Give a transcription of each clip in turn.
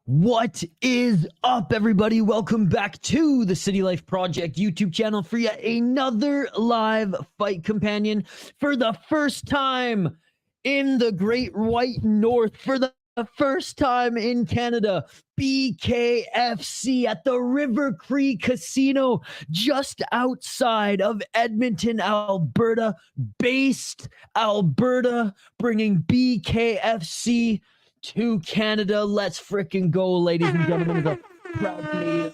What is up, everybody? Welcome back to the City Life Project YouTube channel for yet another live fight companion for the first time in the Great White North, for the first time in Canada. BKFC at the River Cree Casino just outside of Edmonton, Alberta, based Alberta, bringing BKFC to Canada. Let's freaking go, ladies and gentlemen. As a proud Canadian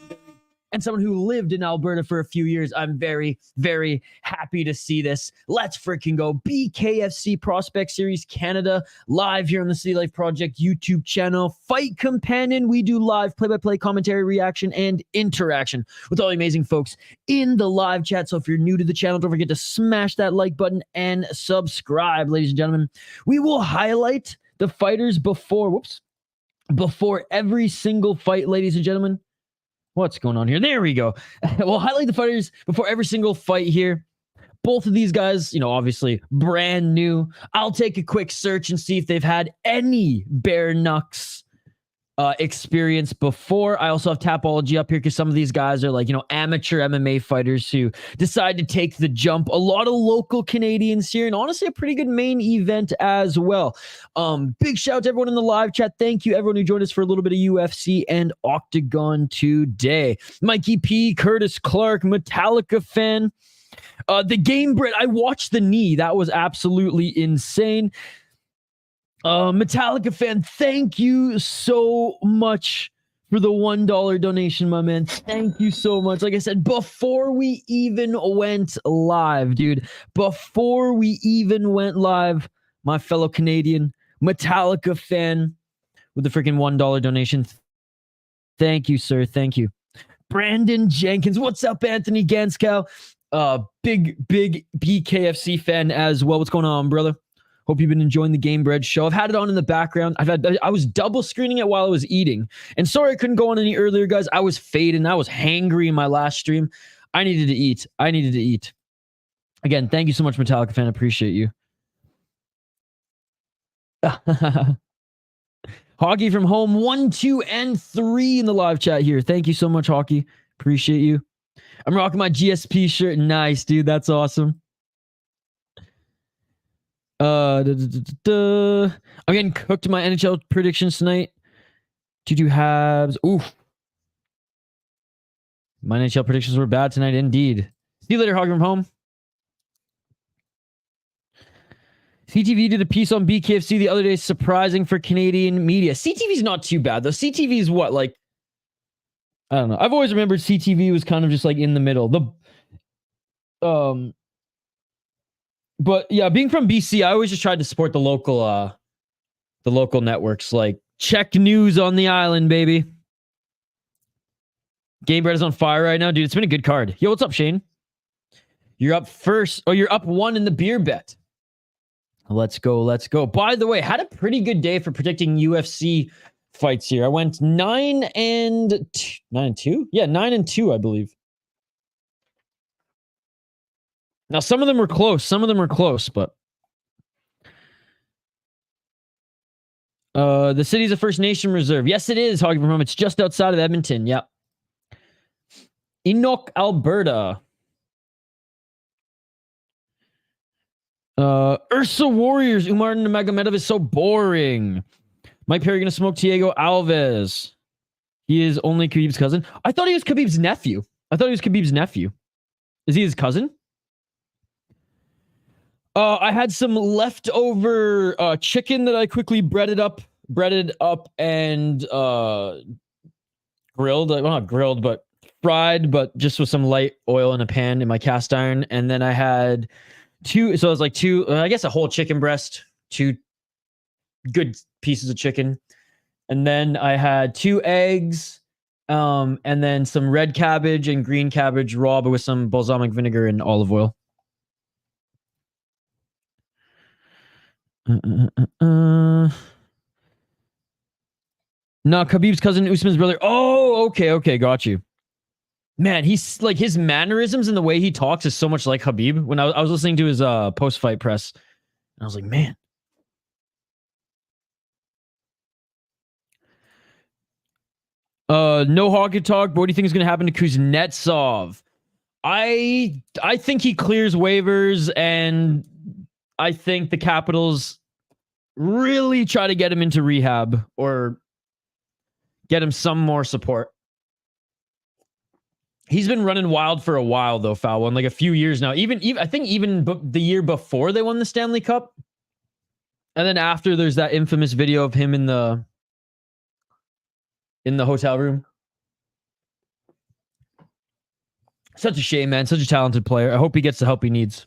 and someone who lived in Alberta for a few years, I'm very, very happy to see this. Let's freaking go. BKFC Prospect Series Canada, live here on the City Life Project YouTube channel. Fight Companion, we do live play-by-play commentary, reaction, and interaction with all the amazing folks in the live chat. So if you're new to the channel, don't forget to smash that like button and subscribe, ladies and gentlemen. We will highlight the fighters before every single fight, ladies and gentlemen. What's going on here? There we go. We'll highlight the fighters before every single fight here. Both of these guys, obviously brand new. I'll take a quick search and see if they've had any bare knucks experience before. I also have Tapology up here because some of these guys are amateur MMA fighters who decide to take the jump. A lot of local Canadians here, and honestly a pretty good main event as well. Big shout out to everyone in the live chat. Thank you everyone who joined us for a little bit of UFC and Octagon today. Mikey P, Curtis Clark, Metallica fan, the Game Bread. I watched the knee. That was absolutely insane. Metallica fan, thank you so much for the $1 donation, my man. Thank you so much. Like I said, before we even went live, dude, before we even went live, my fellow Canadian Metallica fan with the freaking $1 donation. Thank you, sir. Thank you. Brandon Jenkins, what's up, Anthony Ganskow? Big BKFC fan as well. What's going on, brother? Hope you've been enjoying the Game Bread show. I've had it on in the background. I was double screening it while I was eating. And sorry I couldn't go on any earlier, guys. I was fading. I was hangry in my last stream. I needed to eat. Again, thank you so much, Metallica fan. I appreciate you. Hockey from home, 1, 2, and 3 in the live chat here. Thank you so much, Hockey. Appreciate you. I'm rocking my GSP shirt. Nice, dude. That's awesome. I'm getting cooked in my NHL predictions tonight. 2-2 halves. Oof. My NHL predictions were bad tonight, indeed. See you later, Hockey from home. CTV did a piece on BKFC the other day, surprising for Canadian media. CTV's not too bad, though. CTV's what, I don't know. I've always remembered CTV was kind of just in the middle. But yeah, being from BC, I always just tried to support the local networks, Check News on the island, baby. Game Bread is on fire right now, dude. It's been a good card. Yo, what's up, Shane? You're up first. Oh, you're up 1 in the beer bet. Let's go. By the way, had a pretty good day for predicting UFC fights here. I went 9 and 2? Yeah, 9 and 2, I believe. Now, some of them were close. But the city's a First Nation reserve. Yes, it is, Hockey from home. It's just outside of Edmonton. Yep. Enoch, Alberta. Ursa Warriors. Umar Nurmagomedov is so boring. Mike Perry gonna smoke Thiago Alves. He is only Khabib's cousin. I thought he was Khabib's nephew. Is he his cousin? I had some leftover chicken that I quickly breaded up and grilled. Well, not grilled, but fried, but just with some light oil in a pan in my cast iron. And then I had 2, so it was I guess a whole chicken breast, 2 good pieces of chicken. And then I had 2 eggs, and then some red cabbage and green cabbage raw, but with some balsamic vinegar and olive oil. No, Khabib's cousin, Usman's brother. Oh, okay, got you. Man, he's his mannerisms and the way he talks is so much like Khabib. When I was listening to his post-fight press, and I was like, man, No hockey talk. But what do you think is going to happen to Kuznetsov? I think he clears waivers, and I think the Capitals really try to get him into rehab or get him some more support. He's been running wild for a while, though, foul one, like a few years now. Even I think even the year before they won the Stanley Cup, and then after there's that infamous video of him in the hotel room. Such a shame, man. Such a talented player. I hope he gets the help he needs.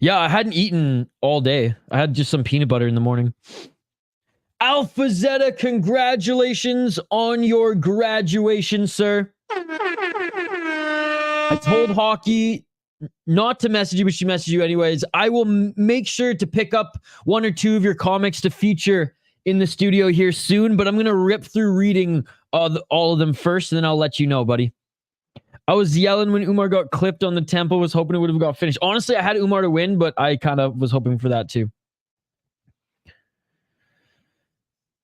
Yeah, I hadn't eaten all day. I had just some peanut butter in the morning. Alpha Zeta, congratulations on your graduation, sir. I told Hockey not to message you, but she messaged you anyways. I will make sure to pick up one or two of your comics to feature in the studio here soon, but I'm going to rip through reading all of them first, and then I'll let you know, buddy. I was yelling when Umar got clipped on the tempo, was hoping it would have got finished. Honestly, I had Umar to win, but I kind of was hoping for that too.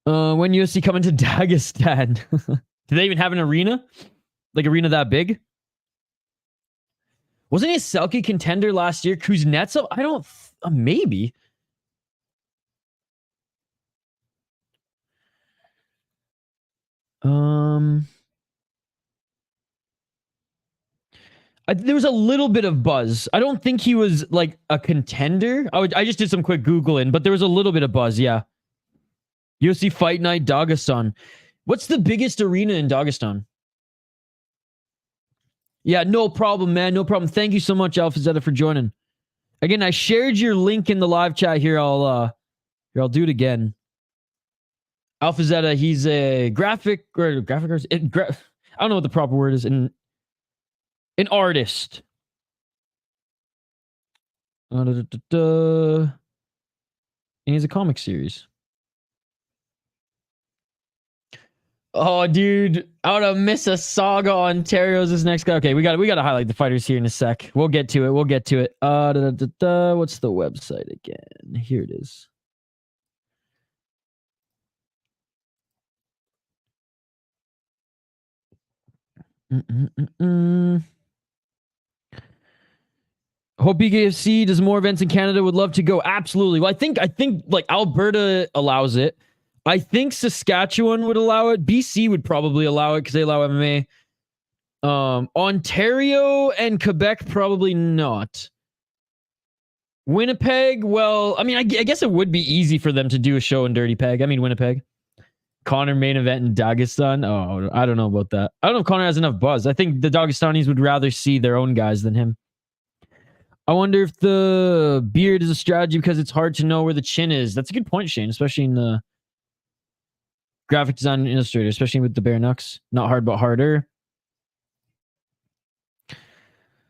When UFC coming to Dagestan? Do they even have an arena? Like arena that big? Wasn't he a Selkie contender last year? Kuznetsov? I don't... maybe. There was a little bit of buzz. I don't think he was like a contender. I just did some quick Googling, but there was a little bit of buzz, yeah. UFC Fight Night, Dagestan. What's the biggest arena in Dagestan? Yeah, no problem, man. No problem. Thank you so much, Alpha Zeta, for joining. Again, I shared your link in the live chat here. I'll do it again. Alpha Zeta, he's a graphic artist. I don't know what the proper word is. An artist. And he's a comic series. Oh, dude, out of Mississauga, Ontario is this next guy. Okay, we got to highlight the fighters here in a sec. We'll get to it. What's the website again? Here it is. Hope BKFC does more events in Canada. Would love to go. Absolutely. Well, I think like Alberta allows it. I think Saskatchewan would allow it. BC would probably allow it because they allow MMA. Ontario and Quebec probably not. Winnipeg, well, I mean, I guess it would be easy for them to do a show in Dirty Peg. I mean, Winnipeg. Connor main event in Dagestan. Oh, I don't know about that. I don't know if Connor has enough buzz. I think the Dagestanis would rather see their own guys than him. I wonder if the beard is a strategy because it's hard to know where the chin is. That's a good point, Shane, especially in the graphic design and illustrator, especially with the bare knucks. Not hard, but harder.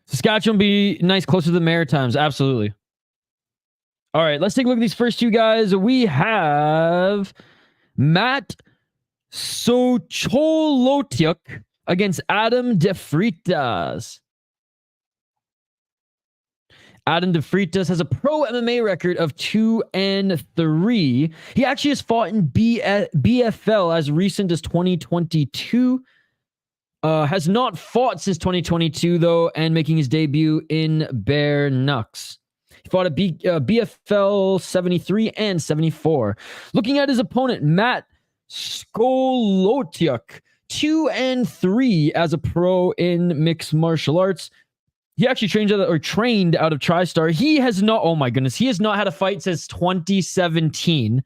Saskatchewan be nice, closer to the Maritimes. Absolutely. All right, let's take a look at these first two guys. We have Matt Socholotiuk against Adam De Freitas. Adam De Freitas has a pro MMA record of 2-3. He actually has fought in BFL as recent as 2022. Has not fought since 2022, though, and making his debut in Bare Knucks. He fought at BFL 73 and 74. Looking at his opponent, Matt Socholotiuk, 2-3 as a pro in mixed martial arts. He actually trained out of TriStar. He has not, oh my goodness, he has not had a fight since 2017.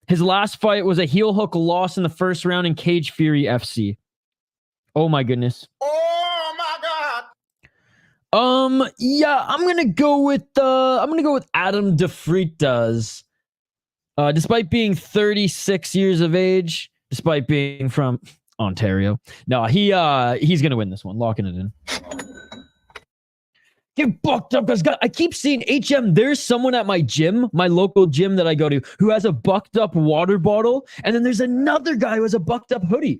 His last fight was a heel hook loss in the first round in Cage Fury FC. Oh my goodness. Oh my God. Yeah, I'm gonna go with Adam De Freitas. Despite being 36 years of age, despite being from Ontario. No, he's gonna win this one, locking it in. Get bucked up, guys. I keep seeing HM. There's someone at my gym, my local gym that I go to, who has a bucked up water bottle, and then there's another guy who has a bucked up hoodie.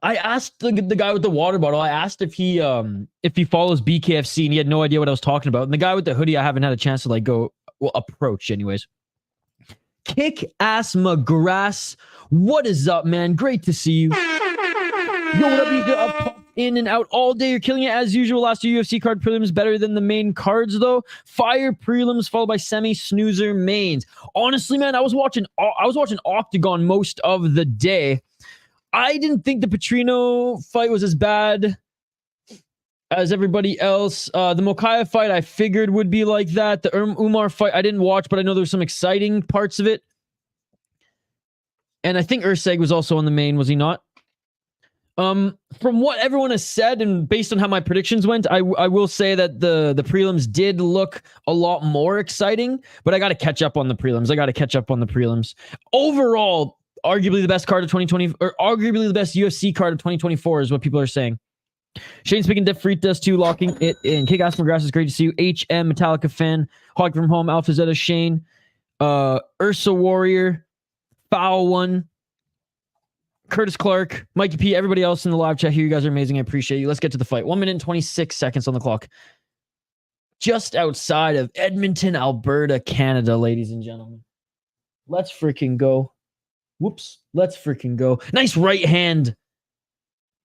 I asked the guy with the water bottle. I asked if he follows BKFC, and he had no idea what I was talking about. And the guy with the hoodie, I haven't had a chance to go approach, anyways. Kick-Ass McGrass. What is up, man? Great to see you. Yo, what up, you up in and out all day. You're killing it as usual. Last year, UFC card prelims better than the main cards, though. Fire prelims followed by semi-snoozer mains. Honestly, man, I was watching Octagon most of the day. I didn't think the Petrino fight was as bad as everybody else. The Mokaev fight, I figured would be like that. The Umar fight, I didn't watch, but I know there's some exciting parts of it. And I think Urseg was also on the main, was he not? From what everyone has said, and based on how my predictions went, I will say that the prelims did look a lot more exciting, but I got to catch up on the prelims. Overall, arguably the best card of 2020, or arguably the best UFC card of 2024 is what people are saying. Shane speaking to Freitas 2, locking it in. Kick-Ass McGrass is great to see you. HM Metallica fan, Hog from home, Alpha Zeta Shane, Ursa Warrior, Foul One, Curtis Clark, Mikey P, everybody else in the live chat here. You guys are amazing. I appreciate you. Let's get to the fight. 1 minute and 26 seconds on the clock. Just outside of Edmonton, Alberta, Canada, ladies and gentlemen. Let's freaking go. Whoops. Let's freaking go. Nice right hand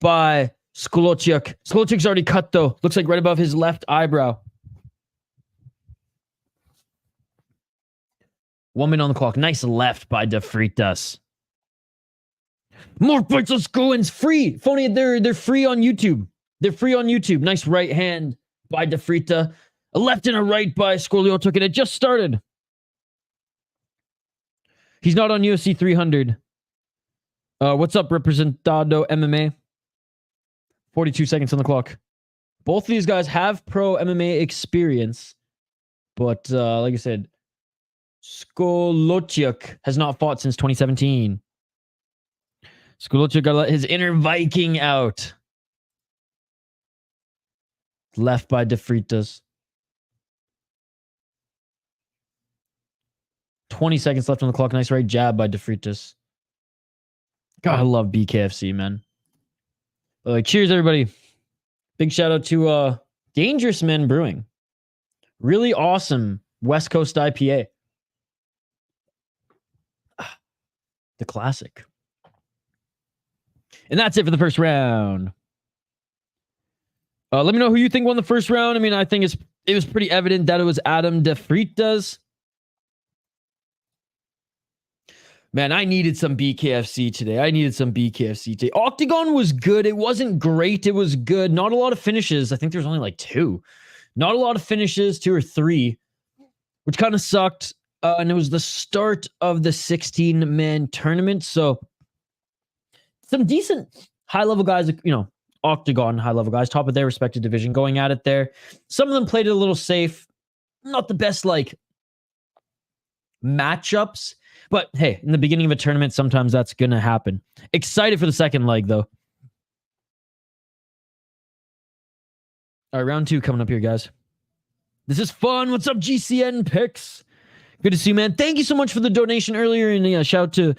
by Socholotiuk. Socholotiuk's already cut, though. Looks like right above his left eyebrow. 1 minute on the clock. Nice left by De Freitas. More fights, let's go. And it's free. Phony, they're free on YouTube. They're free on YouTube. Nice right hand by De Freitas. A left and a right by Socholotiuk, and it just started. He's not on UFC 300. What's up, Representado MMA? 42 seconds on the clock. Both of these guys have pro MMA experience, but like I said, Socholotiuk has not fought since 2017. Socholotiuk got to let his inner Viking out. Left by De Freitas. 20 seconds left on the clock. Nice right jab by De Freitas. God, I love BKFC, man. Cheers, everybody. Big shout out to Dangerous Men Brewing. Really awesome West Coast IPA. The classic. And that's it for the first round. Let me know who you think won the first round. I mean, I think it was pretty evident that it was Adam De Freitas. Man, I needed some BKFC today. Octagon was good. It wasn't great. It was good. Not a lot of finishes. I think there was only like 2. Not a lot of finishes, 2 or 3, which kind of sucked. And it was the start of the 16-man tournament. So some decent high-level guys, Octagon high-level guys, top of their respective division, going at it there. Some of them played it a little safe. Not the best, matchups. But, hey, in the beginning of a tournament, sometimes that's going to happen. Excited for the second leg, though. All right, round 2 coming up here, guys. This is fun. What's up, GCN Picks? Good to see you, man. Thank you so much for the donation earlier. And shout out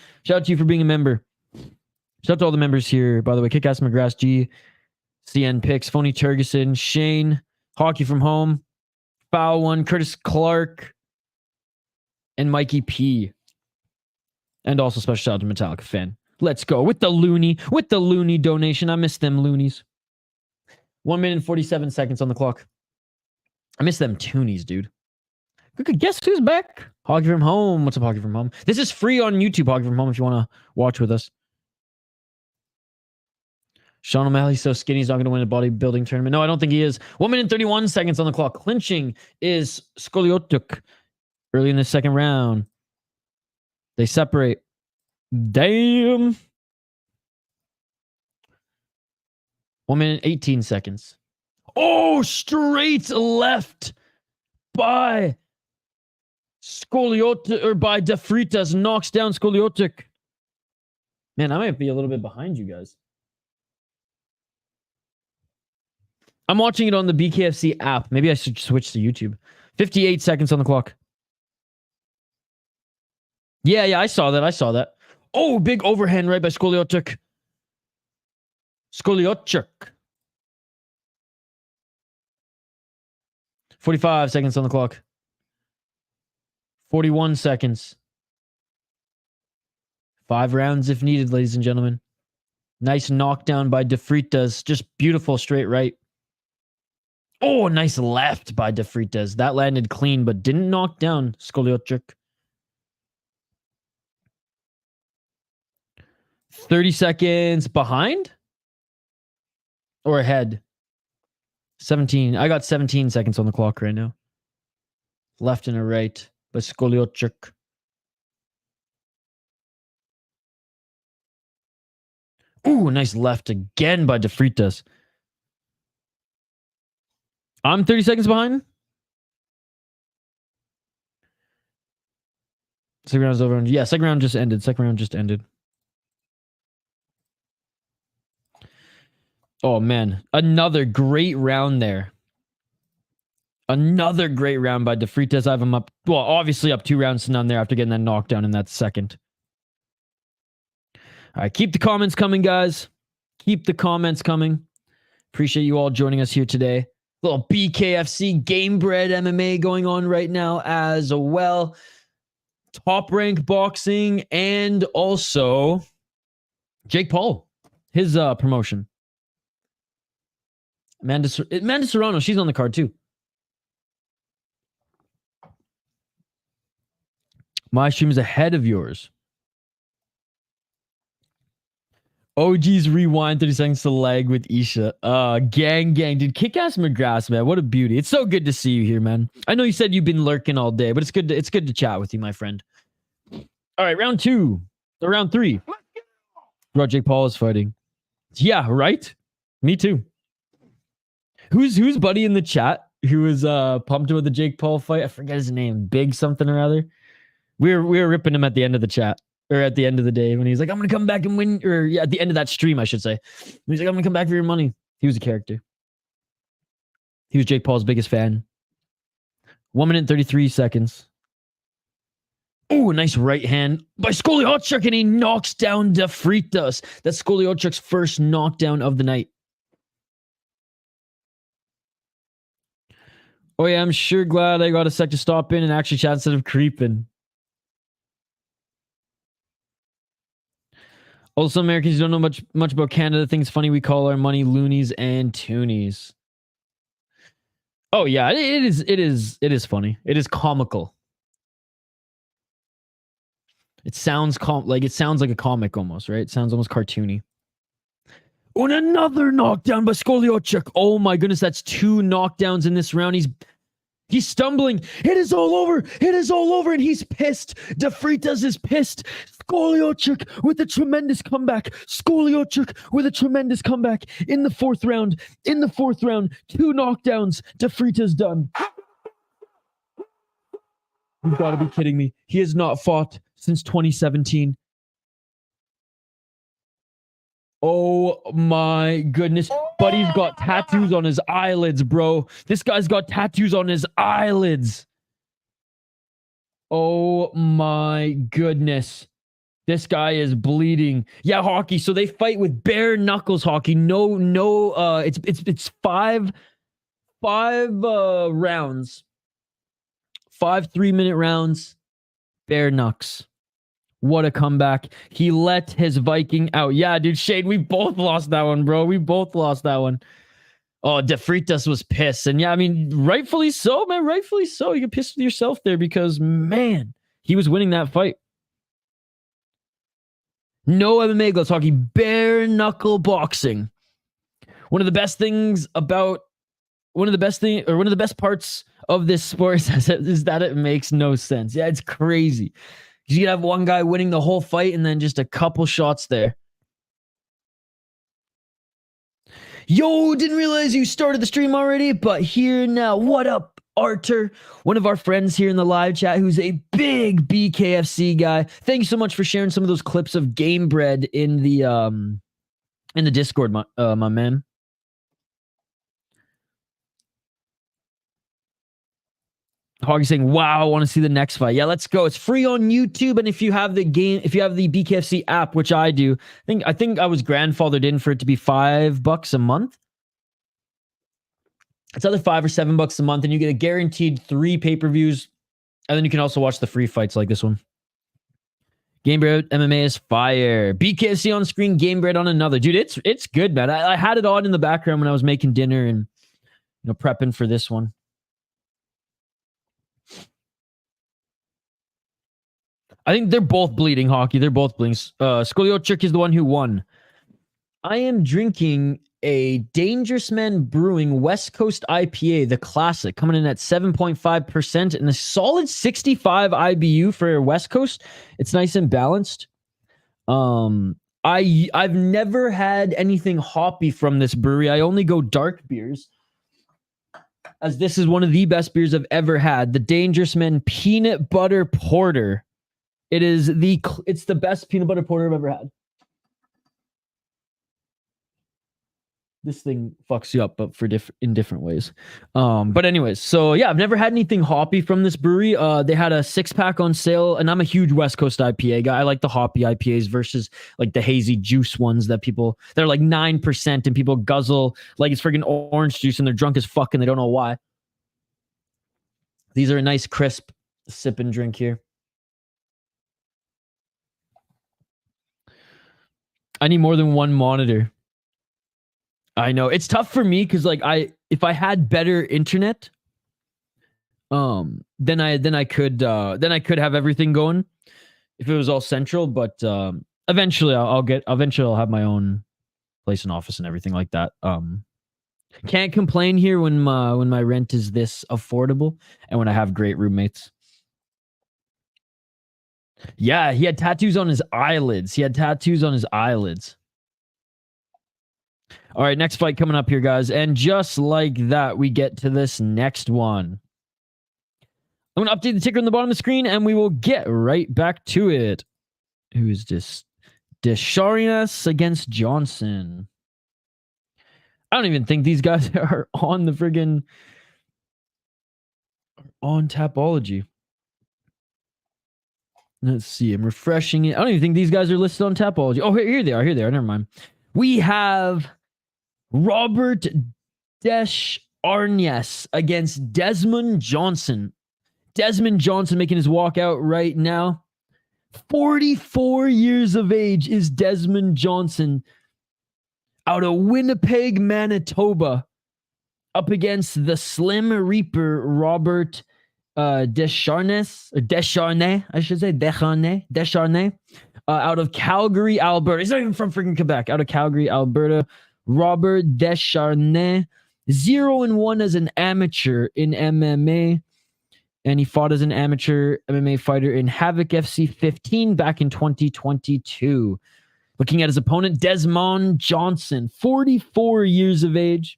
to you for being a member. Shout out to all the members here. By the way, Kick-Ass McGrass, GCN Picks, Phony Turgeson, Shane, Hockey from Home, Foul One, Curtis Clark, and Mikey P. And also special shout out to Metallica fan. Let's go with the loony donation. I miss them loonies. 1 minute and 47 seconds on the clock. I miss them toonies, dude. Guess who's back? Hockey from Home. What's up, Hockey from Home? This is free on YouTube, Hockey from Home, if you want to watch with us. Sean O'Malley's so skinny, he's not going to win a bodybuilding tournament. No, I don't think he is. 1 minute and 31 seconds on the clock. Clinching is Socholotiuk early in the second round. They separate. Damn. 1 minute, 18 seconds. Oh, straight left by Socholotiuk, or by De Freitas, knocks down Socholotiuk. Man, I might be a little bit behind you guys. I'm watching it on the BKFC app. Maybe I should switch to YouTube. 58 seconds on the clock. Yeah, I saw that. Oh, big overhand right by Socholotiuk. 45 seconds on the clock. 41 seconds. 5 rounds if needed, ladies and gentlemen. Nice knockdown by Freitas. Just beautiful straight right. Oh, nice left by Freitas. That landed clean, but didn't knock down Socholotiuk. 30 seconds behind? Or ahead? 17. I got 17 seconds on the clock right now. Left and a right by Socholotiuk. Ooh, nice left again by Freitas. I'm 30 seconds behind. Second round is over. Yeah, second round just ended. Oh, man. Another great round there. Another great round by Freitas. I have him up. Well, obviously up 2 rounds to none there after getting that knockdown in that second. All right, keep the comments coming, guys. Keep the comments coming. Appreciate you all joining us here today. Little BKFC game bred MMA going on right now as well. Top rank boxing and also Jake Paul, his promotion. Amanda Serrano, she's on the card too. My stream is ahead of yours. OG's rewind 30 seconds to lag with Isha. Gang. Dude, kick-ass McGrath, man. What a beauty. It's so good to see you here, man. I know you said you've been lurking all day, but it's good to chat with you, my friend. All right, round 2. Or round 3. Bro, Jake Paul is fighting. Yeah, right? Me too. Who's buddy in the chat who was pumped with the Jake Paul fight? I forget his name. Big something or other. We were ripping him at the end of the chat. Or at the end of the day when he's like, I'm going to come back and win. Or yeah, at the end of that stream, I should say. He's like, I'm going to come back for your money. He was a character. He was Jake Paul's biggest fan. 1 minute and 33 seconds. Oh, nice right hand by Socholotiuk, and he knocks down Freitas. That's Socholotiuk's first knockdown of the night. Oh yeah, I'm sure glad I got a sec to stop in and actually chat instead of creeping. Also, Americans don't know much about Canada. Things funny we call our money loonies and toonies. Oh yeah, it is funny. It is comical. It sounds like a comic almost, right? It sounds almost cartoony. Oh, and another knockdown by Socholotiuk. Oh my goodness, that's 2 knockdowns in this round. He's stumbling. It is all over. It is all over, and he's pissed. Freitas is pissed. Socholotiuk with a tremendous comeback. Socholotiuk with a tremendous comeback in the 4th round. 2 knockdowns. Freitas done. You've got to be kidding me. He has not fought since 2017. Oh my goodness. Buddy's got tattoos on his eyelids, bro. This guy's got tattoos on his eyelids. Oh my goodness. This guy is bleeding. Yeah, hockey. So they fight with bare knuckles hockey. It's 5 rounds. 5 3-minute rounds. Bare knucks. What a comeback. He let his Viking out. Yeah, dude, Shade, we both lost that one, bro. We both lost that one. Oh, Freitas was pissed. And yeah, I mean, rightfully so, man. Rightfully so. You get pissed with yourself there because, man, he was winning that fight. No MMA gloves hockey. Bare knuckle boxing. One of the best parts of this sport is that it makes no sense. Yeah, it's crazy. You could have one guy winning the whole fight and then just a couple shots there. Yo, didn't realize you started the stream already, but here now. What up, Arthur? One of our friends here in the live chat who's a big BKFC guy. Thank you so much for sharing some of those clips of Game Bread in the Discord, my man. Hoggy saying, wow, I want to see the next fight. Yeah, let's go. It's free on YouTube. And if you have the BKFC app, which I do, I think I was grandfathered in for it to be $5 a month. It's either $5 or $7 a month, and you get a guaranteed 3 pay-per-views. And then you can also watch the free fights like this one. Game Bread MMA is fire. BKFC on screen, Game Bread on another. Dude, it's good, man. I had it on in the background when I was making dinner and prepping for this one. I think they're both bleeding, Hockey. They're both bleeding. Socholotiuk is the one who won. I am drinking a Dangerous Man Brewing West Coast IPA, the classic, coming in at 7.5% and a solid 65 IBU for West Coast. It's nice and balanced. I've never had anything hoppy from this brewery. I only go dark beers, as this is one of the best beers I've ever had. The Dangerous Man Peanut Butter Porter. It's the best peanut butter porter I've ever had. This thing fucks you up, but in different ways. But anyways, so yeah, I've never had anything hoppy from this brewery. They had a 6-pack on sale, and I'm a huge West Coast IPA guy. I like the hoppy IPAs versus like the hazy juice ones they're like 9% and people guzzle like it's freaking orange juice and they're drunk as fuck and they don't know why. These are a nice crisp sip and drink here. I need more than one monitor. I know it's tough for me because like if I had better internet, then I could have everything going if it was all central. But eventually I'll have my own place and office and everything like that. Can't complain here when my rent is this affordable and when I have great roommates. Yeah, he had tattoos on his eyelids. All right, next fight coming up here, guys. And just like that, we get to this next one. I'm going to update the ticker on the bottom of the screen, and we will get right back to it. Who is this? Desharnais against Johnson. I don't even think these guys are on the friggin' on Tapology. Let's see. I'm refreshing it. I don't even think these guys are listed on Tapology. Oh, here they are. Never mind. We have Robert Desharnais against Desmond Johnson. Desmond Johnson making his walkout right now. 44 years of age is Desmond Johnson out of Winnipeg, Manitoba, up against the Slim Reaper Robert Desharnais, I should say. Desharnais, out of Calgary, Alberta. He's not even from freaking Quebec. Out of Calgary, Alberta. Robert Desharnais, 0-1 as an amateur in MMA. And he fought as an amateur MMA fighter in Havoc FC 15 back in 2022. Looking at his opponent, Desmond Johnson, 44 years of age.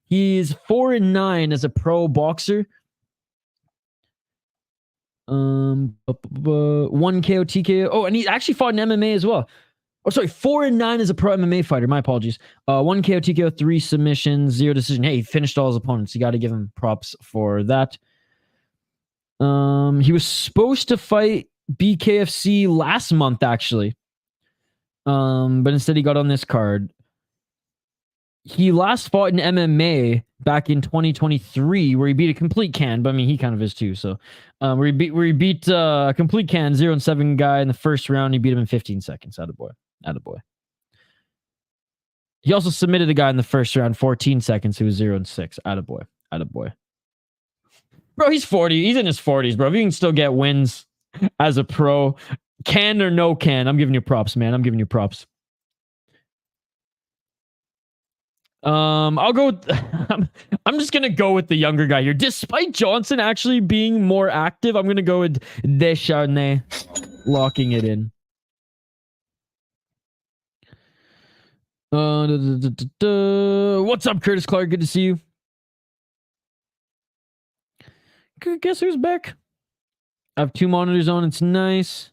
He's 4-9 as a pro boxer. 1 KO, TKO. Oh, and he actually fought in MMA as well. Oh, sorry, 4-9 as a pro MMA fighter. My apologies. 1 KO, TKO, 3 submissions, 0 decision. Hey, he finished all his opponents. You got to give him props for that. He was supposed to fight BKFC last month, actually. But instead he got on this card. He last fought in MMA back in 2023, where he beat a complete can. But I mean, he kind of is too. So, where he beat a complete can 0-7 guy in the first round. He beat him in 15 seconds. Attaboy. He also submitted a guy in the first round, 14 seconds, who was 0-6. Attaboy. Bro, he's 40. He's in his 40s, bro. If you can still get wins as a pro, can or no can, I'm giving you props, man. I'm giving you props. I'll go with, I'm just gonna go with the younger guy here. Despite Johnson actually being more active, I'm gonna go with Desharnais, locking it in. What's up, Curtis Clark? Good to see you. Guess who's back? I have 2 monitors on. It's nice.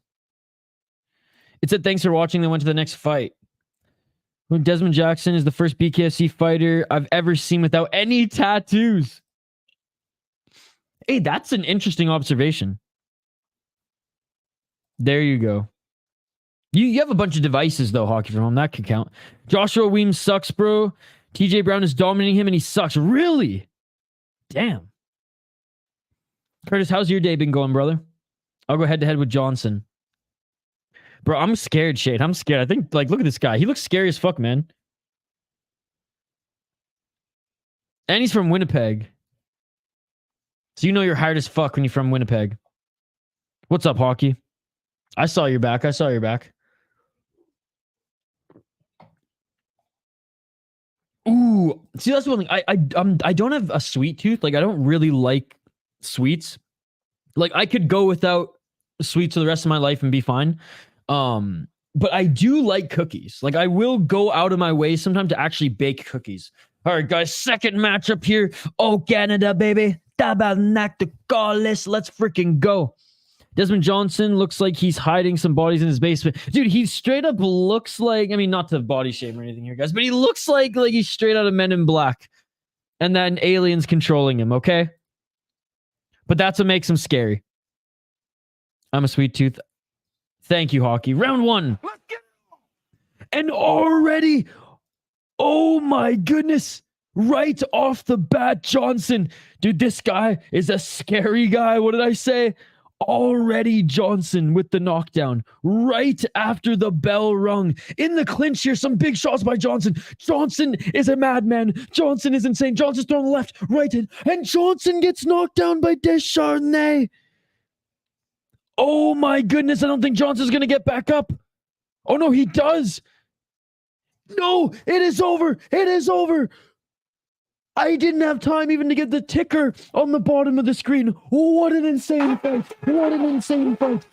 It said thanks for watching. They went to the next fight. Desmond Jackson is the first BKFC fighter I've ever seen without any tattoos. Hey, that's an interesting observation. There you go. You have a bunch of devices, though, Hockey from Home. That could count. Joshua Weems sucks, bro. TJ Brown is dominating him, and he sucks. Really? Damn. Curtis, how's your day been going, brother? I'll go head-to-head with Johnson. Bro, I'm scared, Shade. I'm scared. I think, like, look at this guy. He looks scary as fuck, man. And he's from Winnipeg. So you know you're hard as fuck when you're from Winnipeg. What's up, Hockey? I saw your back. I saw your back. Ooh, see, that's one thing. I don't have a sweet tooth. Like, I don't really like sweets. Like, I could go without sweets for the rest of my life and be fine. But I do like cookies. Like, I will go out of my way sometimes to actually bake cookies. All right, guys, second matchup here. Oh, Canada, baby. Tabarnak de Callis. Let's freaking go. Desmond Johnson looks like he's hiding some bodies in his basement. Dude, he straight up looks like, I mean, not to body shame or anything here, guys, but he looks like he's straight out of Men in Black. And then aliens controlling him, okay? But that's what makes him scary. I'm a sweet tooth. Thank you, Hockey. Round 1. Let's get it. And already, oh my goodness, right off the bat, Johnson. Dude, this guy is a scary guy. What did I say? Already Johnson with the knockdown right after the bell rung. In the clinch here, some big shots by Johnson. Johnson is a madman. Johnson is insane. Johnson's throwing the left, right, and Johnson gets knocked down by Desharnais. Oh my goodness, I don't think Johnson's going to get back up. Oh no, he does. No, it is over. It is over. I didn't have time even to get the ticker on the bottom of the screen. What an insane fight. What an insane fight.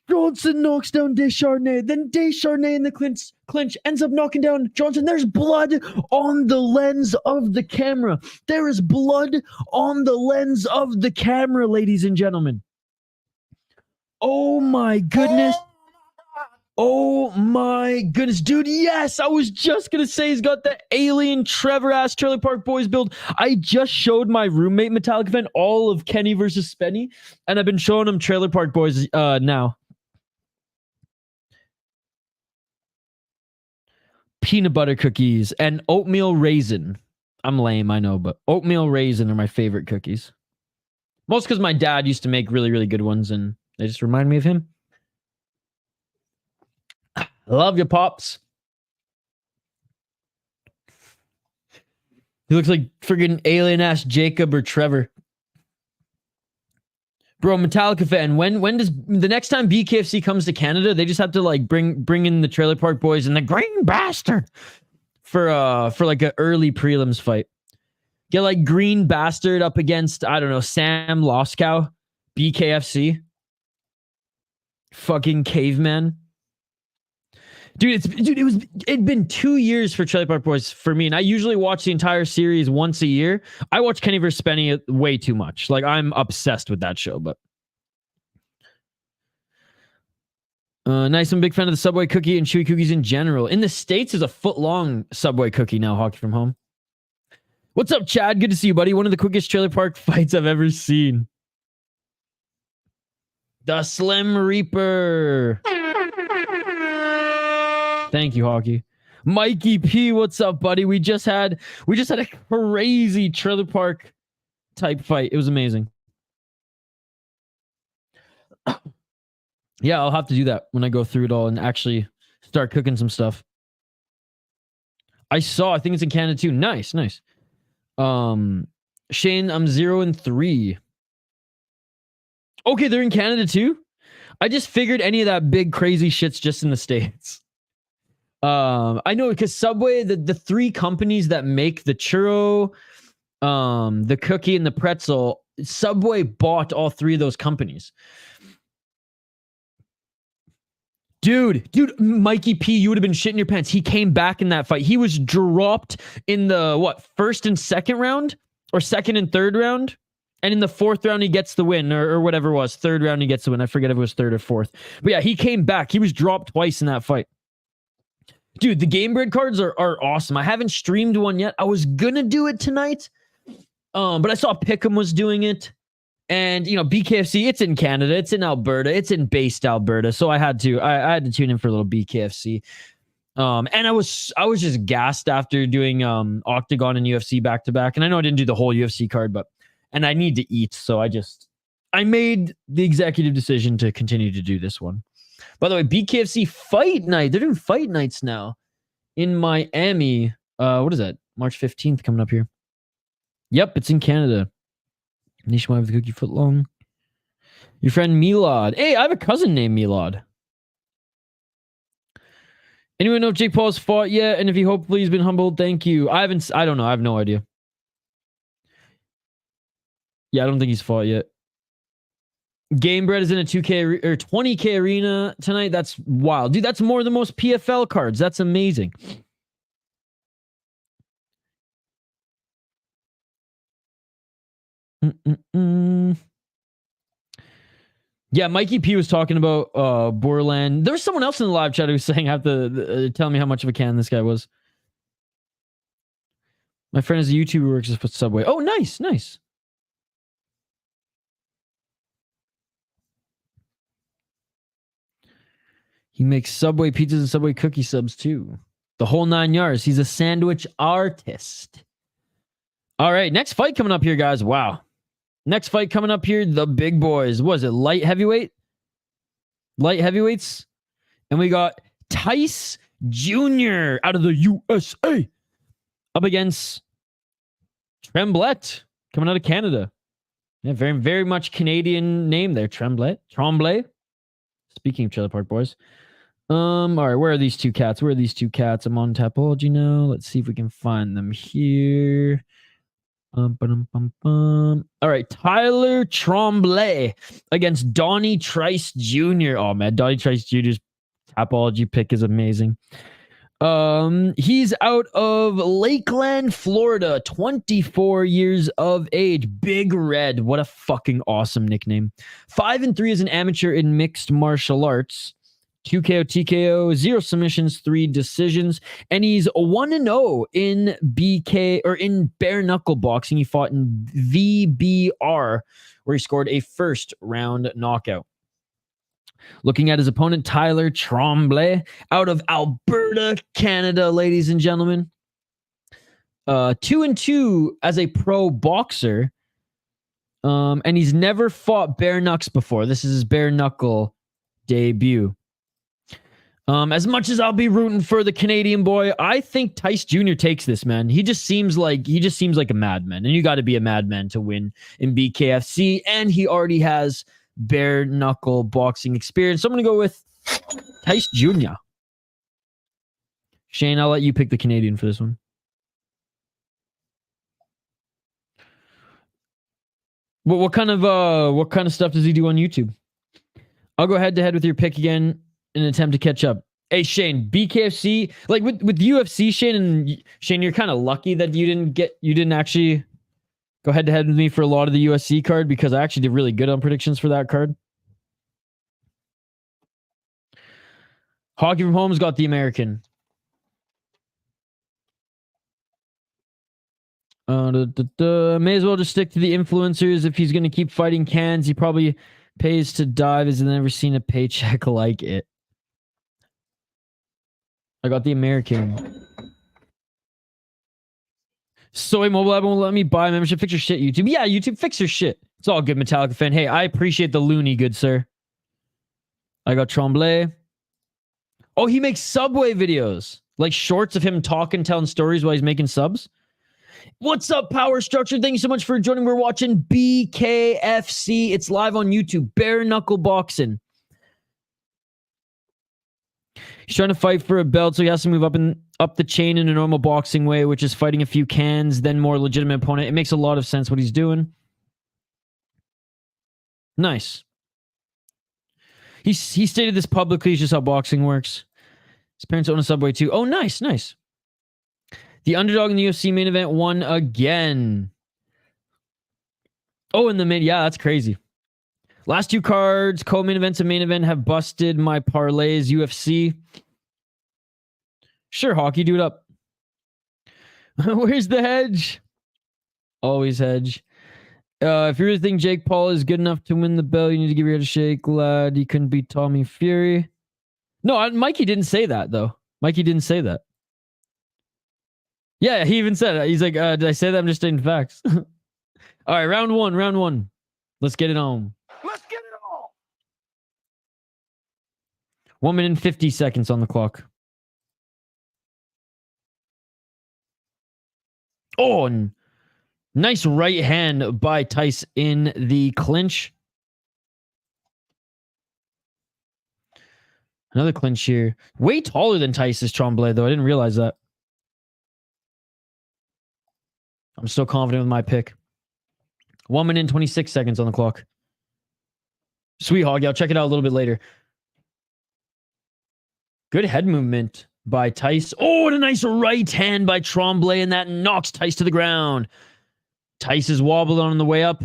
Johnson knocks down Desharnais. Then Desharnais in the clinch ends up knocking down Johnson. There's blood on the lens of the camera. There is blood on the lens of the camera, ladies and gentlemen. Oh my goodness. Oh my goodness, dude. Yes, I was just going to say he's got the alien Trevor-ass Trailer Park Boys build. I just showed my roommate Metallica fan all of Kenny versus Spenny, and I've been showing him Trailer Park Boys now. Peanut butter cookies and oatmeal raisin. I'm lame, I know, but oatmeal raisin are my favorite cookies. Most because my dad used to make really, really good ones, and they just remind me of him. Love you, Pops. He looks like friggin' alien-ass Jacob or Trevor. Bro, Metallica fan, when does the next time BKFC comes to Canada, they just have to like bring in the Trailer Park Boys and the Green Bastard for like an early prelims fight. Get like Green Bastard up against, I don't know, Sam Loskow, BKFC. Fucking caveman. Dude, it'd been 2 years for Trailer Park Boys for me, and I usually watch the entire series once a year. I watch Kenny vs. Spenny way too much. Like, I'm obsessed with that show, but nice. I'm a big fan of the Subway cookie and chewy cookies in general. In the States, there's a foot-long Subway cookie now, Hockey from Home. What's up, Chad? Good to see you, buddy. One of the quickest Trailer Park fights I've ever seen. The Slim Reaper. Thank you, Hockey. Mikey P, what's up, buddy? We just had a crazy Trailer Park type fight. It was amazing. Yeah, I'll have to do that when I go through it all and actually start cooking some stuff. I think it's in Canada too. Nice. Shane, I'm 0-3. Okay, they're in Canada too? I just figured any of that big crazy shit's just in the States. I know because Subway, the 3 companies that make the churro, the cookie, and the pretzel, Subway bought all 3 of those companies. Dude, Mikey P, you would have been shitting your pants. He came back in that fight. He was dropped in the, first and second round? Or second and third round? And in the 4th round, he gets the win, or whatever it was. 3rd round, he gets the win. I forget if it was 3rd or 4th. But yeah, he came back. He was dropped twice in that fight. Dude, the Game Bread cards are awesome. I haven't streamed one yet. I was gonna do it tonight, but I saw Pick'em was doing it. And, you know, BKFC, it's in Canada. It's in Alberta. It's in based Alberta. So I had to tune in for a little BKFC. And I was just gassed after doing Octagon and UFC back-to-back. And I know I didn't do the whole UFC card, and I need to eat. So I made the executive decision to continue to do this one. By the way, BKFC Fight Night. They're doing fight nights now in Miami. What is that? March 15th coming up here. Yep, it's in Canada. Nishma with the cookie foot long. Your friend Milad. Hey, I have a cousin named Milad. Anyone know if Jake Paul's fought yet? And if he hopefully he's been humbled? Thank you. I don't know. I have no idea. Yeah, I don't think he's fought yet. Gamebred is in a 2K or 20K arena tonight. That's wild. Dude, that's more than most PFL cards. That's amazing. Yeah, Mikey P was talking about Borland. There was someone else in the live chat who was saying, have to tell me how much of a can this guy was. My friend is a YouTuber who works at Subway. Oh, nice, nice. He makes Subway pizzas and Subway cookie subs too. The whole 9 yards. He's a sandwich artist. All right, next fight coming up here, guys. Wow. Next fight coming up here, the big boys. Was it light heavyweight? Light heavyweights. And we got Tice Jr. out of the USA up against Tremblett coming out of Canada. Yeah, very, very much Canadian name there. Tremblett. Speaking of Trailer Park Boys. All right, where are these two cats? Where are these two cats? I'm on Tapology now. Let's see if we can find them here. All right, Tyler Tremblett against Donnie Trice Jr. Oh man, Donnie Trice Jr.'s Tapology pick is amazing. He's out of Lakeland, Florida, 24 years of age. Big Red. What a fucking awesome nickname. 5-3 as an amateur in mixed martial arts. 2 KO, TKO, 0 submissions, 3 decisions, and he's 1-0 in BK or in bare knuckle boxing. He fought in VBR, where he scored a first round knockout. Looking at his opponent, Tyler Tremblett, out of Alberta, Canada, ladies and gentlemen. 2-2 as a pro boxer, and he's never fought bare knucks before. This is his bare knuckle debut. As much as I'll be rooting for the Canadian boy, I think Tice Jr. takes this, man. He just seems like a madman, and you got to be a madman to win in BKFC, and he already has bare knuckle boxing experience. So I'm going to go with Tice Jr. Shane, I'll let you pick the Canadian for this one. What kind of stuff does he do on YouTube? I'll go head to head with your pick again in an attempt to catch up. Hey Shane, BKFC, like with UFC, Shane, you're kind of lucky that you didn't actually go head to head with me for a lot of the USC card, because I actually did really good on predictions for that card. Hockey from Home's got the American. May as well just stick to the influencers. If he's going to keep fighting cans, he probably pays to dive. Has never seen a paycheck like it. I got the American. Soy Mobile app won't let me buy membership. Fix your shit, YouTube. Yeah, YouTube, fix your shit. It's all good, Metallica fan. Hey, I appreciate the loony, good sir. I got Tremblett. Oh, he makes Subway videos. Like shorts of him talking, telling stories while he's making subs. What's up, Power Structure? Thank you so much for joining. We're watching BKFC. It's live on YouTube. Bare knuckle boxing. He's trying to fight for a belt, so he has to move up the chain in a normal boxing way, which is fighting a few cans, then more legitimate opponent. It makes a lot of sense what he's doing. Nice. He stated this publicly. It's just how boxing works. His parents own a Subway too. Oh, nice, nice. The underdog in the UFC main event won again. Oh, in the main, yeah, that's crazy. Last two cards, co-main events and main event, have busted my parlays. UFC. Sure, Hockey, do it up. Where's the hedge? Always hedge. If you really think Jake Paul is good enough to win the belt, you need to give your head a shake, lad. He couldn't beat Tommy Fury. No, Mikey didn't say that, though. Mikey didn't say that. Yeah, he even said it. He's like, did I say that? I'm just stating facts. All right, round one. Let's get it on. Let's get it on. 1 minute and 50 seconds on the clock. Oh, and nice right hand by Tice in the clinch. Another clinch here. Way taller than Tice's Tremblett, though. I didn't realize that. I'm still confident with my pick. 1 minute and 26 seconds on the clock. Sweet Hog. I'll check it out a little bit later. Good head movement by Tice. Oh, and a nice right hand by Tremblett, and that knocks Tice to the ground. Tice is wobbling on the way up.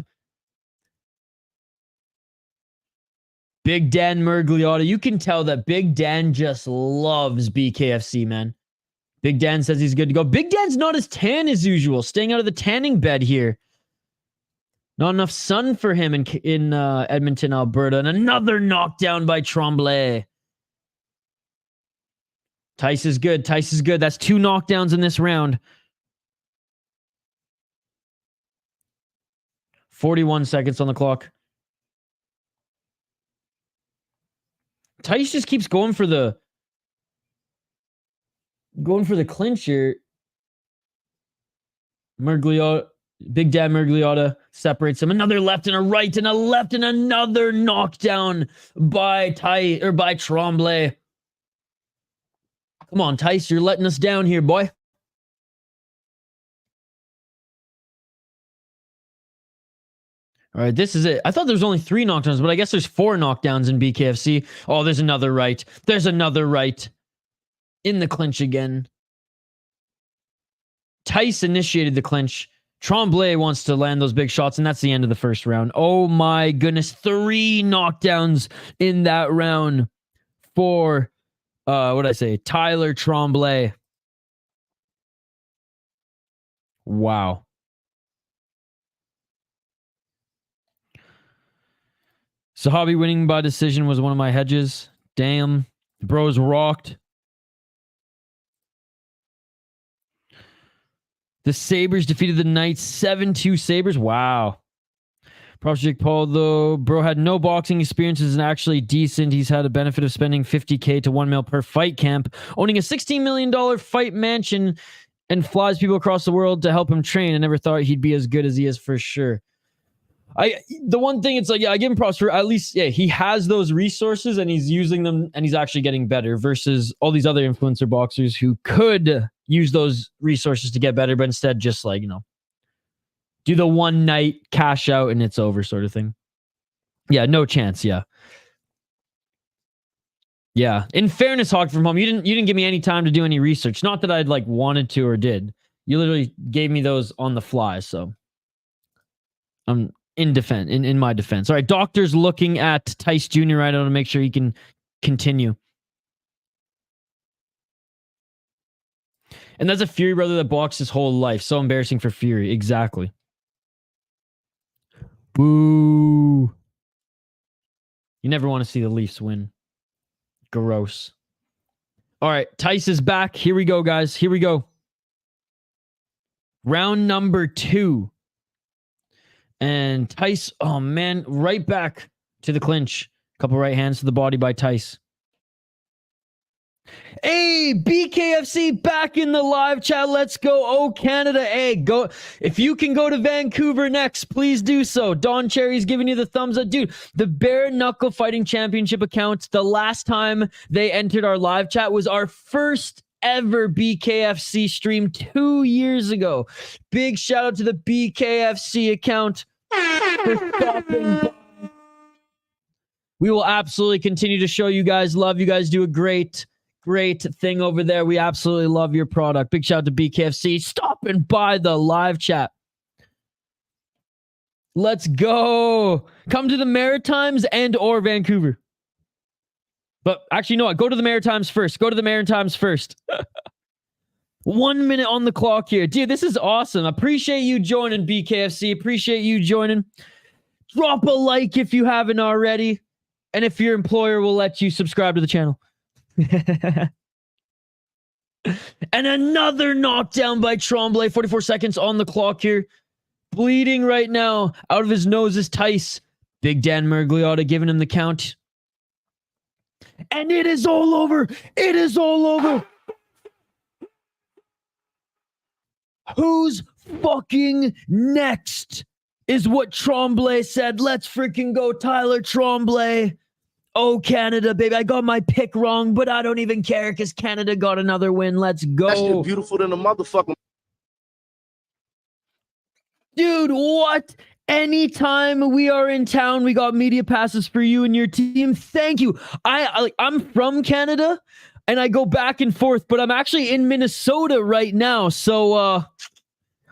Big Dan Mergliotta. You can tell that Big Dan just loves BKFC, man. Big Dan says he's good to go. Big Dan's not as tan as usual. Staying out of the tanning bed here. Not enough sun for him in Edmonton, Alberta. And another knockdown by Tremblett. Tice is good. Tice is good. That's 2 knockdowns in this round. 41 seconds on the clock. Tice just keeps going for the clinch here. Mergliotta, Big Dan Mergliotta separates him. Another left and a right and a left and another knockdown by Tremblett. Come on, Tice, you're letting us down here, boy. All right, this is it. I thought there was only 3 knockdowns, but I guess there's 4 knockdowns in BKFC. Oh, there's another right. There's another right. In the clinch again. Tice initiated the clinch. Tremblett wants to land those big shots, and that's the end of the first round. Oh my goodness. 3 knockdowns in that round for, what did I say? Tyler Tremblett. Wow. Sahabi winning by decision was one of my hedges. Damn. Bros rocked. The Sabres defeated the Knights 7-2 Sabres. Wow. Props to Jake Paul, though. Bro had no boxing experiences and actually decent. He's had a benefit of spending $50K to $1 mil per fight camp, owning a $16 million fight mansion, and flies people across the world to help him train. I never thought he'd be as good as he is for sure. The one thing, it's like, yeah, I give him props for at least, yeah, he has those resources and he's using them and he's actually getting better versus all these other influencer boxers who could use those resources to get better, but instead just like, do the one night cash out and it's over sort of thing. Yeah, no chance. Yeah. Yeah. In fairness, Hog from home, you didn't give me any time to do any research. Not that I'd like wanted to or did. You literally gave me those on the fly. So I'm in my defense. All right. Doctor's looking at Tice Jr. right now to make sure he can continue. And that's a Fury brother that boxed his whole life. So embarrassing for Fury. Exactly. Boo. You never want to see the Leafs win. Gross. All right. Tice is back. Here we go, guys. Here we go. Round number 2. And Tice, oh man, right back to the clinch. Couple right hands to the body by Tice. Hey, BKFC back in the live chat. Let's go. Oh, Canada. Hey, go. If you can go to Vancouver next, please do so. Don Cherry's giving you the thumbs up. Dude, the Bare Knuckle Fighting Championship account, the last time they entered our live chat was our first ever BKFC stream 2 years ago. Big shout out to the BKFC account for stopping by. We will absolutely continue to show you guys love. You guys do a great thing over there. We absolutely love your product. Big shout out to BKFC stopping by the live chat. Let's go. Come to the Maritimes and or Vancouver. But actually, no, go to the Maritimes first. Go to the Maritimes first. 1 minute on the clock here. Dude, this is awesome. Appreciate you joining, BKFC. Appreciate you joining. Drop a like if you haven't already. And if your employer will let you subscribe to the channel. And another knockdown by Tremblett. 44 seconds on the clock here. Bleeding right now. Out of his nose is Tice. Big Dan Mergliotta giving him the count. And it is all over. It is all over. Who's fucking next? Is what Tremblett said. Let's freaking go, Tyler Tremblett. Oh, Canada, baby. I got my pick wrong, but I don't even care because Canada got another win. Let's go. That shit beautiful than a motherfucking. Dude, what? Anytime we are in town, we got media passes for you and your team. Thank you. I'm from Canada and I go back and forth, but I'm actually in Minnesota right now. So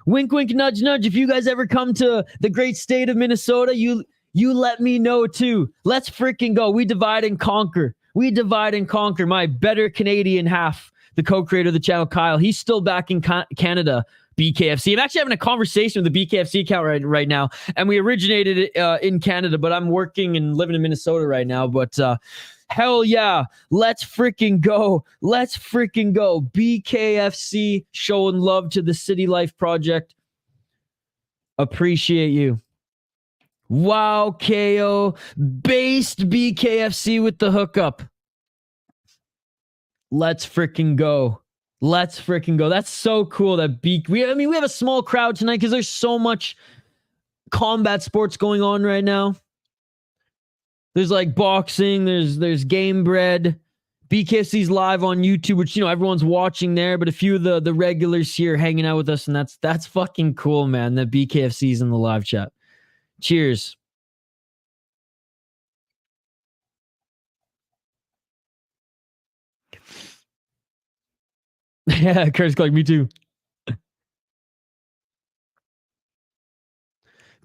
wink, wink, nudge, nudge. If you guys ever come to the great state of Minnesota, you let me know too. Let's freaking go. We divide and conquer. We divide and conquer. My better Canadian half, the co-creator of the channel, Kyle, he's still back in Canada. BKFC. I'm actually having a conversation with the BKFC account right now, and we originated it in Canada, but I'm working and living in Minnesota right now. But hell yeah, let's freaking go. Let's freaking go. BKFC showing love to the City Life Project. Appreciate you. Wow, KO. Based BKFC with the hookup. Let's freaking go. Let's freaking go. That's so cool that we have a small crowd tonight because there's so much combat sports going on right now. There's like boxing, there's game bread. BKFC's live on YouTube, which everyone's watching there, but a few of the regulars here hanging out with us, and that's fucking cool, man. That BKFC's in the live chat. Cheers. Yeah, Curtis Clark, me too.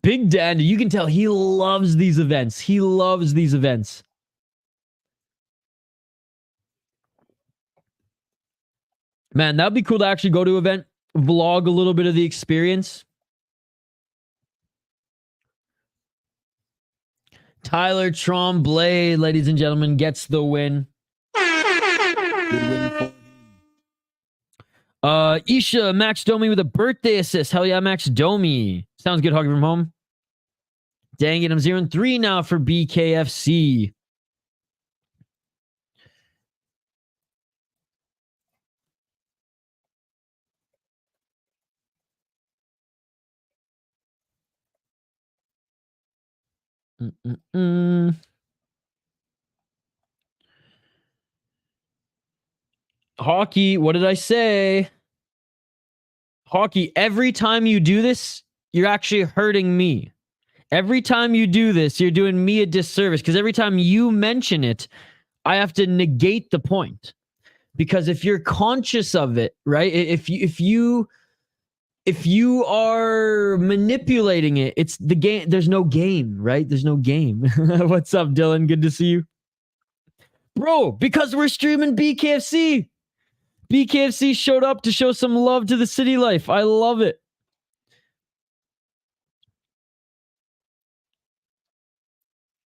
Big Dandy, you can tell he loves these events. He loves these events. Man, that'd be cool to actually go to an event, vlog a little bit of the experience. Tyler Tremblett, ladies and gentlemen, gets the win. Good win for Isha, Max Domi with a birthday assist. Hell yeah, Max Domi. Sounds good, Hoggy from home. Dang it, I'm 0-3 now for BKFC. Hockey, what did I say? Hockey, every time you do this, you're actually hurting me. Every time you do this, you're doing me a disservice because every time you mention it, I have to negate the point. Because if you're conscious of it, right? If you are manipulating it, it's the game. There's no game, right? There's no game. What's up, Dylan? Good to see you. Bro, because we're streaming BKFC. BKFC showed up to show some love to the City Life. I love it.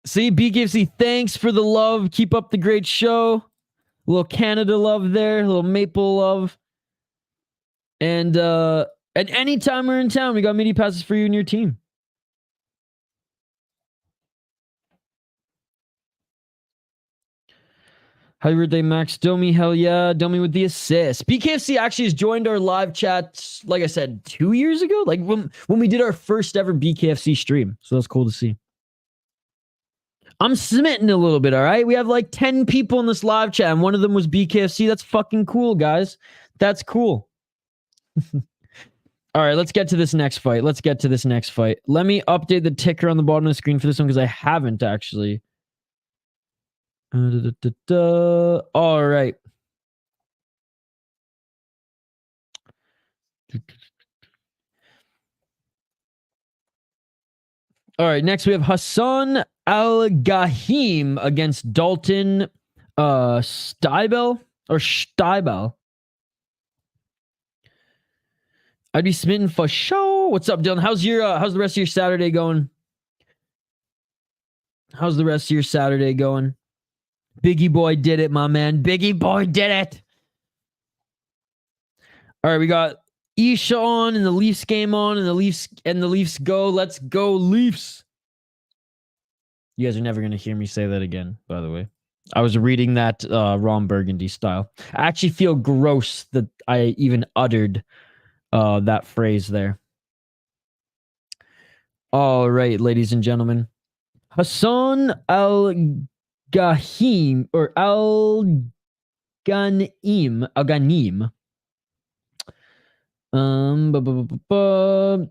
See, BKFC, thanks for the love. Keep up the great show. A little Canada love there. A little Maple love. And anytime we're in town, we got media passes for you and your team. Happy birthday, Max Domi. Hell yeah. Domi with the assist. BKFC actually has joined our live chat, like I said, 2 years ago. Like when we did our first ever BKFC stream. So that's cool to see. I'm smitten a little bit, all right? We have like 10 people in this live chat, and one of them was BKFC. That's fucking cool, guys. That's cool. All right, let's get to this next fight. Let me update the ticker on the bottom of the screen for this one because I haven't actually. All right. All right, next we have Hasan Alghanim against Dalton Shtybel. I'd be smitten for sure. What's up, Dylan? How's the rest of your Saturday going? Biggie boy did it, my man. Biggie boy did it. All right, we got Isha on and the Leafs game on and the Leafs go. Let's go, Leafs. You guys are never going to hear me say that again, by the way. I was reading that Ron Burgundy style. I actually feel gross that I even uttered that phrase there. All right, ladies and gentlemen. Hasan Alghanim or Alghanim.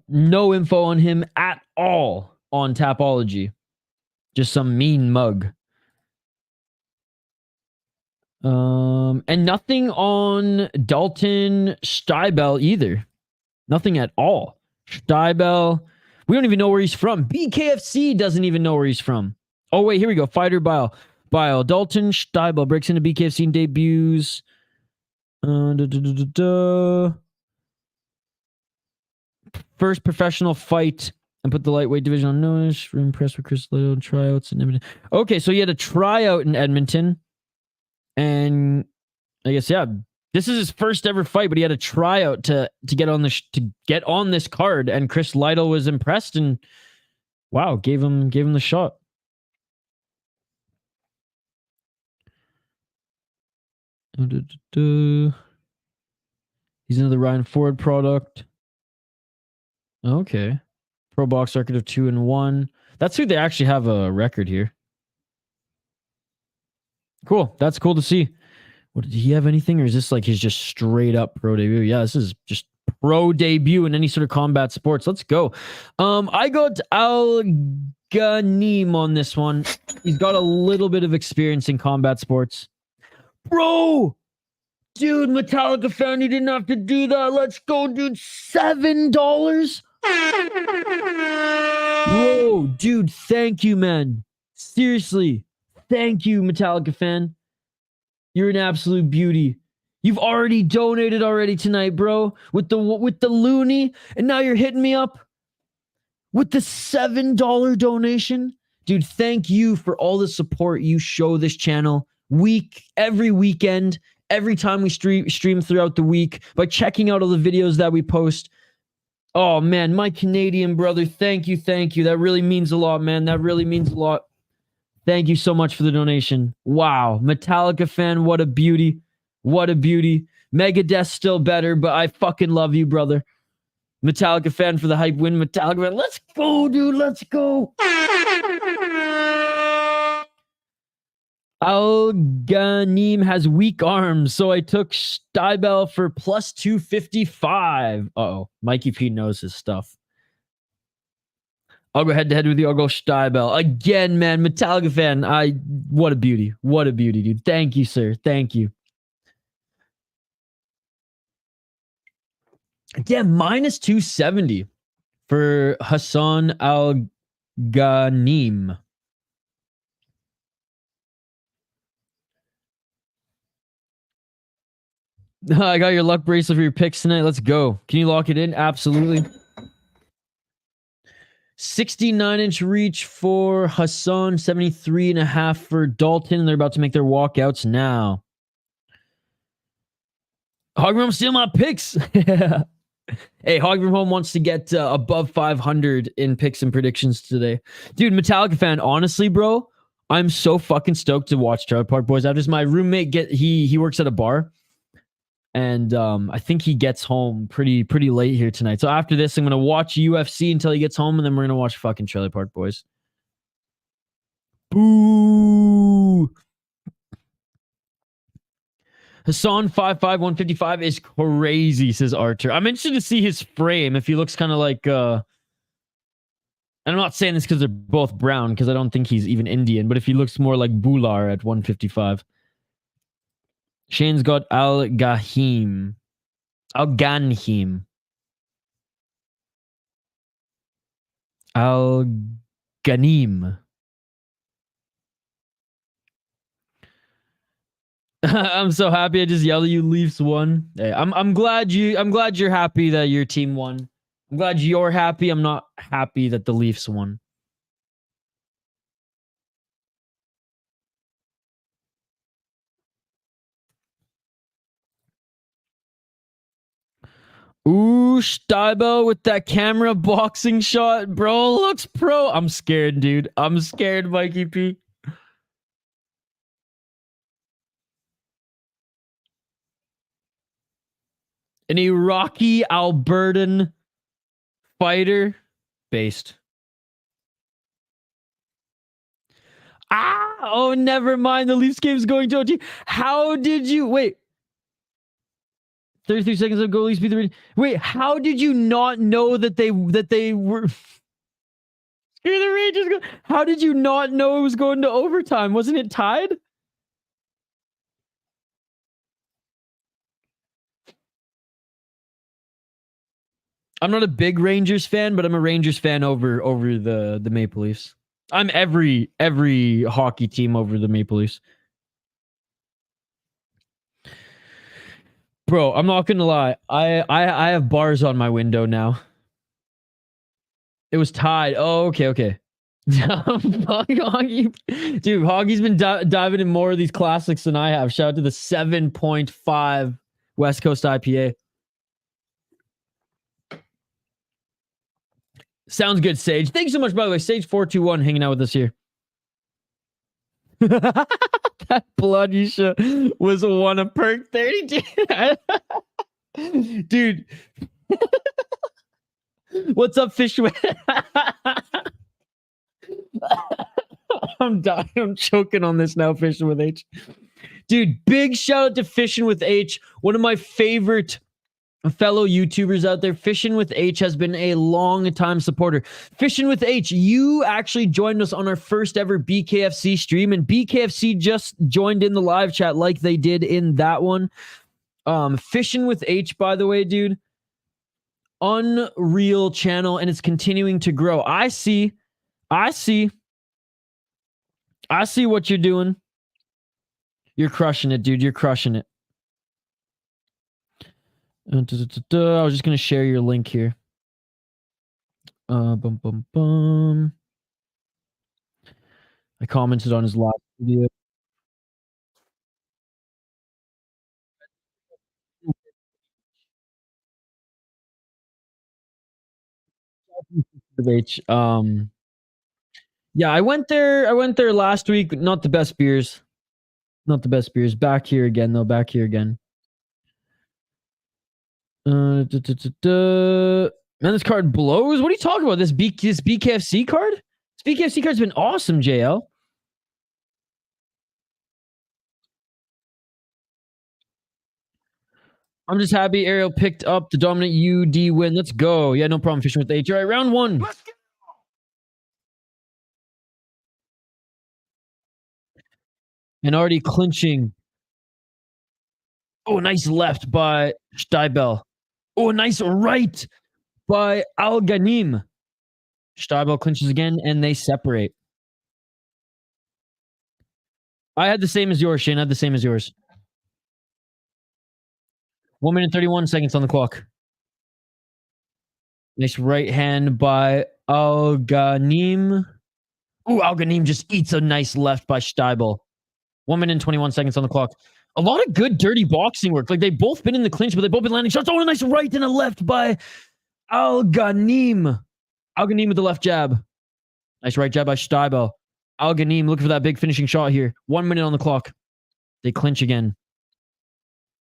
No info on him at all on Tapology. Just some mean mug. And nothing on Dalton Shtybel either. Nothing at all. Shtybel, we don't even know where he's from. BKFC doesn't even know where he's from. Oh, wait, here we go. Fighter Bile. Dalton Shtybel breaks into BKFC and debuts. First professional fight and put the lightweight division on notice. We're impressed with Chris Little tryouts in Edmonton. Okay, so he had a tryout in Edmonton. And I guess, yeah, this is his first ever fight, but he had a tryout to get on this card, and Chris Lytle was impressed and wow, gave him the shot. He's another Ryan Ford product. Okay. Pro box record of 2-1. That's who they actually have a record here. Cool. That's cool to see. What, did he have anything, or is this like his just straight up pro debut? Yeah, this is just pro debut in any sort of combat sports. Let's go. I got Alghanim on this one. He's got a little bit of experience in combat sports. Bro! Dude, Metallica fan, you didn't have to do that. Let's go, dude. $7? Bro, dude, thank you, man. Seriously. Thank you, Metallica fan. You're an absolute beauty. You've already donated tonight, bro, with the loony, and now you're hitting me up with the $7 donation. Dude, thank you for all the support you show this channel every weekend, every time we stream throughout the week, by checking out all the videos that we post. Oh man, my Canadian brother, thank you. That really means a lot, man. That really means a lot. Thank you so much for the donation. Wow. Metallica fan, what a beauty. What a beauty. Megadeth still better, but I fucking love you, brother. Metallica fan for the hype win. Metallica fan. Let's go, dude. Let's go. Alghanim has weak arms, so I took Shtybel for plus 255. Uh-oh. Mikey P knows his stuff. I'll go head-to-head with you. I'll go Shtybel. Again, man, Metallica fan. What a beauty. What a beauty, dude. Thank you, sir. Thank you. Again, minus 270 for Hasan Alghanim. I got your luck bracelet for your picks tonight. Let's go. Can you lock it in? Absolutely. 69-inch reach for Hasan, 73.5 for Dalton. They're about to make their walkouts now. Hogroom, steal my picks. Hey, Hogroom Home wants to get above 500 in picks and predictions today. Dude, Metallica fan, honestly, bro, I'm so fucking stoked to watch Trailer Park Boys. After my roommate, he works at a bar. And I think he gets home pretty late here tonight. So after this, I'm going to watch UFC until he gets home, and then we're going to watch fucking Trailer Park Boys. Boo! Hasan 5'5", 155 is crazy, says Archer. I'm interested to see his frame, if he looks kind of like... And I'm not saying this because they're both brown, because I don't think he's even Indian, but if he looks more like Bular at 155. Shane's got Alghanim. Alghanim. I'm so happy I just yelled at you. Leafs won. Hey, I'm glad you're happy that your team won. I'm glad you're happy. I'm not happy that the Leafs won. Ooh, Shtybel with that camera boxing shot. Bro, looks pro. I'm scared, dude. I'm scared, Mikey P. An Iraqi Albertan fighter based. Oh, never mind. The Leafs game's going to OT. How did you wait? 33 seconds ago, Leafs beat the Rangers. Wait, how did you not know that they were Screw the Rangers? How did you not know it was going to overtime? Wasn't it tied? I'm not a big Rangers fan, but I'm a Rangers fan over the Maple Leafs. I'm every hockey team over the Maple Leafs. Bro, I'm not gonna lie. I have bars on my window now. It was tied. Oh, okay. Dude, Hoggy's been diving in more of these classics than I have. Shout out to the 7.5 West Coast IPA. Sounds good, Sage. Thanks so much, by the way. Sage421 hanging out with us here. That blood you should was one of perk 32. Dude. What's up, Fishman? I'm dying. I'm choking on this now, Fishing with H. Dude, big shout out to Fishing with H. One of my favorite fellow YouTubers out there. Fishing with H has been a long time supporter. Fishing with H, you actually joined us on our first ever BKFC stream, and BKFC just joined in the live chat like they did in that one. Fishing with H, by the way, dude, unreal channel, and it's continuing to grow. I see what you're doing. You're crushing it, dude. You're crushing it. I was just gonna share your link here. I commented on his last video. Yeah, I went there last week. Not the best beers. Back here again, though. Man, this card blows. What are you talking about? This BKFC card? This BKFC card's been awesome, JL. I'm just happy Ariel picked up the dominant UD win. Let's go. Yeah, no problem fishing with H. All right, round one. Let's go. And already clinching. Oh, nice left by Shtybel. Oh, nice right by Alghanim. Shtybel clinches again, and they separate. I had the same as yours, Shane. I had the same as yours. 1 minute 31 seconds on the clock. Nice right hand by Alghanim. Ooh, Alghanim just eats a nice left by Shtybel. 1 minute and 21 seconds on the clock. A lot of good dirty boxing work. Like, they've both been in the clinch, but they've both been landing shots. Oh, a nice right and a left by Alghanim. Alghanim with the left jab. Nice right jab by Shtybel. Alghanim looking for that big finishing shot here. 1 minute on the clock. They clinch again.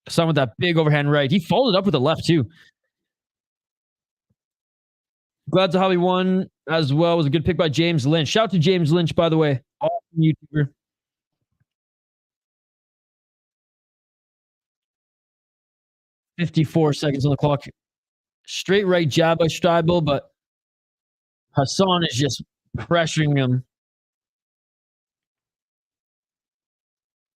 Hasan with that big overhand right. He followed up with a left, too. Glad to Hobby won as well. It was a good pick by James Lynch. Shout out to James Lynch, by the way. Awesome YouTuber. .54 seconds on the clock. Straight right jab by Shtybel, but Hasan is just pressuring him.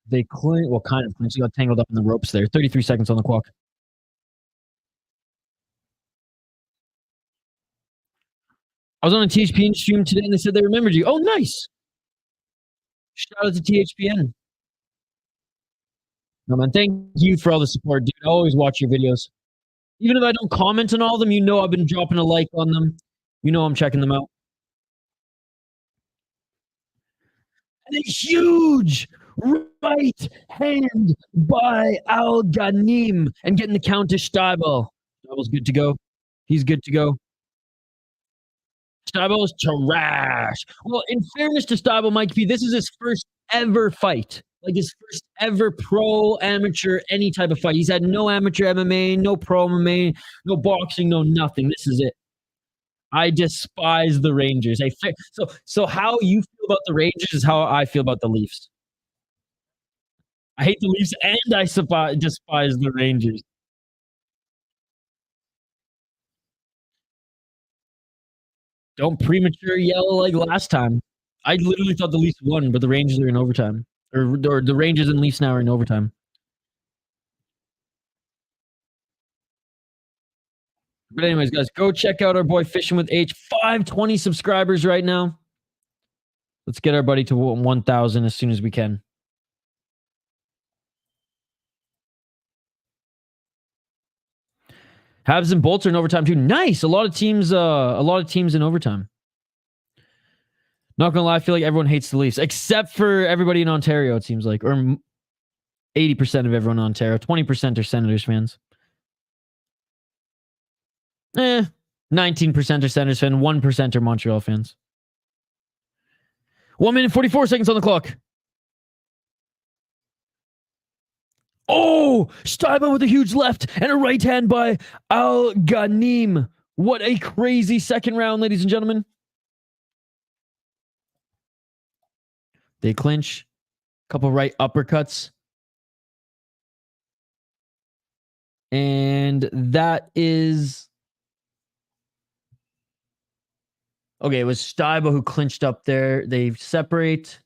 They clinch, well, kind of clinch. He got tangled up in the ropes there. 33 seconds on the clock. I was on a THPN stream today, and they said they remembered you. Oh, nice. Shout out to THPN. No, man, thank you for all the support, dude. I always watch your videos. Even if I don't comment on all of them, you know I've been dropping a like on them. You know I'm checking them out. And a huge right hand by Alghanim and getting the count to Shtybel. Shtybel's good to go. He's good to go. Shtybel's trash. Well, in fairness to Shtybel, Mike P, this is his first ever fight. Like his first ever pro, amateur, any type of fight. He's had no amateur MMA, no pro MMA, no boxing, no nothing. This is it. I despise the Rangers. So how you feel about the Rangers is how I feel about the Leafs. I hate the Leafs and I despise the Rangers. Don't premature yell like last time. I literally thought the Leafs won, but the Rangers are in overtime. Or the Rangers and Leafs now are in overtime. But anyways, guys, go check out our boy Fishing with H. 520 subscribers right now. Let's get our buddy to 1,000 as soon as we can. Habs and Bolts are in overtime too. Nice. A lot of teams in overtime. Not gonna lie, I feel like everyone hates the Leafs, except for everybody in Ontario, it seems like. Or 80% of everyone in Ontario. 20% are Senators fans. 19% are Senators fans. 1% are Montreal fans. 1 minute 44 seconds on the clock. Oh, Shtybel with a huge left and a right hand by Alghanim. What a crazy second round, ladies and gentlemen. They clinch. Couple right uppercuts. And that is... Okay, it was Shtybel who clinched up there. They separate.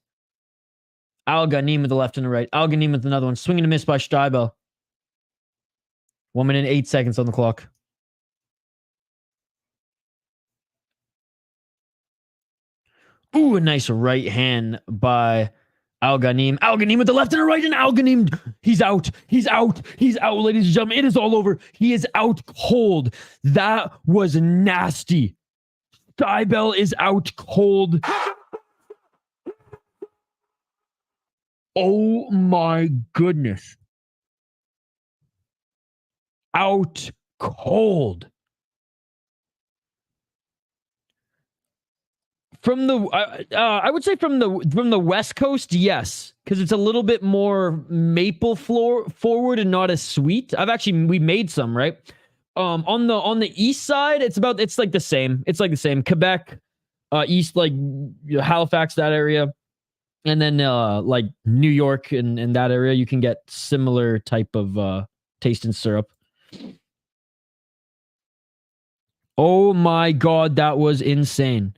Alghanim with the left and the right. Alghanim with another one. Swing and a miss by Shtybel. 1 minute 8 seconds on the clock. Ooh, a nice right hand by Alghanim. Alghanim with the left and the right, and Alghanim, he's out. He's out. He's out, ladies and gentlemen. It is all over. He is out cold. That was nasty. Shtybel is out cold. Oh my goodness. Out cold. From the I would say from the West Coast, yes, because it's a little bit more maple forward and not as sweet. We made some, right? On the east side, it's like the same. It's like the same. Quebec, east, like Halifax, that area. And then like New York and that area, you can get similar type of taste and syrup. Oh my God, that was insane.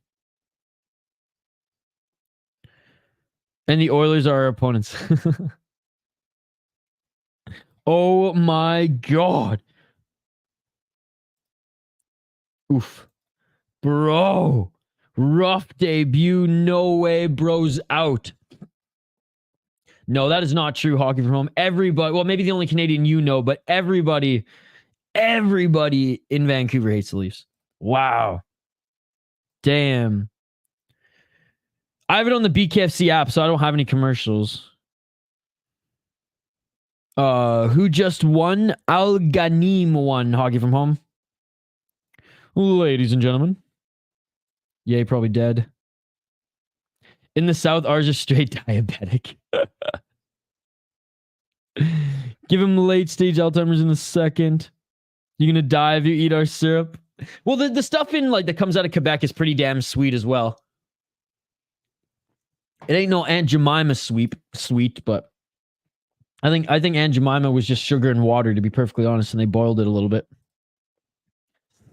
And the Oilers are our opponents. Oh my God. Oof. Bro. Rough debut. No way, bro's out. No, that is not true. Hockey from home. Everybody, well, maybe the only Canadian you know, but everybody in Vancouver hates the Leafs. Wow. Damn. I have it on the BKFC app, so I don't have any commercials. Who just won? Alghanim won Hockey from home. Ladies and gentlemen. Yay, probably dead. In the South, ours are straight diabetic. Give him late stage Alzheimer's in the second. You're gonna die if you eat our syrup. Well, the stuff in like that comes out of Quebec is pretty damn sweet as well. It ain't no Aunt Jemima sweet, but I think Aunt Jemima was just sugar and water, to be perfectly honest, and they boiled it a little bit.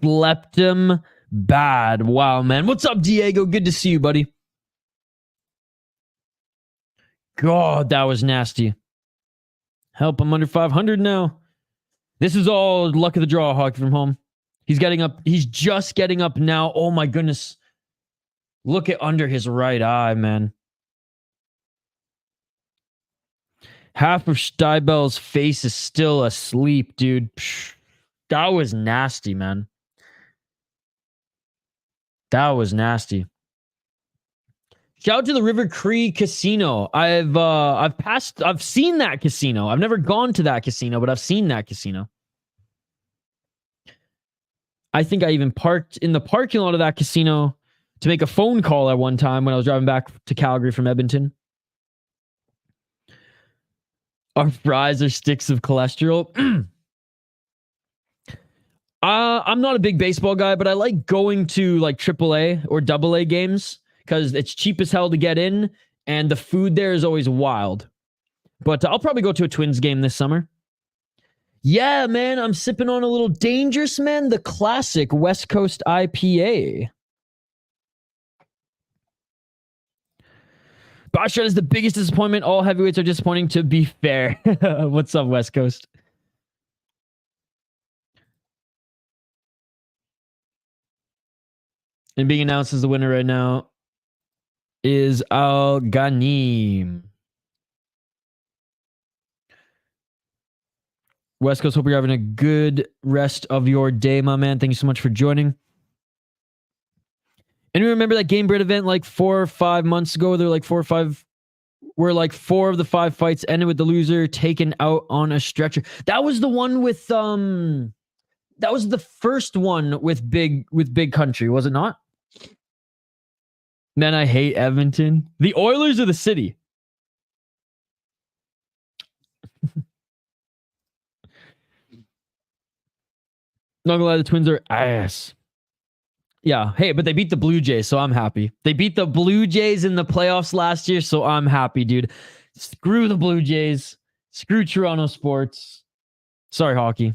Slept him bad. Wow, man. What's up, Diego? Good to see you, buddy. God, that was nasty. Help, I'm under 500 now. This is all luck of the draw, Hockey from home. He's getting up. He's just getting up now. Oh, my goodness. Look at under his right eye, man. Half of Shtybel's face is still asleep, dude. That was nasty, man. That was nasty. Shout out to the River Cree Casino. I've seen that casino. I've never gone to that casino, but I've seen that casino. I think I even parked in the parking lot of that casino to make a phone call at one time when I was driving back to Calgary from Edmonton. Our fries are sticks of cholesterol. I'm not a big baseball guy, but I like going to like AAA or AA games because it's cheap as hell to get in, and the food there is always wild. But I'll probably go to a Twins game this summer. Yeah, man, I'm sipping on a little Dangerous Man, the classic West Coast IPA. Bashard is the biggest disappointment. All heavyweights are disappointing, to be fair. What's up, West Coast? And being announced as the winner right now is Alghanim. West Coast, hope you're having a good rest of your day, my man. Thank you so much for joining. And you remember that Game Bread event like 4 or 5 months ago? There were like 4 or 5, where like 4 of the 5 fights ended with the loser taken out on a stretcher. That was the one with that was the first one with Big Country, was it not? Man, I hate Edmonton. The Oilers are the city. Not gonna lie, the Twins are ass. Yeah, hey, but they beat the Blue Jays, so I'm happy. They beat the Blue Jays in the playoffs last year, so I'm happy, dude. Screw the Blue Jays. Screw Toronto sports. Sorry, hockey.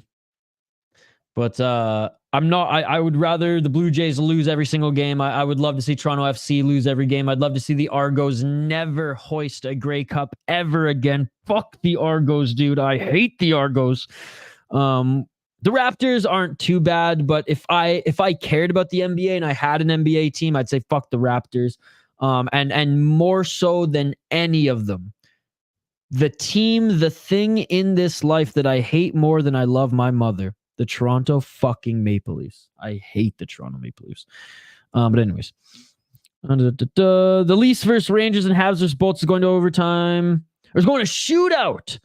But I'm not. I would rather the Blue Jays lose every single game. I would love to see Toronto FC lose every game. I'd love to see the Argos never hoist a Grey Cup ever again. Fuck the Argos, dude. I hate the Argos. The Raptors aren't too bad, but if I cared about the NBA and I had an NBA team, I'd say fuck the Raptors. And more so than any of them. The thing in this life that I hate more than I love my mother, the Toronto fucking Maple Leafs. I hate the Toronto Maple Leafs. But anyways. The Leafs versus Rangers and Habs versus Bolts is going to overtime. Or it's going to shootout.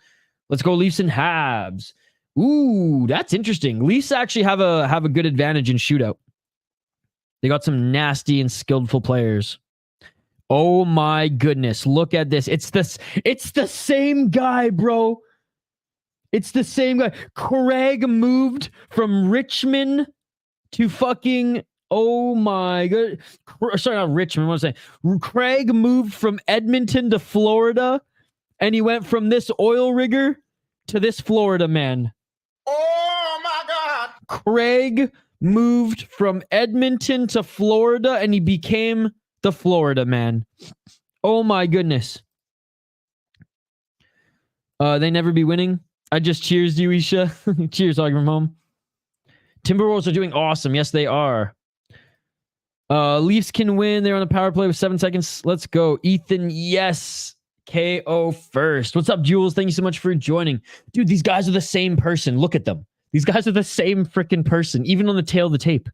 Let's go Leafs and Habs. Ooh, that's interesting. Leafs actually have a good advantage in shootout. They got some nasty and skillful players. Oh my goodness, look at this. It's the same guy, bro. It's the same guy. Craig moved from Richmond to fucking, oh my god. Sorry, not Richmond, what am I saying? Craig moved from Edmonton to Florida, and he went from this oil rigger to this Florida man. Oh my God. Craig moved from Edmonton to Florida and he became the Florida man. Oh my goodness. They never be winning. I just cheers you, Isha. Cheers, talking from home. Timberwolves are doing awesome. Yes, they are. Leafs can win. They're on the power play with 7 seconds. Let's go. Ethan, yes. KO first. What's up, Jules? Thank you so much for joining. Dude, these guys are the same person. Look at them. These guys are the same freaking person, even on the tail of the tape.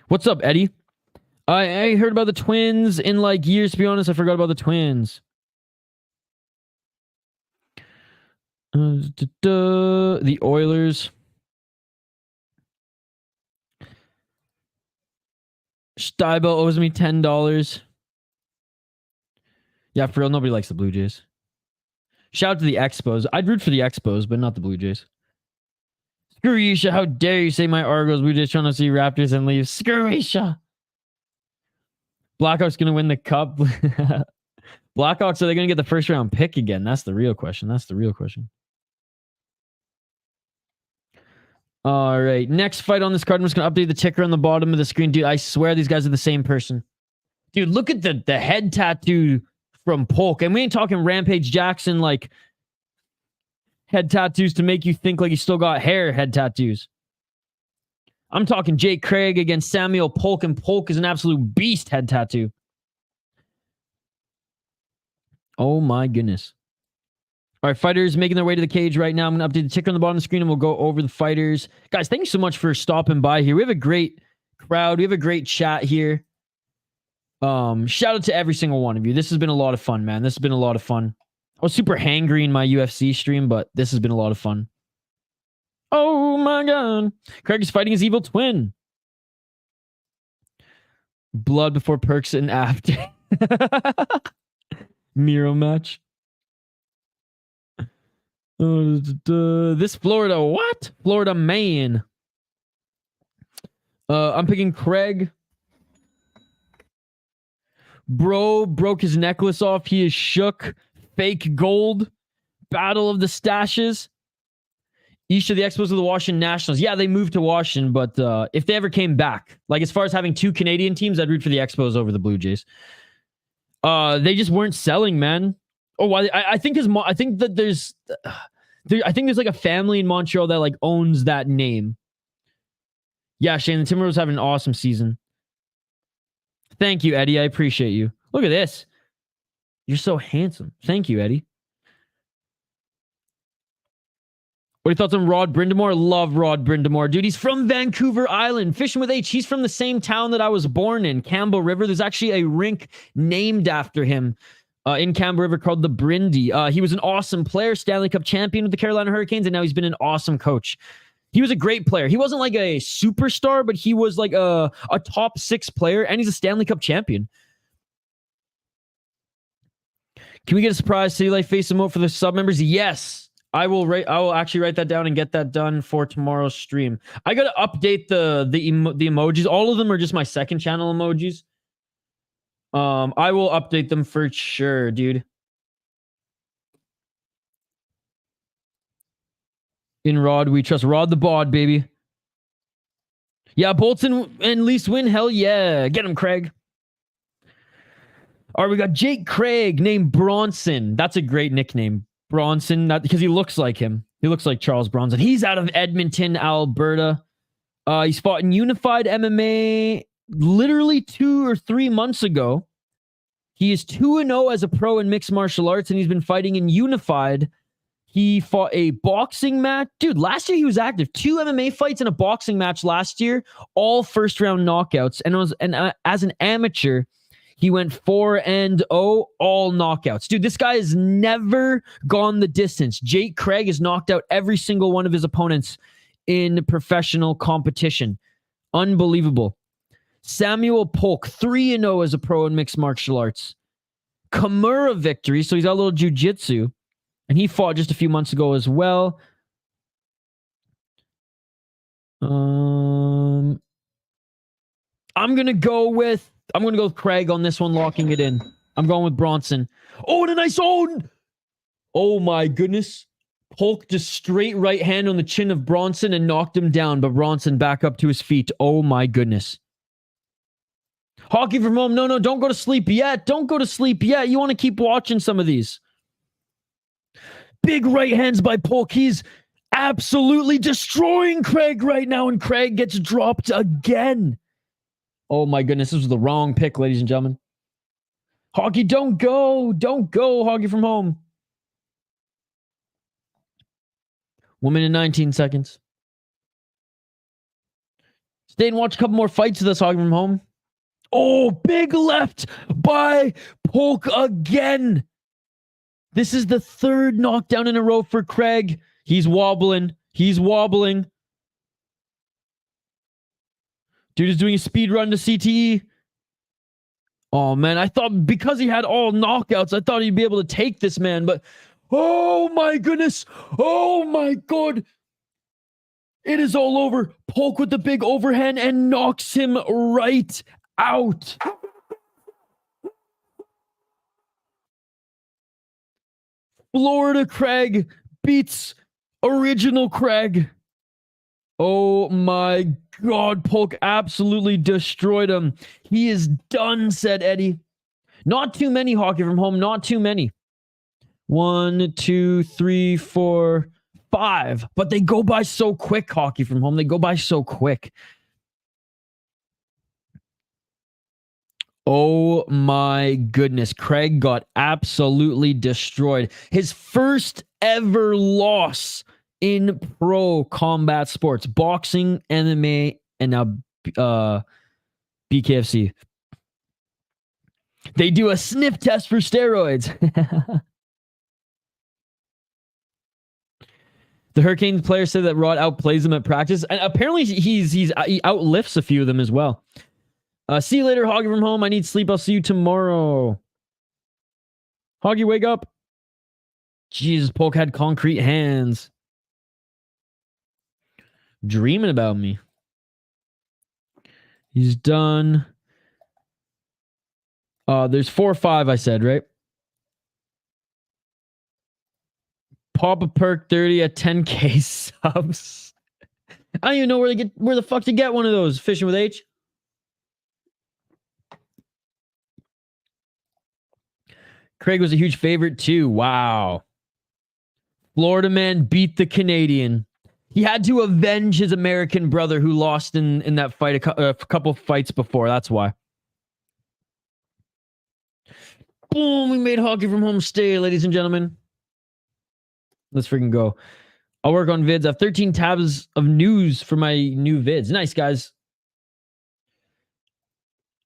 What's up, Eddie? I heard about the Twins in like years. To be honest, I forgot about the Twins. The Oilers. Shtybel owes me $10. Yeah, for real, nobody likes the Blue Jays. Shout out to the Expos. I'd root for the Expos, but not the Blue Jays. Screw Isha, how dare you say my Argos, Blue Jays trying to see Raptors and leave. Screw Isha. Blackhawks gonna win the cup. Blackhawks, are they gonna get the first round pick again? That's the real question. All right, next fight on this card. I'm just gonna update the ticker on the bottom of the screen. Dude, I swear these guys are the same person. Dude, look at the head tattoo from Polk. And we ain't talking Rampage Jackson like head tattoos to make you think like he still got hair head tattoos. I'm talking Jake Craig against Samuel Polk, and Polk is an absolute beast head tattoo. Oh my goodness. All right, fighters making their way to the cage right now. I'm going to update the ticker on the bottom of the screen and we'll go over the fighters. Guys, thank you so much for stopping by here. We have a great crowd. We have a great chat here. Shout out to every single one of you. This has been a lot of fun, man. This has been a lot of fun. I was super hangry in my UFC stream, but this has been a lot of fun. Oh my god. Craig is fighting his evil twin. Blood before perks and after. Miro match. This Florida, what? Florida man. I'm picking Craig. Bro broke his necklace off. He is shook. Fake gold. Battle of the stashes. Each of the Expos of the Washington Nationals. Yeah, they moved to Washington, but if they ever came back, like as far as having two Canadian teams, I'd root for the Expos over the Blue Jays. They just weren't selling, man. Oh, I think I think that there's like a family in Montreal that like owns that name. Yeah, Shane, the Timberwolves have an awesome season. Thank you, Eddie. I appreciate you. Look at this. You're so handsome. Thank you, Eddie. What are your thoughts on Rod Brindamore? Love Rod Brindamore. Dude, he's from Vancouver Island. Fishing with H. He's from the same town that I was born in, Campbell River. There's actually a rink named after him in Campbell River called the Brindy. He was an awesome player, Stanley Cup champion with the Carolina Hurricanes, and now he's been an awesome coach. He was a great player. He wasn't like a superstar, but he was like a top 6 player, and he's a Stanley Cup champion. Can we get a surprise City Life face emote for the sub members? Yes. I will actually write that down and get that done for tomorrow's stream. I gotta update the emojis. All of them are just my second channel emojis. I will update them for sure, dude. In Rod, we trust. Rod the bod, baby. Yeah, Bolton and Least win. Hell yeah. Get him, Craig. All right, we got Jake Craig named Bronson. That's a great nickname. Bronson, not because he looks like him. He looks like Charles Bronson. He's out of Edmonton, Alberta. He's fought in Unified MMA literally 2 or 3 months ago. He is 2-0 as a pro in mixed martial arts, and he's been fighting in Unified. He fought a boxing match. Dude, last year he was active. 2 MMA fights and a boxing match last year, all first-round knockouts. And as an amateur, he went 4-0, all knockouts. Dude, this guy has never gone the distance. Jake Craig has knocked out every single one of his opponents in professional competition. Unbelievable. Samuel Polk, 3-0 as a pro in mixed martial arts. Kimura victory, so he's got a little jiu-jitsu. And he fought just a few months ago as well. I'm going to go with Craig on this one, locking it in. I'm going with Bronson. Oh, and a nice own! Oh my goodness. Polk just straight right hand on the chin of Bronson and knocked him down, but Bronson back up to his feet. Oh my goodness. Hockey from home. No, don't go to sleep yet. Don't go to sleep yet. You want to keep watching some of these. Big right hands by Polk. He's absolutely destroying Craig right now, and Craig gets dropped again. Oh my goodness, this was the wrong pick, ladies and gentlemen. Hockey, don't go. Don't go, Hockey from home. 1 minute 19 seconds. Stay and watch a couple more fights with us, Hockey from home. Oh, big left by Polk again. This is the 3rd knockdown in a row for Craig. He's wobbling. He's wobbling. Dude is doing a speed run to CTE. Oh, man. I thought because he had all knockouts, I thought he'd be able to take this man. But, oh, my goodness. Oh, my God. It is all over. Polk with the big overhand and knocks him right out. Florida Craig beats original Craig. Oh my God, Polk absolutely destroyed him. He is done, said Eddie. Not too many, Hockey from home, not too many. 1, 2, 3, 4, 5. But they go by so quick, Hockey from home. They go by so quick. Oh my goodness. Craig got absolutely destroyed. His first ever loss in pro combat sports, boxing, MMA, and now BKFC. They do a sniff test for steroids. The Hurricanes player said that Rod outplays him at practice, and apparently he outlifts a few of them as well. See you later, Hoggy from home. I need sleep. I'll see you tomorrow. Hoggy, wake up. Jesus, Polk had concrete hands. Dreaming about me. He's done. There's 4 or 5, I said, right? Pop a perk 30 at 10k subs. I don't even know where the fuck to get one of those. Fishing with H. Craig was a huge favorite too. Wow. Florida man beat the Canadian. He had to avenge his American brother who lost in that fight a couple fights before. That's why. Boom, we made hockey from home stay, ladies and gentlemen. Let's freaking go. I'll work on vids. I have 13 tabs of news for my new vids. Nice, guys.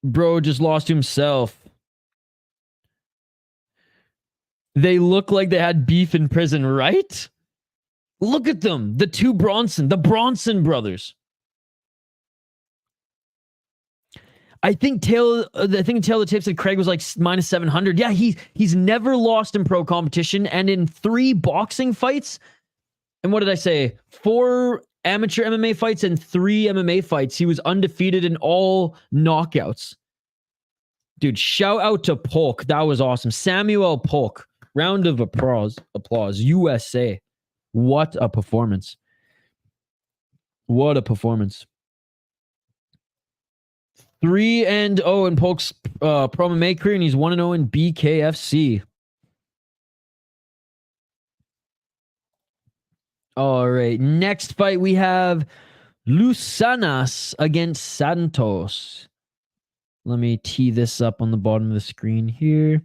Bro just lost himself. They look like they had beef in prison, right? Look at them. The Bronson brothers. I think Tail of the Tape said Craig was like minus 700. Yeah, he's never lost in pro competition, and in 3 boxing fights, and what did I say? 4 amateur MMA fights and 3 MMA fights. He was undefeated in all knockouts. Dude, shout out to Polk. That was awesome. Samuel Polk. Round of applause. USA. What a performance. What a performance. 3-0 in Polk's pro MMA career, and he's 1-0 in BKFC. All right, next fight we have Lucanas against Santos. Let me tee this up on the bottom of the screen here.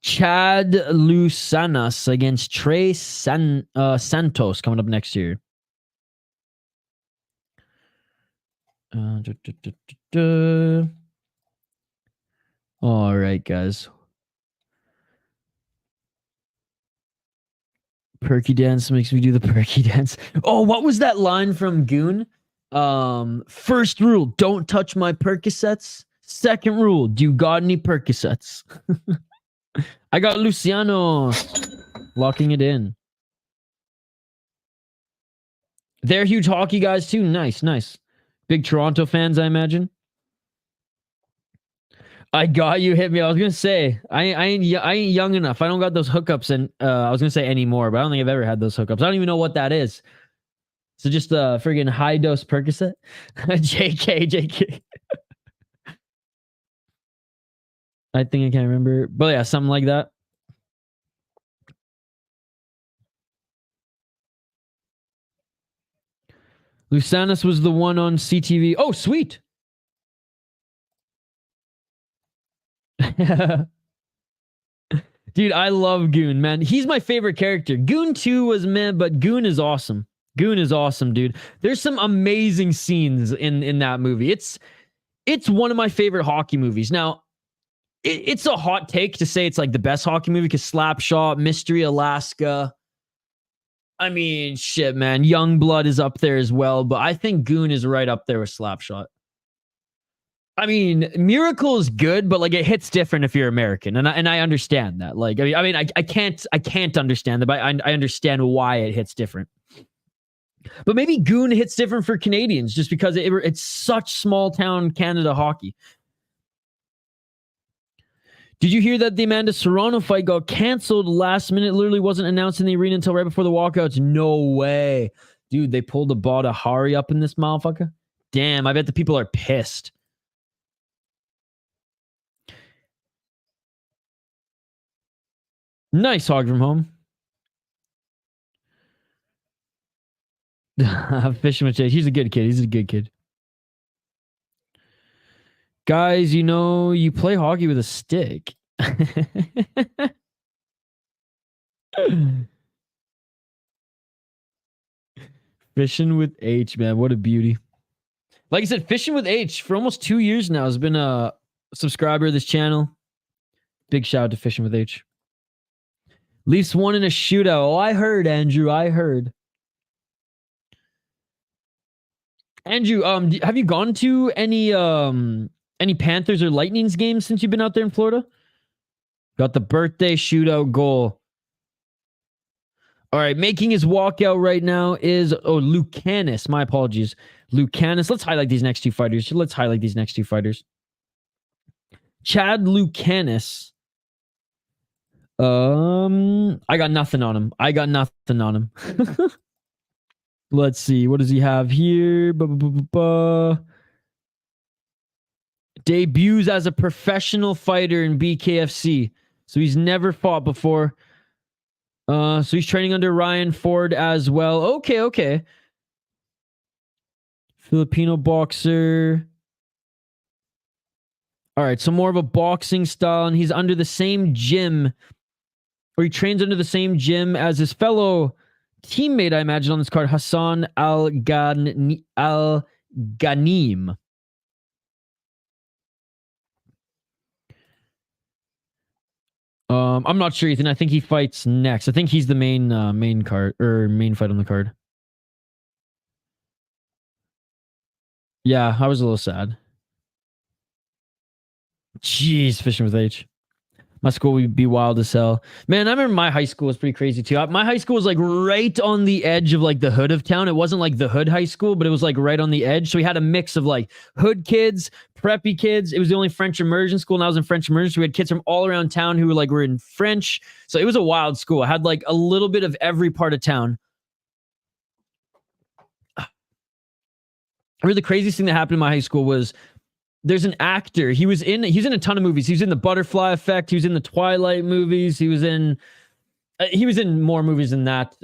Chad Lucanas against Trai Santos coming up next year. All right, guys. Perky dance makes me do the perky dance. Oh, what was that line from Goon? First rule, don't touch my Percocets. Second rule, do you got any Percocets? I got Luciano locking it in. They're huge hockey guys too. Nice, nice. Big Toronto fans, I imagine. I got you. Hit me. I was gonna say I ain't young enough. I don't got those hookups, and I was gonna say anymore, but I don't think I've ever had those hookups. I don't even know what that is. So just a friggin' high dose Percocet. JK. I think I can't remember, but yeah, something like that. Lucanas was the one on CTV. Oh, sweet. Dude, I love Goon, man. He's my favorite character. Goon 2 was meh, but Goon is awesome. Goon is awesome, dude. There's some amazing scenes in that movie. It's one of my favorite hockey movies. Now, it's a hot take to say it's like the best hockey movie because Slapshot, Mystery Alaska. I mean, shit, man. Youngblood is up there as well, but I think Goon is right up there with Slapshot. I mean, Miracle is good, but like it hits different if you're American, and I understand that. Like, I can't understand that, but I understand why it hits different. But maybe Goon hits different for Canadians just because it's such small town Canada hockey. Did you hear that the Amanda Serrano fight got canceled last minute? Literally wasn't announced in the arena until right before the walkouts. No way. Dude, they pulled a Bada Hari up in this motherfucker. Damn, I bet the people are pissed. Nice hog from home. Fishing with Jade. He's a good kid. He's a good kid. Guys, you know, you play hockey with a stick. Fishing with H, man. What a beauty. Like I said, Fishing with H for almost 2 years now has been a subscriber of this channel. Big shout out to Fishing with H. Leafs won in a shootout. Oh, I heard, Andrew. I heard. Andrew, have you gone to any Any Panthers or Lightnings games since you've been out there in Florida? Got the birthday shootout goal. All right, making his walkout right now is Lucanas. My apologies. Lucanas. Let's highlight these next two fighters. Chad Lucanas. I got nothing on him. Let's see. What does he have here? Debuts as a professional fighter in BKFC. So he's never fought before. So he's training under Ryan Ford as well. Okay. Filipino boxer. All right, so more of a boxing style, and he's under the same gym, or he trains under the same gym as his fellow teammate, I imagine, on this card, Hasan Alghanim. I'm not sure, Ethan. I think he fights next. I think he's the main card or main fight on the card. Yeah, I was a little sad. Jeez, fishing with H. My school would be wild as hell. Man, I remember my high school was pretty crazy too. My high school was like right on the edge of like the hood of town. It wasn't like the hood high school, but it was like right on the edge. So we had a mix of like hood kids, preppy kids. It was the only French immersion school, and I was in French immersion. So we had kids from all around town who were in French. So it was a wild school. I had like a little bit of every part of town. I remember the craziest thing that happened in my high school was there's an actor. He's in a ton of movies. He was in the Butterfly Effect. He was in the Twilight movies. He was in more movies than that.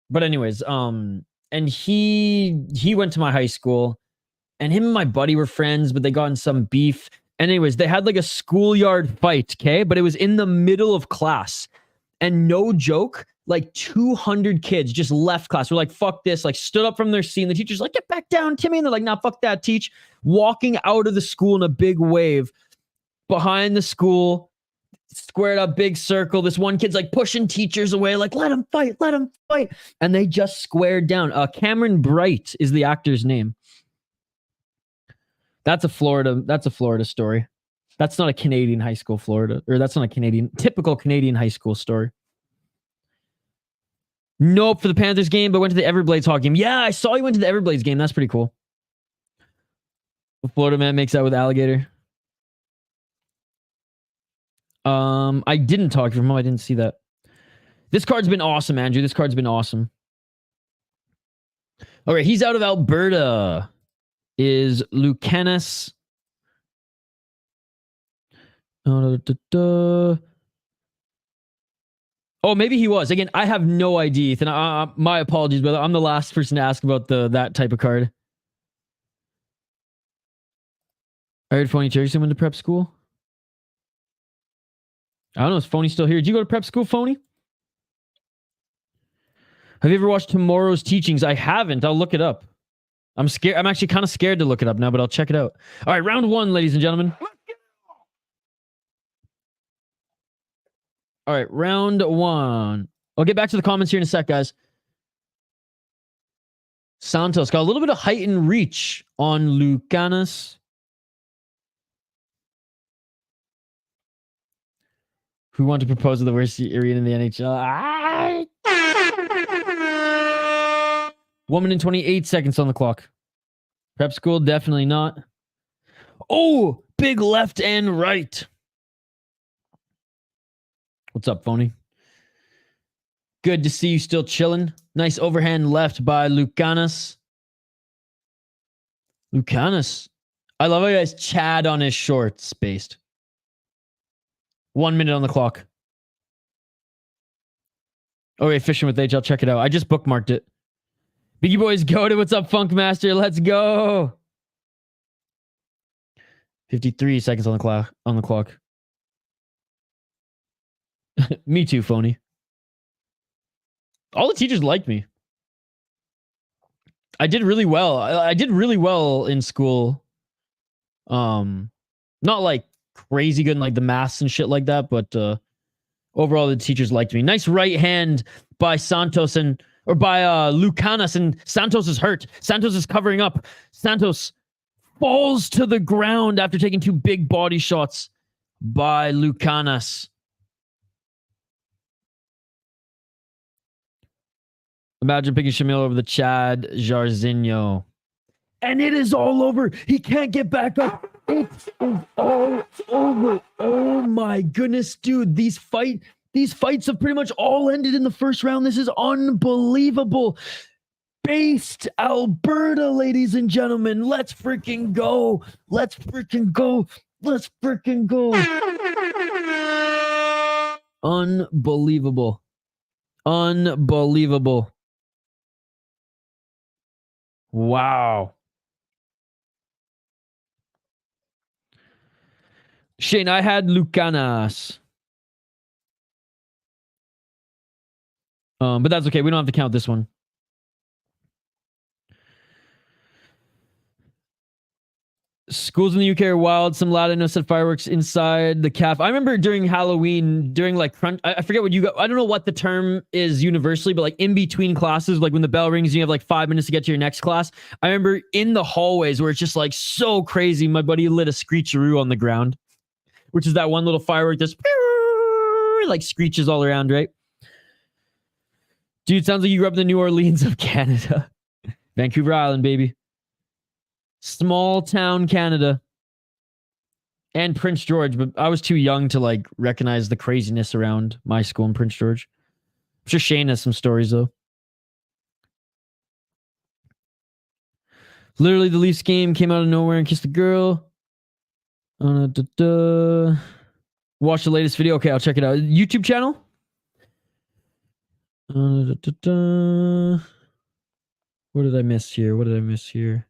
But anyways, and he went to my high school, and him and my buddy were friends, but they got in some beef. And anyways, they had like a schoolyard fight, okay? But it was in the middle of class. And no joke, like 200 kids just left class. We're like, fuck this. Like, stood up from their seat. And the teacher's like, get back down, Timmy. And they're like, nah, fuck that, teach. Walking out of the school in a big wave. Behind the school, squared up, big circle. This one kid's like pushing teachers away, like, let him fight. And they just squared down. Cameron Bright is the actor's name. That's a Florida story. That's not a Canadian high school Florida, or that's not a typical Canadian high school story. Nope, for the Panthers game, but went to the Everblades hockey game. Yeah, I saw you went to the Everblades game. That's pretty cool. The Florida man makes out with alligator. I didn't talk to him. I didn't see that. This card's been awesome, Andrew. This card's been awesome. All right, he's out of Alberta. Is Lucanas. Oh, maybe he was. Again, I have no idea, Ethan. My apologies, brother. I'm the last person to ask about that type of card. I heard Phony Cherryson went to prep school. I don't know. Is Phony still here? Did you go to prep school, Phony? Have you ever watched Tomorrow's Teachings? I haven't. I'll look it up. I'm scared. I'm actually kind of scared to look it up now, but I'll check it out. All right, round one, ladies and gentlemen. All right, round one. I'll get back to the comments here in a sec, guys. Santos got a little bit of height and reach on Lucanas. Who wanted to propose to the worst arena in the NHL? 1 minute 28 seconds on the clock. Prep school, definitely not. Oh, big left and right. What's up, Phony? Good to see you still chilling. Nice overhand left by Lucanas. Lucanas. I love how he has Chad on his shorts spaced. 1 minute on the clock. Okay, fishing with H. I'll check it out. I just bookmarked it. Biggie boys, go to what's up, Funkmaster? Let's go. 53 seconds on the clock. Me too, Phony. All the teachers liked me. I did really well. I did really well in school. Not like crazy good in like the maths and shit like that, but overall the teachers liked me. Nice right hand by Santos by Lucanas, and Santos is hurt. Santos is covering up. Santos falls to the ground after taking 2 big body shots by Lucanas. Imagine picking Shamil over the Chad Jarzinho. And it is all over. He can't get back up. It is all over. Oh my goodness, dude. These fights have pretty much all ended in the first round. This is unbelievable. Based Alberta, ladies and gentlemen. Let's freaking go. Let's freaking go. Let's freaking go. Unbelievable. Unbelievable. Wow. Shane, I had Lucanas. But that's okay. We don't have to count this one. Schools in the UK are wild. Some Latinos set fireworks inside the calf. I remember during Halloween, during like crunch, I forget what you got. I don't know what the term is universally, but like in between classes, like when the bell rings, you have like 5 minutes to get to your next class. I remember in the hallways where it's just like so crazy. My buddy lit a screecheroo on the ground, which is that one little firework that's like screeches all around, right? Dude, sounds like you grew up in the New Orleans of Canada. Vancouver Island, baby. Small town Canada. And Prince George, but I was too young to like recognize the craziness around my school in Prince George. I'm sure Shane has some stories though. Literally the Leafs game came out of nowhere and kissed the girl. Watch the latest video. Okay, I'll check it out. YouTube channel? What did I miss here?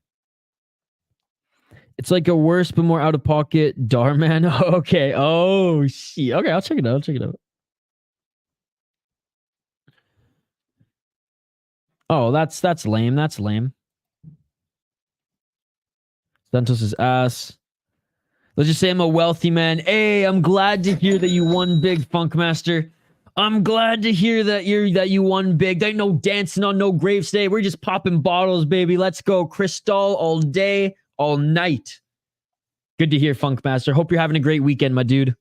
It's like a worse but more out of pocket Darman. Okay. Oh shit. Okay, I'll check it out. Oh, that's lame. That's lame. Santos' ass. Let's just say I'm a wealthy man. Hey, I'm glad to hear that you won big, Funkmaster. I'm glad to hear that you won big. There ain't no dancing on no graves today. We're just popping bottles, baby. Let's go. Crystal all day, all night. Good to hear, Funkmaster. Hope you're having a great weekend, my dude.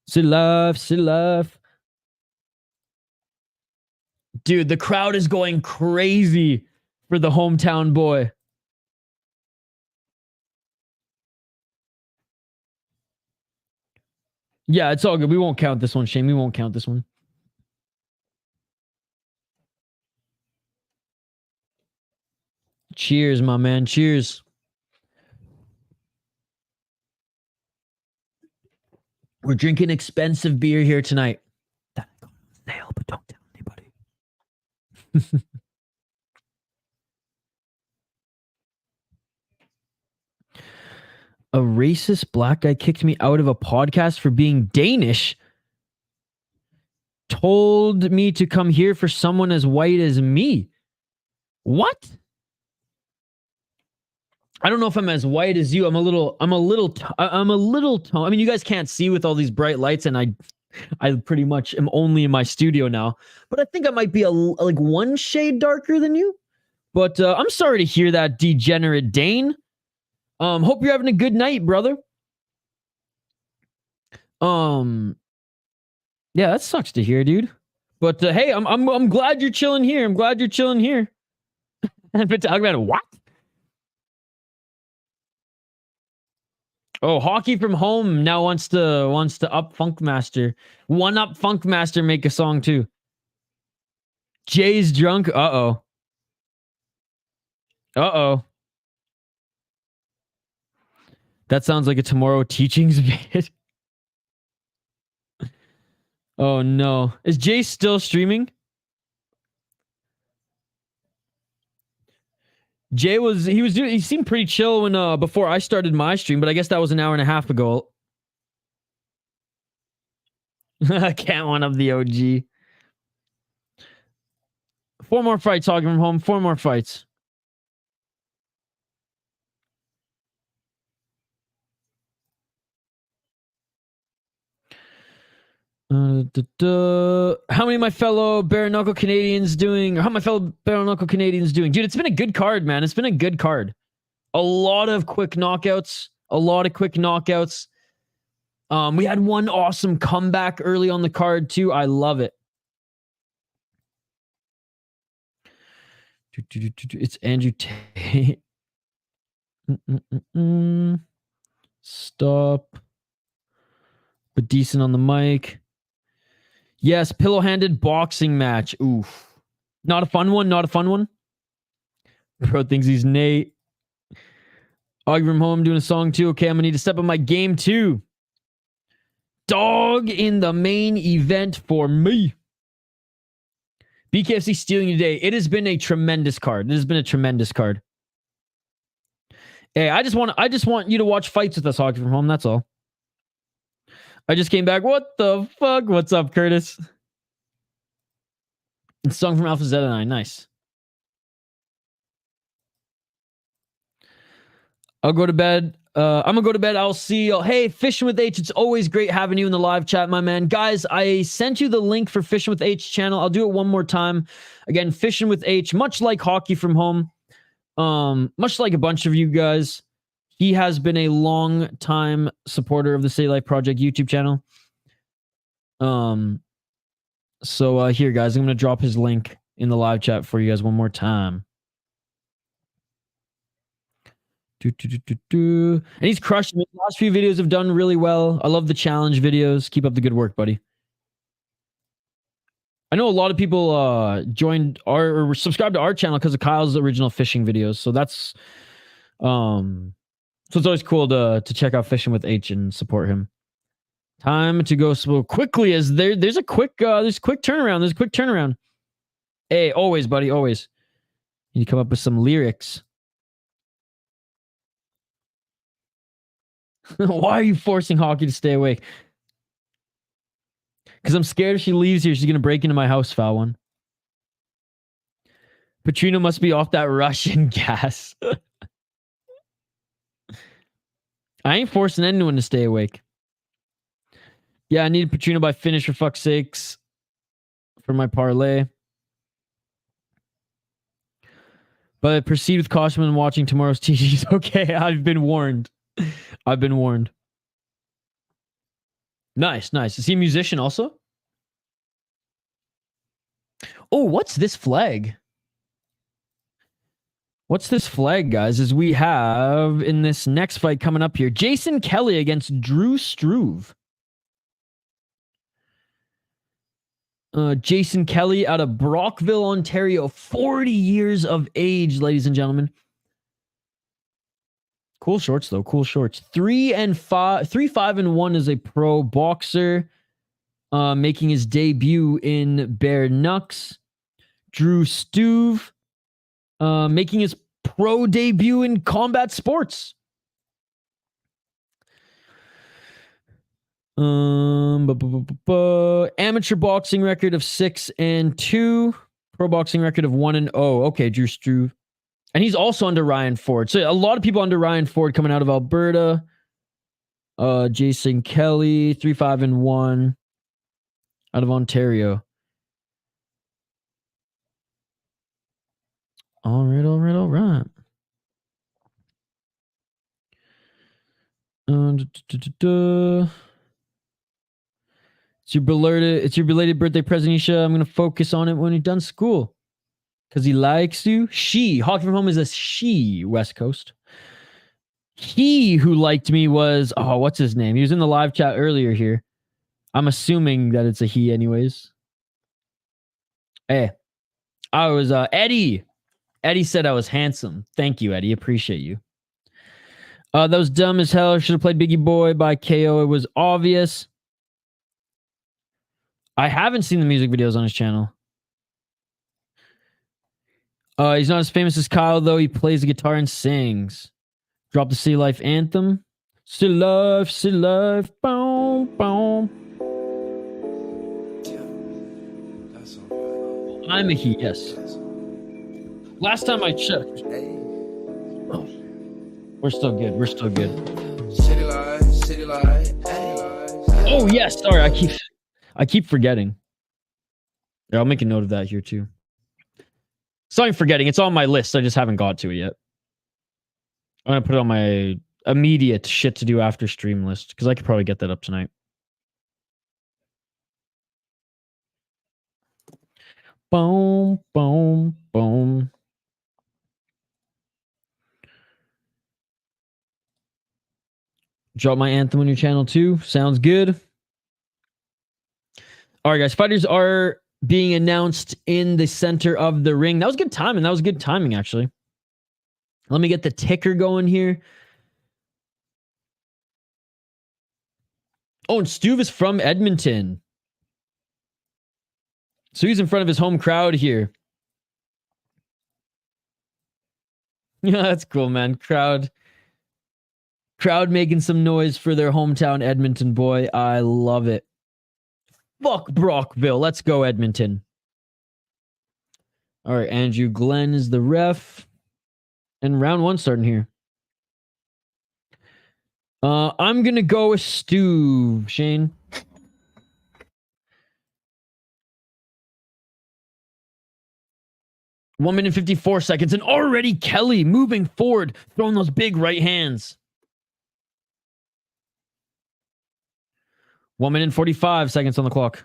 Still love. Dude, the crowd is going crazy for the hometown boy. Yeah, it's all good. We won't count this one, Shane. We won't count this one. Cheers, my man. Cheers. We're drinking expensive beer here tonight. That sale, but don't tell anybody. A racist black guy kicked me out of a podcast for being Danish. Told me to come here for someone as white as me. What? I don't know if I'm as white as you. I'm a little I mean, you guys can't see with all these bright lights, and I pretty much am only in my studio now. But I think I might be like one shade darker than you. But I'm sorry to hear that, degenerate Dane. Hope you're having a good night, brother. Yeah, that sucks to hear, dude. But hey, I'm glad you're chilling here. I'm glad you're chilling here. And been talking about what? Oh, Hockey from Home now wants to up Funkmaster. One up Funkmaster, make a song too. Jay's drunk. Uh-oh. That sounds like a Tomorrow Teachings vid. Oh no. Is Jay still streaming? He seemed pretty chill when before I started my stream, but I guess that was an hour and a half ago. Can't one up the OG. 4 more fights, Hockey from Home. 4 more fights. How many of my fellow bare knuckle Canadians doing? How my fellow bare knuckle Canadians doing? Dude, it's been a good card, man. It's been a good card. A lot of quick knockouts. We had one awesome comeback early on the card too. I love it. It's Andrew Tate. Stop. But decent on the mic. Yes, pillow-handed boxing match. Oof. Not a fun one. Bro thinks he's Nate. Augie from home doing a song too. Okay, I'm gonna need to step up my game too. Dog in the main event for me. BKFC stealing today. It has been a tremendous card. Hey, I just want you to watch fights with us, Augie from home. That's all. I just came back. What the fuck? What's up, Curtis? It's song from Alpha Zeta 9. Nice. I'll go to bed. I'm gonna go to bed. I'll see y'all. Hey, Fishing with H, it's always great having you in the live chat, my man. Guys, I sent you the link for Fishing with H channel. I'll do it one more time. Again, Fishing with H, much like Hockey from Home, much like a bunch of you guys, he has been a long time supporter of the City Life Project YouTube channel. So here, guys, I'm gonna drop his link in the live chat for you guys one more time. And he's crushing it. The last few videos have done really well. I love the challenge videos. Keep up the good work, buddy. I know a lot of people joined our or subscribed to our channel because of Kyle's original fishing videos. So that's so it's always cool to check out Fishing with H and support him. Time to go so quickly as there's a quick turnaround. Hey, always, buddy, always. You need to come up with some lyrics. Why are you forcing Hockey to stay awake? Because I'm scared if she leaves here, she's going to break into my house, foul one. Petrino must be off that Russian gas. I ain't forcing anyone to stay awake. Yeah, I need Petrino by finish for fuck's sakes. For my parlay. But proceed with caution when watching tomorrow's TGs. Okay, I've been warned. Nice. Is he a musician also? Oh, what's this flag? Guys? Is we have in this next fight coming up here, Jason Kelly against Drew Struve. Jason Kelly out of Brockville, Ontario, 40 years of age, ladies and gentlemen. Cool shorts, though. 3-5-1 as a pro boxer, making his debut in Bare Knucks. Drew Stuve, making his pro debut in combat sports. Amateur boxing record of 6-2, pro boxing record of 1-0. Okay, Drew Struve. And he's also under Ryan Ford. So a lot of people under Ryan Ford coming out of Alberta. Jason Kelly, 3-5-1 out of Ontario. All right. It's your belated birthday present, Isha. I'm going to focus on it when you're done school. Because he likes you. Hockey from Home is a she, West Coast. He who liked me was, what's his name? He was in the live chat earlier here. I'm assuming that it's a he anyways. Hey, I was Eddie. Eddie said I was handsome. Thank you, Eddie. Appreciate you. That was dumb as hell. Should have played Biggie Boy by KO. It was obvious. I haven't seen the music videos on his channel. He's not as famous as Kyle, though. He plays the guitar and sings. Drop the City Life anthem. City Life, boom, boom. I'm a he, yes. Last time I checked. Oh, we're still good. City Life. Oh, yes. Sorry, I keep forgetting. Yeah, I'll make a note of that here, too. Sorry, I'm forgetting. It's on my list. I just haven't got to it yet. I'm gonna put it on my immediate shit to do after stream list because I could probably get that up tonight. Boom, boom, boom. Drop my anthem on your channel too. Sounds good. All right, guys. Fighters are being announced in the center of the ring. That was good timing. That was good timing, actually. Let me get the ticker going here. Oh, and Stuve is from Edmonton. So he's in front of his home crowd here. Yeah, that's cool, man. Crowd making some noise for their hometown Edmonton boy. I love it. Fuck Brockville. Let's go, Edmonton. All right, Andrew Glenn is the ref. And round one starting here. I'm going to go with Stuve, Shane. One minute 54 seconds. And already Kelly moving forward, throwing those big right hands. 1 minute 45 seconds on the clock.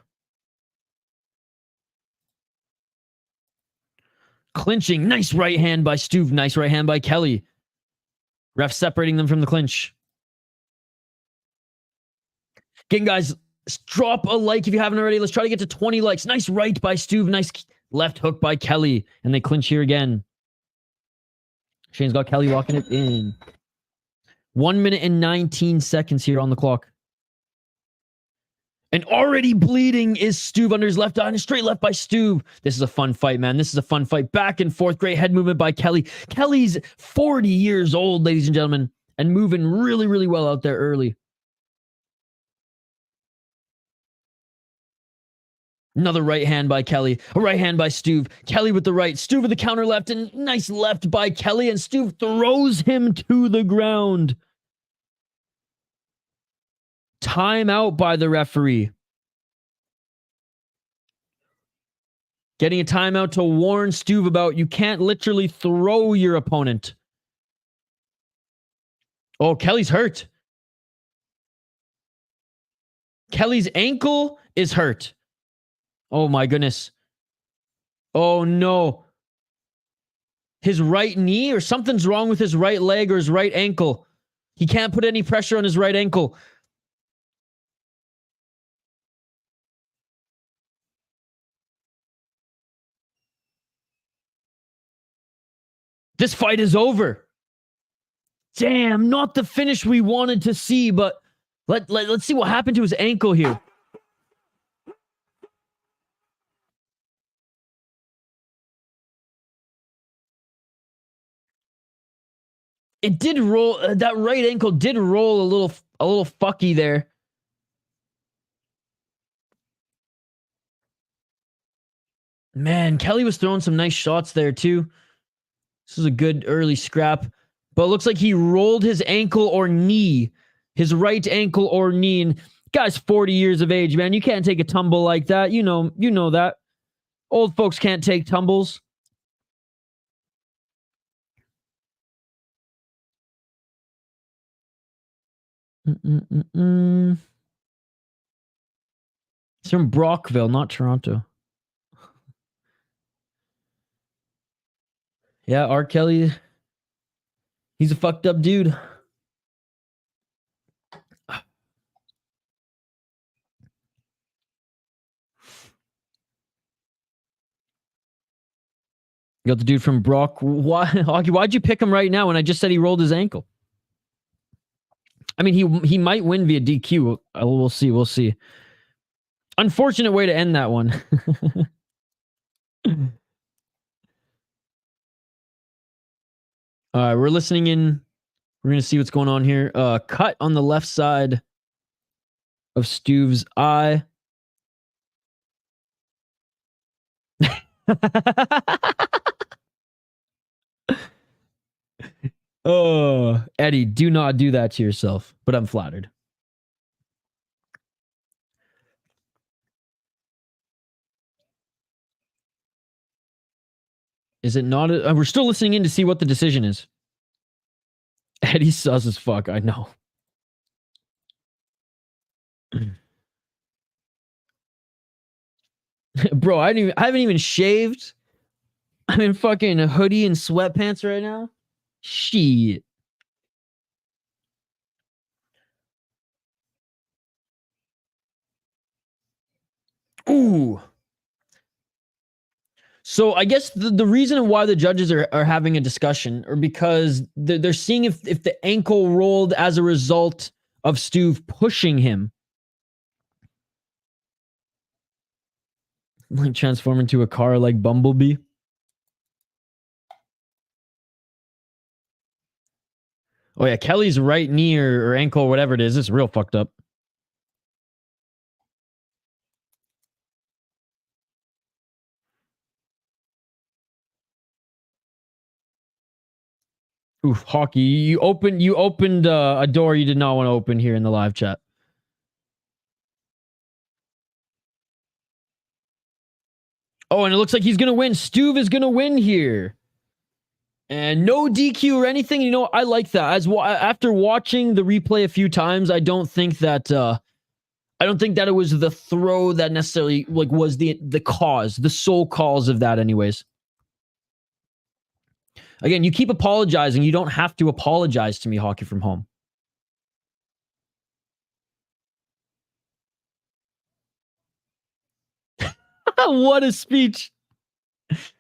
Clinching. Nice right hand by Stuve. Nice right hand by Kelly. Ref separating them from the clinch. Again, guys, drop a like if you haven't already. Let's try to get to 20 likes. Nice right by Stuve. Nice left hook by Kelly. And they clinch here again. Shane's got Kelly walking it in. 1 minute and 19 seconds here on the clock. And already bleeding is Stuve under his left eye and a straight left by Stuve. This is a fun fight, man. This is a fun fight. Back and forth. Great head movement by Kelly. Kelly's 40 years old, ladies and gentlemen, and moving really, really well out there early. Another right hand by Kelly. A right hand by Stuve. Kelly with the right. Stuve with the counter left. And nice left by Kelly. And Stuve throws him to the ground. Timeout by the referee. Getting a timeout to warn Stuve about you can't literally throw your opponent. Oh, Kelly's hurt. Kelly's ankle is hurt. Oh my goodness. Oh no. His right knee or something's wrong with his right leg or his right ankle. He can't put any pressure on his right ankle. This fight is over. Damn, not the finish we wanted to see, but let's see what happened to his ankle here. It did roll. That right ankle did roll a little fucky there. Man, Kelly was throwing some nice shots there too. This is a good early scrap. But it looks like he rolled his ankle or knee. His right ankle or knee. And guy's 40 years of age, man. You can't take a tumble like that. You know that. Old folks can't take tumbles. It's from Brockville, not Toronto. Yeah, R. Kelly. He's a fucked up dude. You got the dude from Brock. Why'd you pick him right now when I just said he rolled his ankle? I mean, he might win via DQ. We'll see. We'll see. Unfortunate way to end that one. All right, we're listening in. We're going to see what's going on here. Cut on the left side of Stuve's eye. Oh, Eddie, do not do that to yourself, but I'm flattered. Is it not? We're still listening in to see what the decision is. Eddie's sus as fuck. I know. Bro, I haven't even shaved. I'm in fucking hoodie and sweatpants right now. Shit. Ooh. So I guess the reason why the judges are having a discussion or because they're seeing if the ankle rolled as a result of Stuve pushing him. Like transform into a car like Bumblebee. Oh yeah, Kelly's right knee or ankle or whatever it is real fucked up. Oof, hockey. You opened a door you did not want to open here in the live chat. Oh, and it looks like he's gonna win. Stuve is gonna win here. And no DQ or anything. You know, I like that. After watching the replay a few times, I don't think that it was the throw that necessarily like was the cause, the sole cause of that anyways. Again, you keep apologizing. You don't have to apologize to me, Hockey from Home. What a speech.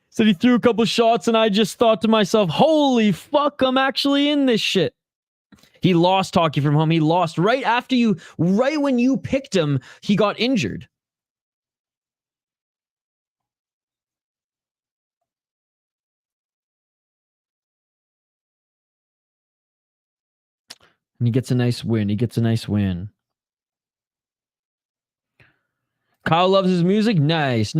Said he threw a couple shots and I just thought to myself, holy fuck, I'm actually in this shit. He lost Hockey from Home. He lost right when you picked him, he got injured. And he gets a nice win. Kyle loves his music. Nice.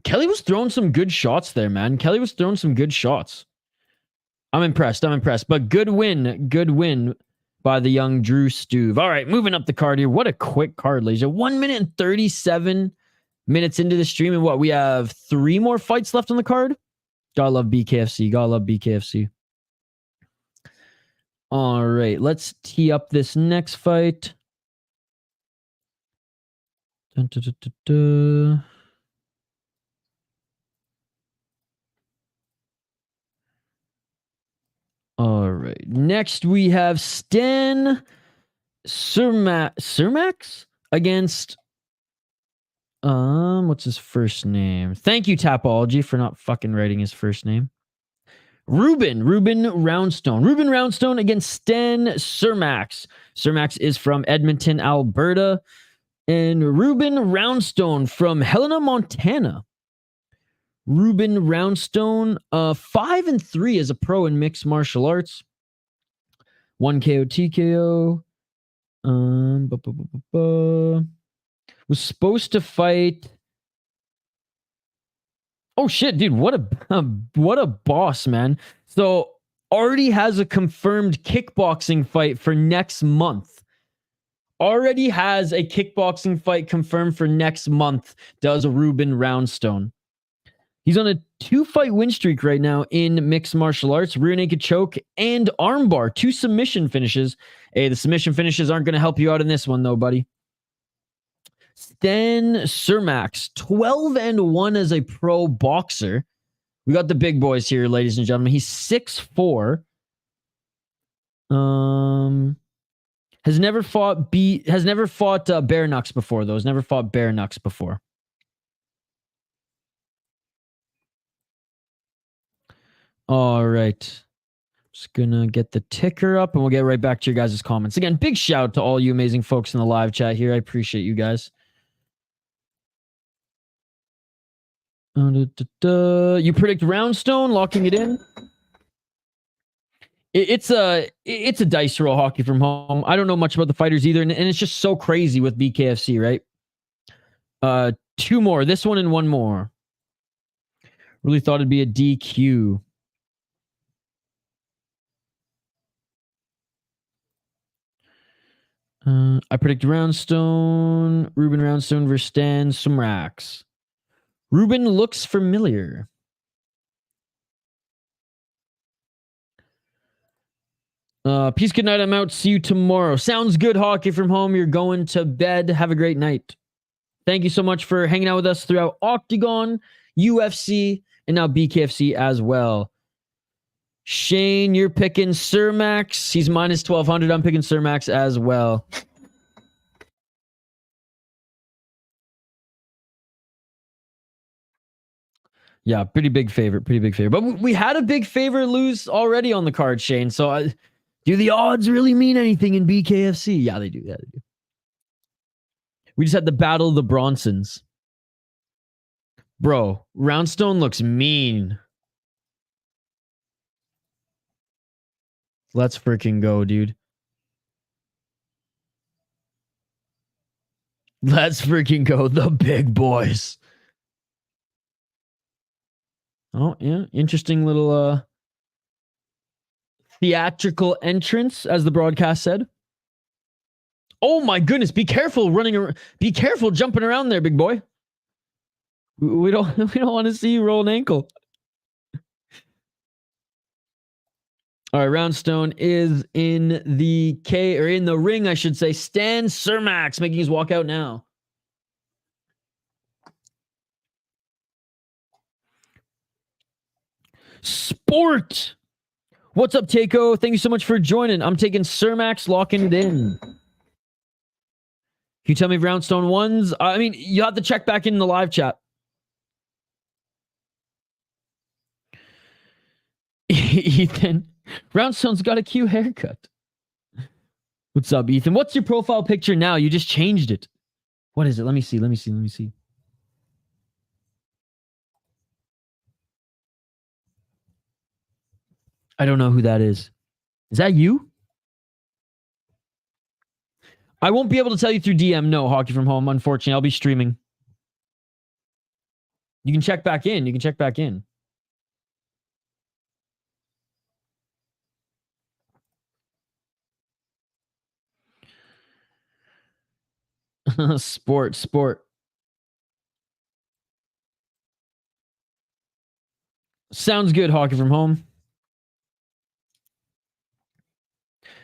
Kelly was throwing some good shots there, man. I'm impressed. But good win by the young Drew Stuve. All right, moving up the card here. What a quick card, ladies. 1 minute and 37 minutes into the stream. And we have 3 more fights left on the card? Gotta love BKFC. All right, let's tee up this next fight. Dun, dun, dun, dun, dun. All right. Next, we have Sten Surmacz against what's his first name? Thank you, Tapology, for not fucking writing his first name. Reuben Roundstone against Sten Surmacz. Surmacz is from Edmonton, Alberta, and Reuben Roundstone from Helena, Montana. Reuben Roundstone, 5-3 as a pro in mixed martial arts. 1 KO TKO. Was supposed to fight. Oh shit, dude! What a boss, man. So already has a confirmed kickboxing fight for next month. Already has a kickboxing fight confirmed for next month. Does Reuben Roundstone. He's on a 2-fight win streak right now in mixed martial arts. Rear naked choke and armbar. 2 submission finishes. Hey, the submission finishes aren't going to help you out in this one, though, buddy. Sten Surmacz, 12-1 as a pro boxer. We got the big boys here, ladies and gentlemen. He's 6'4". Has never fought bare knucks before, though. Has never fought bare knucks before. All right. Just gonna get the ticker up and we'll get right back to your guys' comments. Again, big shout out to all you amazing folks in the live chat here. I appreciate you guys. You predict Roundstone, locking it in? It's a dice roll, Hockey from Home. I don't know much about the fighters either, and it's just so crazy with BKFC, right? 2 more. This one and 1 more. Really thought it'd be a DQ. I predict Roundstone, Reuben Roundstone versus Sten Surmacz. Reuben looks familiar. Peace, good night. I'm out. See you tomorrow. Sounds good, Hockey from home. You're going to bed. Have a great night. Thank you so much for hanging out with us throughout Octagon, UFC, and now BKFC as well. Shane, you're picking Surmacz. He's minus 1,200. I'm picking Surmacz as well. Yeah, pretty big favorite. Pretty big favorite. But we had a big favorite lose already on the card, Shane. So do the odds really mean anything in BKFC? Yeah, they do. Yeah, they do. We just had the battle of the Bronsons. Bro, Roundstone looks mean. Let's freaking go, dude. Let's freaking go, the big boys. Oh, yeah. Interesting little theatrical entrance, as the broadcast said. Oh my goodness, be careful running around. Be careful jumping around there, big boy. We don't want to see you roll an ankle. All right, Roundstone is in the in the ring, I should say. Stan Surmacz making his walk out now. Sport. What's up, Takeo? Thank you so much for joining. I'm taking Surmacz, locking it in. Can you tell me if Roundstone wins? I mean, you have to check back in the live chat. Ethan, Roundstone's got a cute haircut. What's up, Ethan? What's your profile picture now? You just changed it. What is it? Let me see. I don't know who that is. Is that you? I won't be able to tell you through DM. No, Hockey from home. Unfortunately, I'll be streaming. You can check back in. Sport. Sounds good, Hockey from home.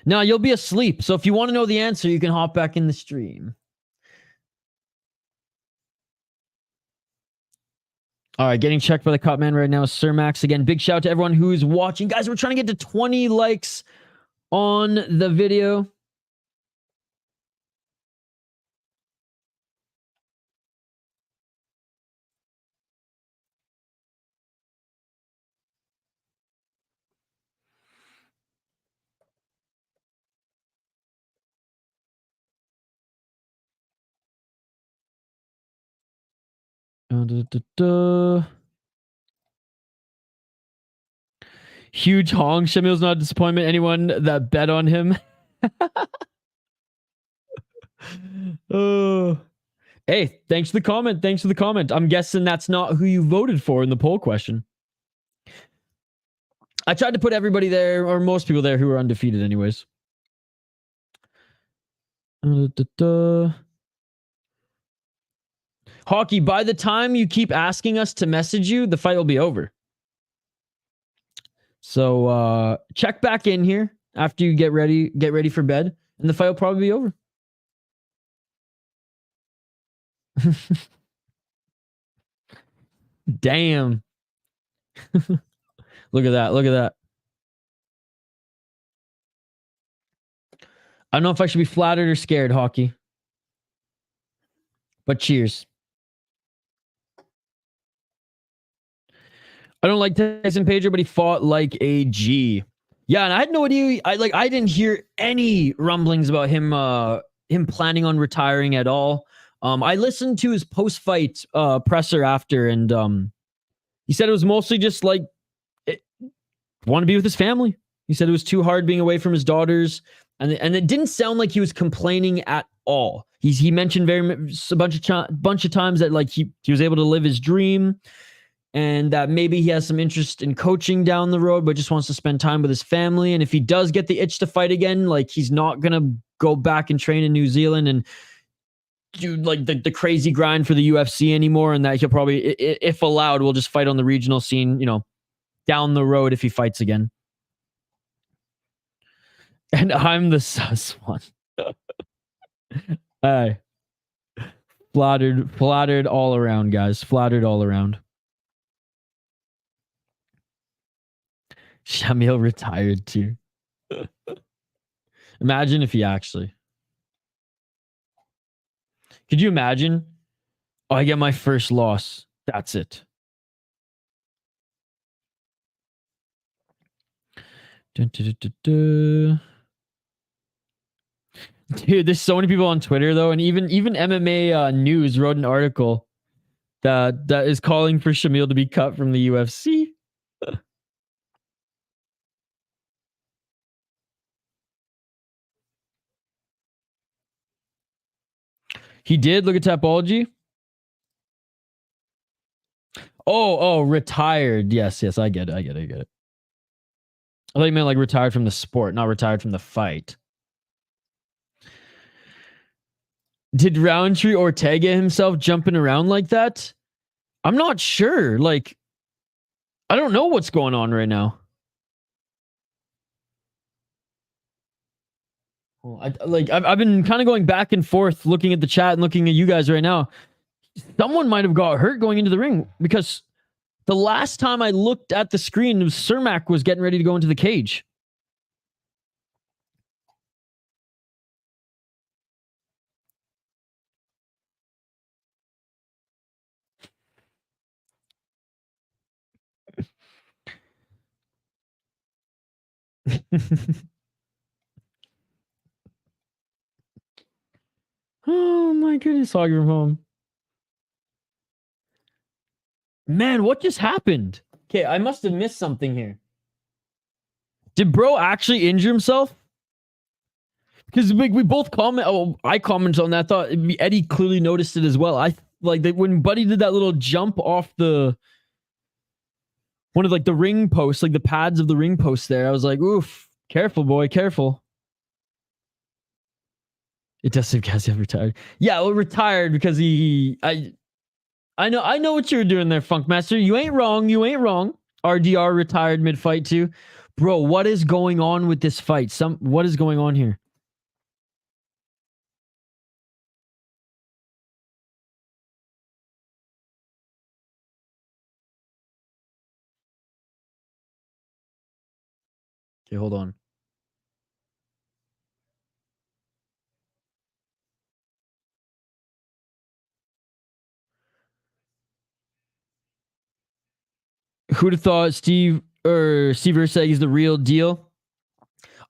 Now, you'll be asleep, so if you want to know the answer, you can hop back in the stream. All right, getting checked by the cut man right now. Surmacz again. Big shout out to everyone who's watching. Guys, we're trying to get to 20 likes on the video. Huge Hong. Shamil's not a disappointment. Anyone that bet on him. Oh. Hey, thanks for the comment. I'm guessing that's not who you voted for in the poll question. I tried to put everybody there, or most people there, who were undefeated anyways. Hockey, by the time you keep asking us to message you, the fight will be over. So check back in here after you get ready for bed, and the fight will probably be over. Damn. Look at that. I don't know if I should be flattered or scared, Hockey. But cheers. I don't like Tyson Pedro, but he fought like a G. Yeah, and I had no idea. I didn't hear any rumblings about him planning on retiring at all. I listened to his post-fight presser after, and he said it was mostly just like want to be with his family. He said it was too hard being away from his daughters, and it didn't sound like he was complaining at all. He mentioned a bunch of times that like he was able to live his dream, and that maybe he has some interest in coaching down the road, but just wants to spend time with his family. And if he does get the itch to fight again, like he's not gonna go back and train in New Zealand and do like the crazy grind for the UFC anymore, and that he'll probably, if allowed, will just fight on the regional scene, down the road if he fights again. And I'm the sus one. Hey. Flattered all around, guys. Flattered all around. Shamil retired too. Imagine if he actually. Could you imagine? Oh, I get my first loss. That's it. Dun, dun, dun, dun, dun. Dude, there's so many people on Twitter though, and even MMA News wrote an article that is calling for Shamil to be cut from the UFC. He did look at Tapology. Oh, retired. Yes, I get it. I thought you meant like retired from the sport, not retired from the fight. Did Roundtree Ortega himself jumping around like that? I'm not sure. Like, I don't know what's going on right now. Well, I've been kind of going back and forth, looking at the chat and looking at you guys right now. Someone might have got hurt going into the ring because the last time I looked at the screen, Surmacz was getting ready to go into the cage. Oh my goodness, Hog from home. Man, what just happened? Okay, I must have missed something here. Did bro actually injure himself? Because we both comment. Oh, I commented on that. I thought Eddie clearly noticed it as well. I like that when Buddy did that little jump off the one of like the ring posts, like the pads of the ring post there. I was like, oof, careful, boy, careful. It does seem Cassie retired. Yeah, well, retired because I know what you were doing there, Funkmaster. You ain't wrong. RDR retired mid-fight too. Bro, what is going on with this fight? What is going on here? Okay, hold on. Who'd have thought Steve Urseg is the real deal?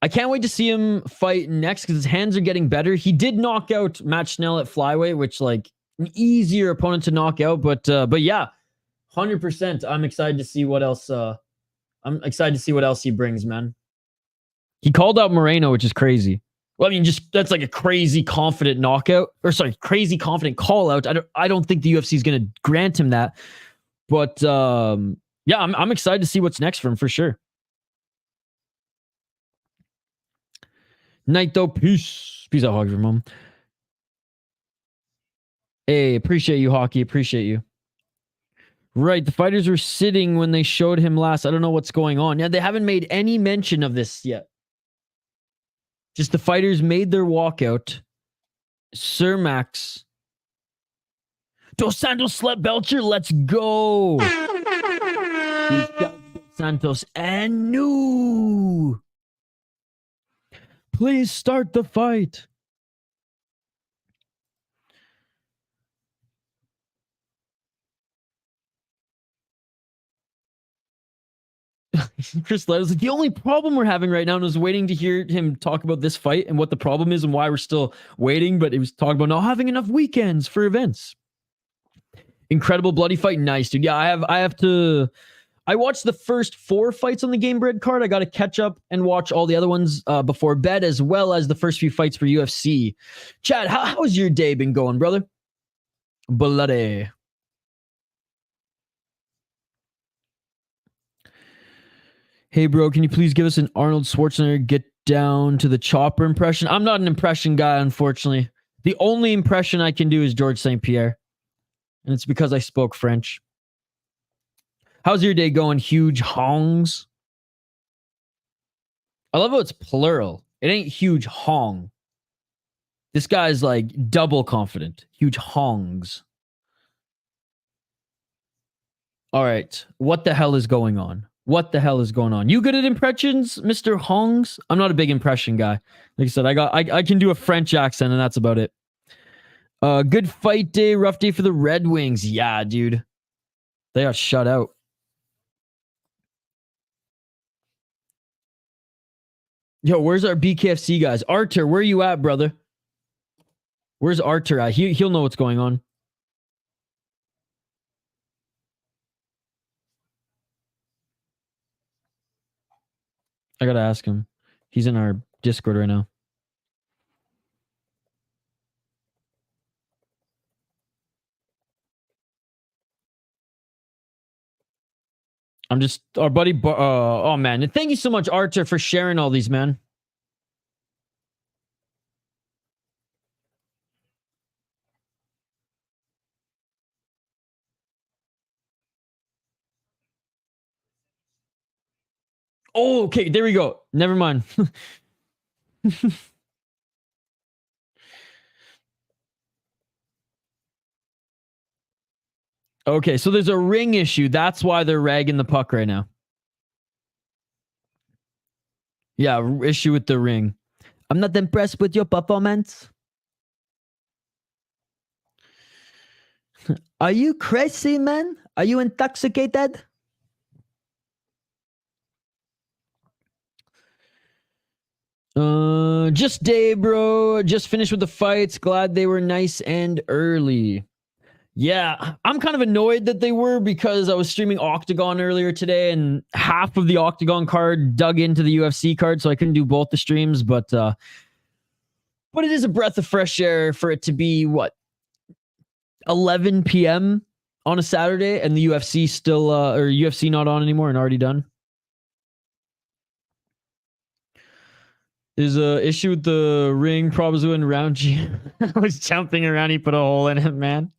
I can't wait to see him fight next because his hands are getting better. He did knock out Matt Schnell at flyweight, which like an easier opponent to knock out, but yeah, 100%. I'm excited to see what else. I'm excited to see what else he brings, man. He called out Moreno, which is crazy. Well, I mean, just that's like a crazy confident knockout, or sorry, crazy confident call out. I don't think the UFC is going to grant him that, but yeah, I'm excited to see what's next for him for sure. Night though, peace out, Hog from home. Hey, appreciate you, Hockey. Appreciate you. Right, the fighters were sitting when they showed him last. I don't know what's going on. Yeah, they haven't made any mention of this yet. Just the fighters made their walkout. Surmacz. Dos Santos slept Belcher. Let's go. Santos and new. Please start the fight. Chris Led was like, the only problem we're having right now is waiting to hear him talk about this fight and what the problem is and why we're still waiting. But he was talking about not having enough weekends for events. Incredible bloody fight. Nice, dude. Yeah, I have to. I watched the first 4 fights on the Game Bread card. I got to catch up and watch all the other ones before bed, as well as the first few fights for UFC. Chad, how's your day been going, brother? Bloody. Hey, bro, can you please give us an Arnold Schwarzenegger get down to the chopper impression? I'm not an impression guy, unfortunately. The only impression I can do is George St. Pierre. And it's because I spoke French. How's your day going, huge hongs? I love how it's plural. It ain't huge Hong. This guy's like double confident. Huge Hongs. All right. What the hell is going on? What the hell is going on? You good at impressions, Mr. Hongs? I'm not a big impression guy. Like I said, I can do a French accent and that's about it. Good fight day, rough day for the Red Wings. Yeah, dude. They got shut out. Yo, where's our BKFC guys? Arthur, where you at, brother? Where's Arthur at? He'll know what's going on. I gotta ask him. He's in our Discord right now. I'm just our buddy. Oh man, and thank you so much, Arthur, for sharing all these, man. Oh, okay, there we go. Never mind. Okay, so there's a ring issue. That's why they're ragging the puck right now. Yeah, issue with the ring. I'm not impressed with your performance. Are you crazy, man? Are you intoxicated? Just day, bro. Just finished with the fights. Glad they were nice and early. Yeah, I'm kind of annoyed that they were because I was streaming Octagon earlier today and half of the Octagon card dug into the UFC card, so I couldn't do both the streams, but it is a breath of fresh air for it to be, what, 11 p.m. on a Saturday and the UFC still, or UFC not on anymore and already done. There's a issue with the ring, problems with round G. I was jumping around, he put a hole in it, man.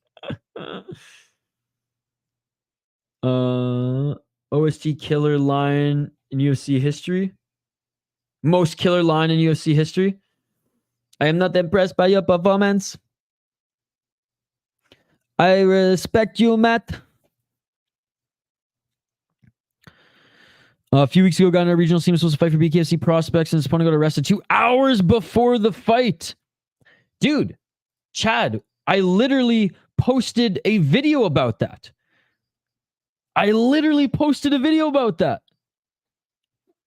OST killer line in UFC history. Most killer line in UFC history. I am not impressed by your performance. I respect you, Matt. A few weeks ago, got in a regional team supposed to fight for BKFC prospects, and his opponent got arrested 2 hours before the fight. Dude, Chad, I literally posted a video about that.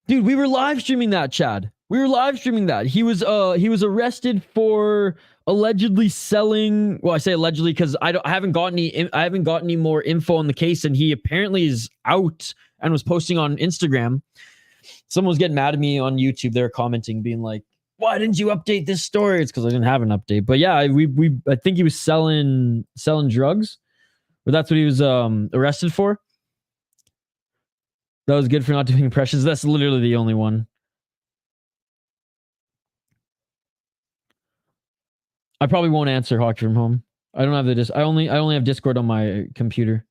Dude, we were live streaming that, Chad. We were live streaming that. He was arrested for allegedly selling. Well, I say allegedly because I haven't got any more info on the case, and he apparently is out and was posting on Instagram. Someone was getting mad at me on YouTube. They were commenting, being like, "Why didn't you update this story?" It's because I didn't have an update. But yeah, I think he was selling drugs, or that's what he was arrested for. That was good for not doing impressions. That's literally the only one. I probably won't answer hockey from home. I don't have the I only have Discord on my computer.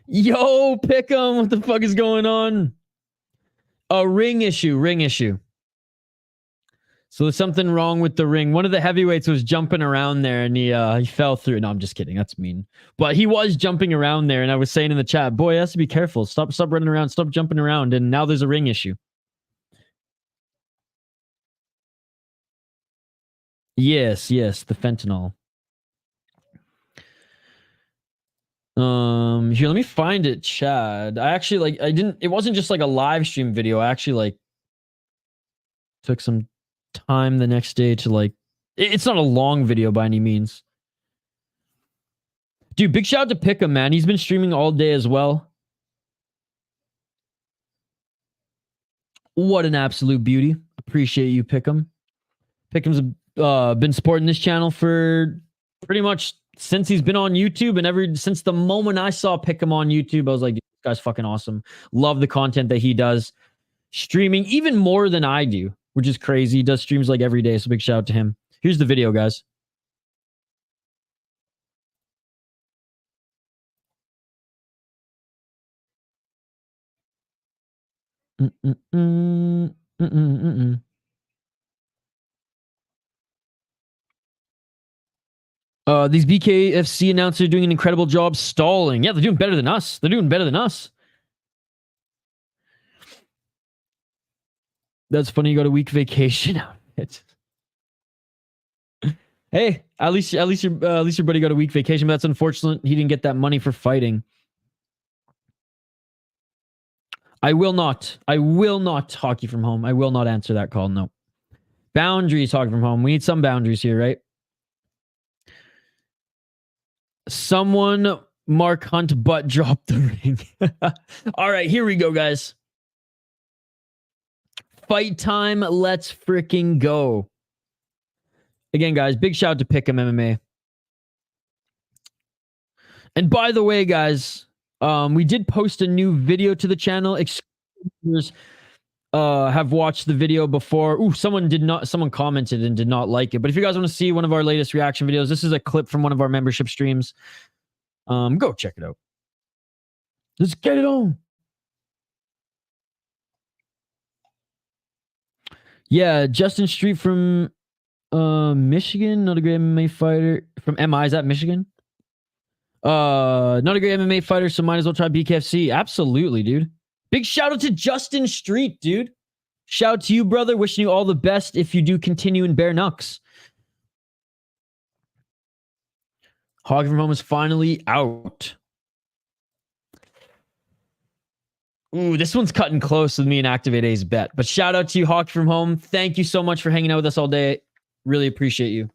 Yo, Pick'em, what the fuck is going on? A ring issue. So there's something wrong with the ring. One of the heavyweights was jumping around there and he fell through. No, I'm just kidding. That's mean. But he was jumping around there, and I was saying in the chat, boy, he has to be careful. Stop running around. Stop jumping around. And now there's a ring issue. Yes, the fentanyl. Here, let me find it, Chad. I actually it wasn't just like a live stream video. I actually took some time the next day to it's not a long video by any means. Dude, big shout out to Pick'em, man. He's been streaming all day as well. What an absolute beauty. Appreciate you, Pick'em. Pick'em's been supporting this channel for pretty much since he's been on YouTube, and since the moment I saw Pick'em on YouTube, I was like, this guy's fucking awesome. Love the content that he does. Streaming even more than I do, which is crazy. He does streams every day, so big shout out to him. Here's the video, guys. These BKFC announcers are doing an incredible job stalling. Yeah, they're doing better than us. They're doing better than us. That's funny. You got a week vacation. Hey, at least your buddy got a week vacation. But that's unfortunate. He didn't get that money for fighting. I will not hockey from home. I will not answer that call. No. Boundaries hockey from home. We need some boundaries here, right? Someone Mark Hunt butt drop the ring. All right, here we go, guys. Fight time. Let's freaking go. Again, guys, big shout out to Pick'em MMA. And by the way, guys, we did post a new video to the channel. Excusers have watched the video before. Ooh, someone commented and did not like it. But if you guys want to see one of our latest reaction videos, this is a clip from one of our membership streams. Go check it out. Let's get it on. Yeah, Justin Street from Michigan, not a great MMA fighter. From MI, is that Michigan? Not a great MMA fighter, so might as well try BKFC. Absolutely, dude. Big shout out to Justin Street, dude. Shout out to you, brother. Wishing you all the best if you do continue in bare knucks. Hockey from home is finally out. Ooh, this one's cutting close with me and Activate A's bet. But shout out to you, Hockey from home. Thank you so much for hanging out with us all day. Really appreciate you.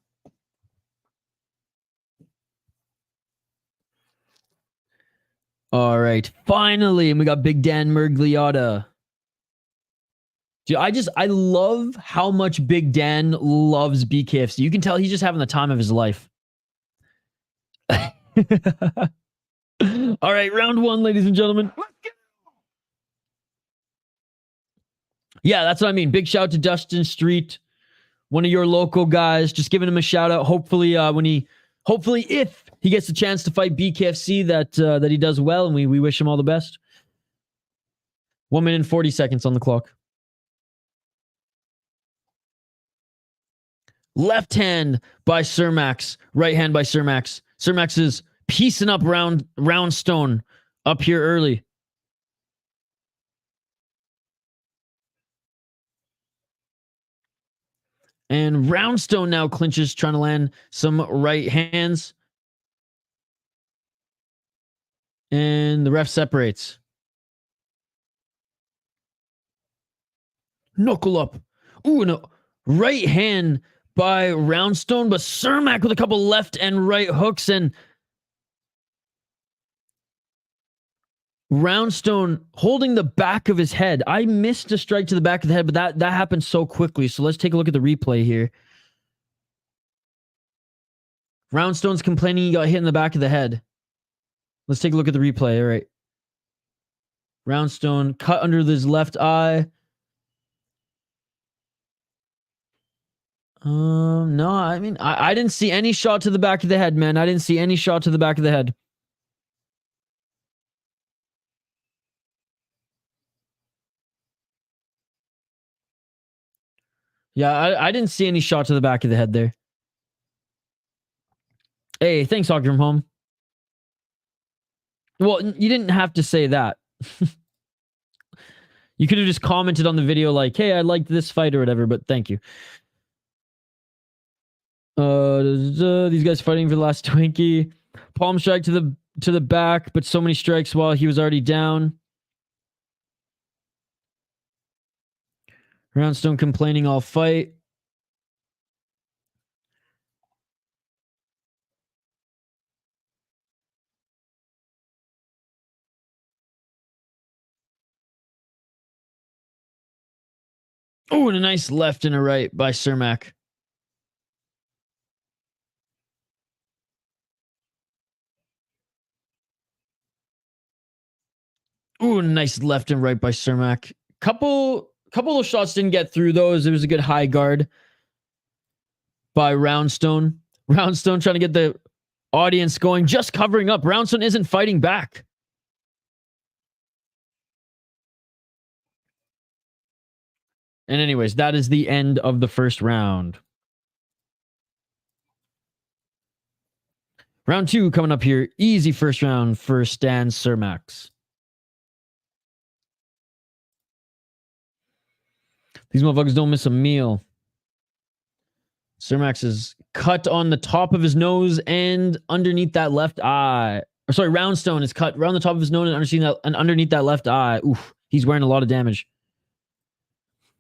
All right, finally, and we got Big Dan Mergliotta. Dude, I love how much Big Dan loves BKFC. You can tell he's just having the time of his life. All right, round one, ladies and gentlemen. Yeah, that's what I mean. Big shout out to Justin Street, one of your local guys. Just giving him a shout out. Hopefully, if he gets the chance to fight BKFC, that he does well, and we wish him all the best. 1 minute and 40 seconds on the clock. Left hand by Surmacz. Right hand by Surmacz. Surmacz is piecing up Roundstone up here early. And Roundstone now clinches, trying to land some right hands. And the ref separates. Knuckle up. Ooh, no. Right hand by Roundstone, but Surmacz with a couple left and right hooks, and Roundstone holding the back of his head. I missed a strike to the back of the head, but that happened so quickly. So let's take a look at the replay here. Roundstone's complaining he got hit in the back of the head. Let's take a look at the replay. All right. Roundstone cut under his left eye. No, I mean, I didn't see any shot to the back of the head, man. I didn't see any shot to the back of the head. Yeah, I didn't see any shot to the back of the head there. Hey, thanks, Hockey from home. Well, you didn't have to say that. You could have just commented on the video like, hey, I liked this fight or whatever, but thank you. These guys fighting for the last Twinkie. Palm strike to the back, but so many strikes while he was already down. Roundstone complaining all fight. Oh, and a nice left and a right by Surmacz. Ooh, nice left and right by Surmacz. Couple of shots didn't get through those. It was a good high guard by Roundstone. Roundstone trying to get the audience going, just covering up. Roundstone isn't fighting back. And anyways, that is the end of the first round. Round 2 coming up here. Easy first round for Stan Surmacz. These motherfuckers don't miss a meal. Surmacz is cut on the top of his nose and underneath that left eye. Or sorry, Roundstone is cut around the top of his nose and underneath that left eye. Oof, he's wearing a lot of damage.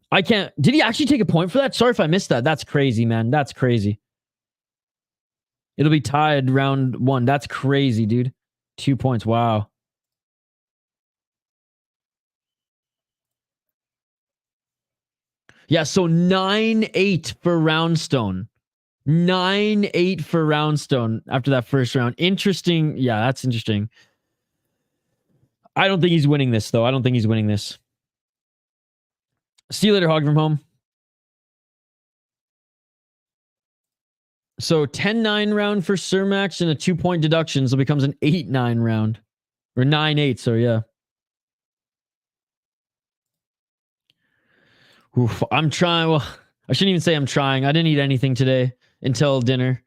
I can't... Did he actually take a point for that? Sorry if I missed that. That's crazy, man. That's crazy. It'll be tied round 1. That's crazy, dude. 2 points. Wow. Yeah, so 9-8 for Roundstone. 9-8 for Roundstone after that first round. Interesting. Yeah, that's interesting. I don't think he's winning this, though. I don't think he's winning this. See you later, Hog from home. So 10-9 round for Surmacz and a 2-point deduction, so it becomes an 8-9 round. Or 9-8, so yeah. Oof, I'm trying. Well, I shouldn't even say I'm trying. I didn't eat anything today until dinner.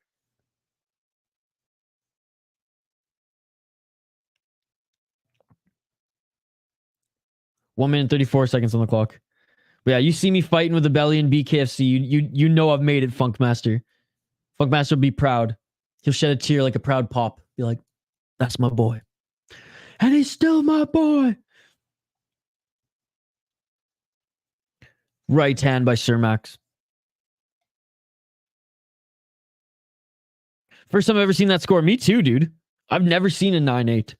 One minute 34 seconds on the clock. But yeah, you see me fighting with the belly in BKFC. You know I've made it, Funkmaster. Funkmaster will be proud. He'll shed a tear like a proud pop. Be like, that's my boy. And he's still my boy. Right hand by Surmacz. First time I've ever seen that score. Me too, dude. I've never seen a 9-8.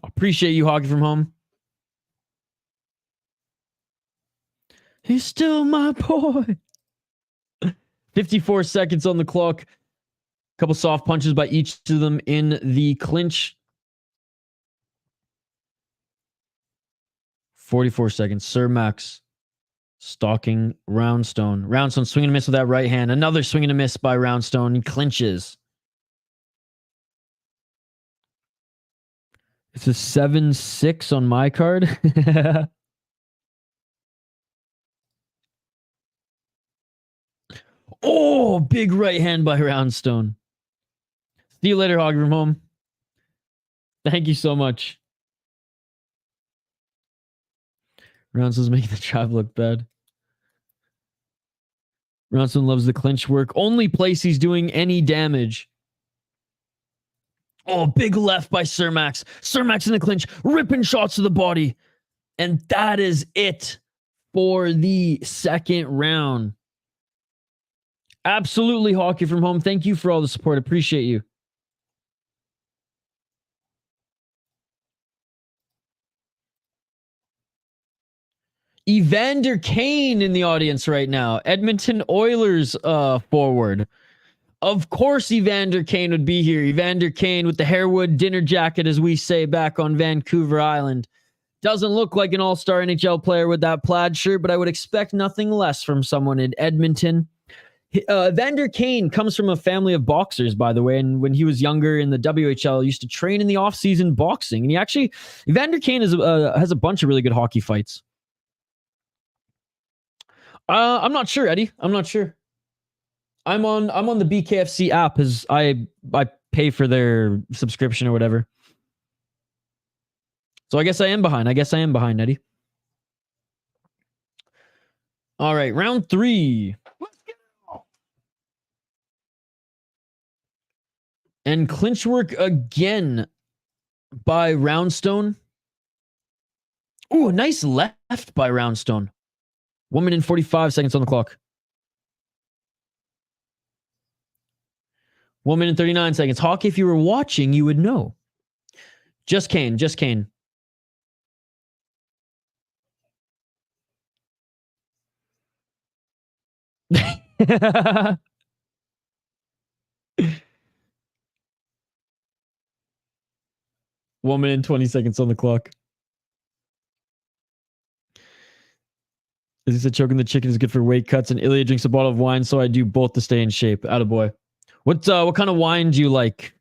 Appreciate you, Hockey from home. He's still my boy. 54 seconds on the clock. Couple soft punches by each of them in the clinch. 44 seconds. Surmacz stalking Roundstone. Roundstone swinging a miss with that right hand. Another swing and a miss by Roundstone. He clinches. It's a 7-6 on my card. Oh, big right hand by Roundstone. See you later, Hog from home. Thank you so much. Roundstone's making the trap look bad. Roundstone loves the clinch work. Only place he's doing any damage. Oh, big left by Surmacz. Surmacz in the clinch, ripping shots to the body. And that is it for the second round. Absolutely, Hockey from home. Thank you for all the support. Appreciate you. Evander Kane in the audience right now. Edmonton Oilers forward. Of course Evander Kane would be here. Evander Kane with the Harewood dinner jacket, as we say back on Vancouver Island. Doesn't look like an all-star NHL player with that plaid shirt, but I would expect nothing less from someone in Edmonton. Evander Kane comes from a family of boxers, by the way, and when he was younger in the WHL, used to train in the off-season boxing. And Evander Kane has a bunch of really good hockey fights. I'm not sure, Eddie. I'm not sure. I'm on the BKFC app as I pay for their subscription or whatever. So I guess I am behind. Eddie. All right, round 3. Let's go. And clinch work again by Roundstone. Ooh, a nice left by Roundstone. 1 minute and 45 seconds on the clock. 1 minute and 39 seconds. Hawk, if you were watching, you would know. Just Kane. 1 minute and 20 seconds on the clock. As he said, choking the chicken is good for weight cuts, and Ilya drinks a bottle of wine, so I do both to stay in shape. Attaboy. What kind of wine do you like,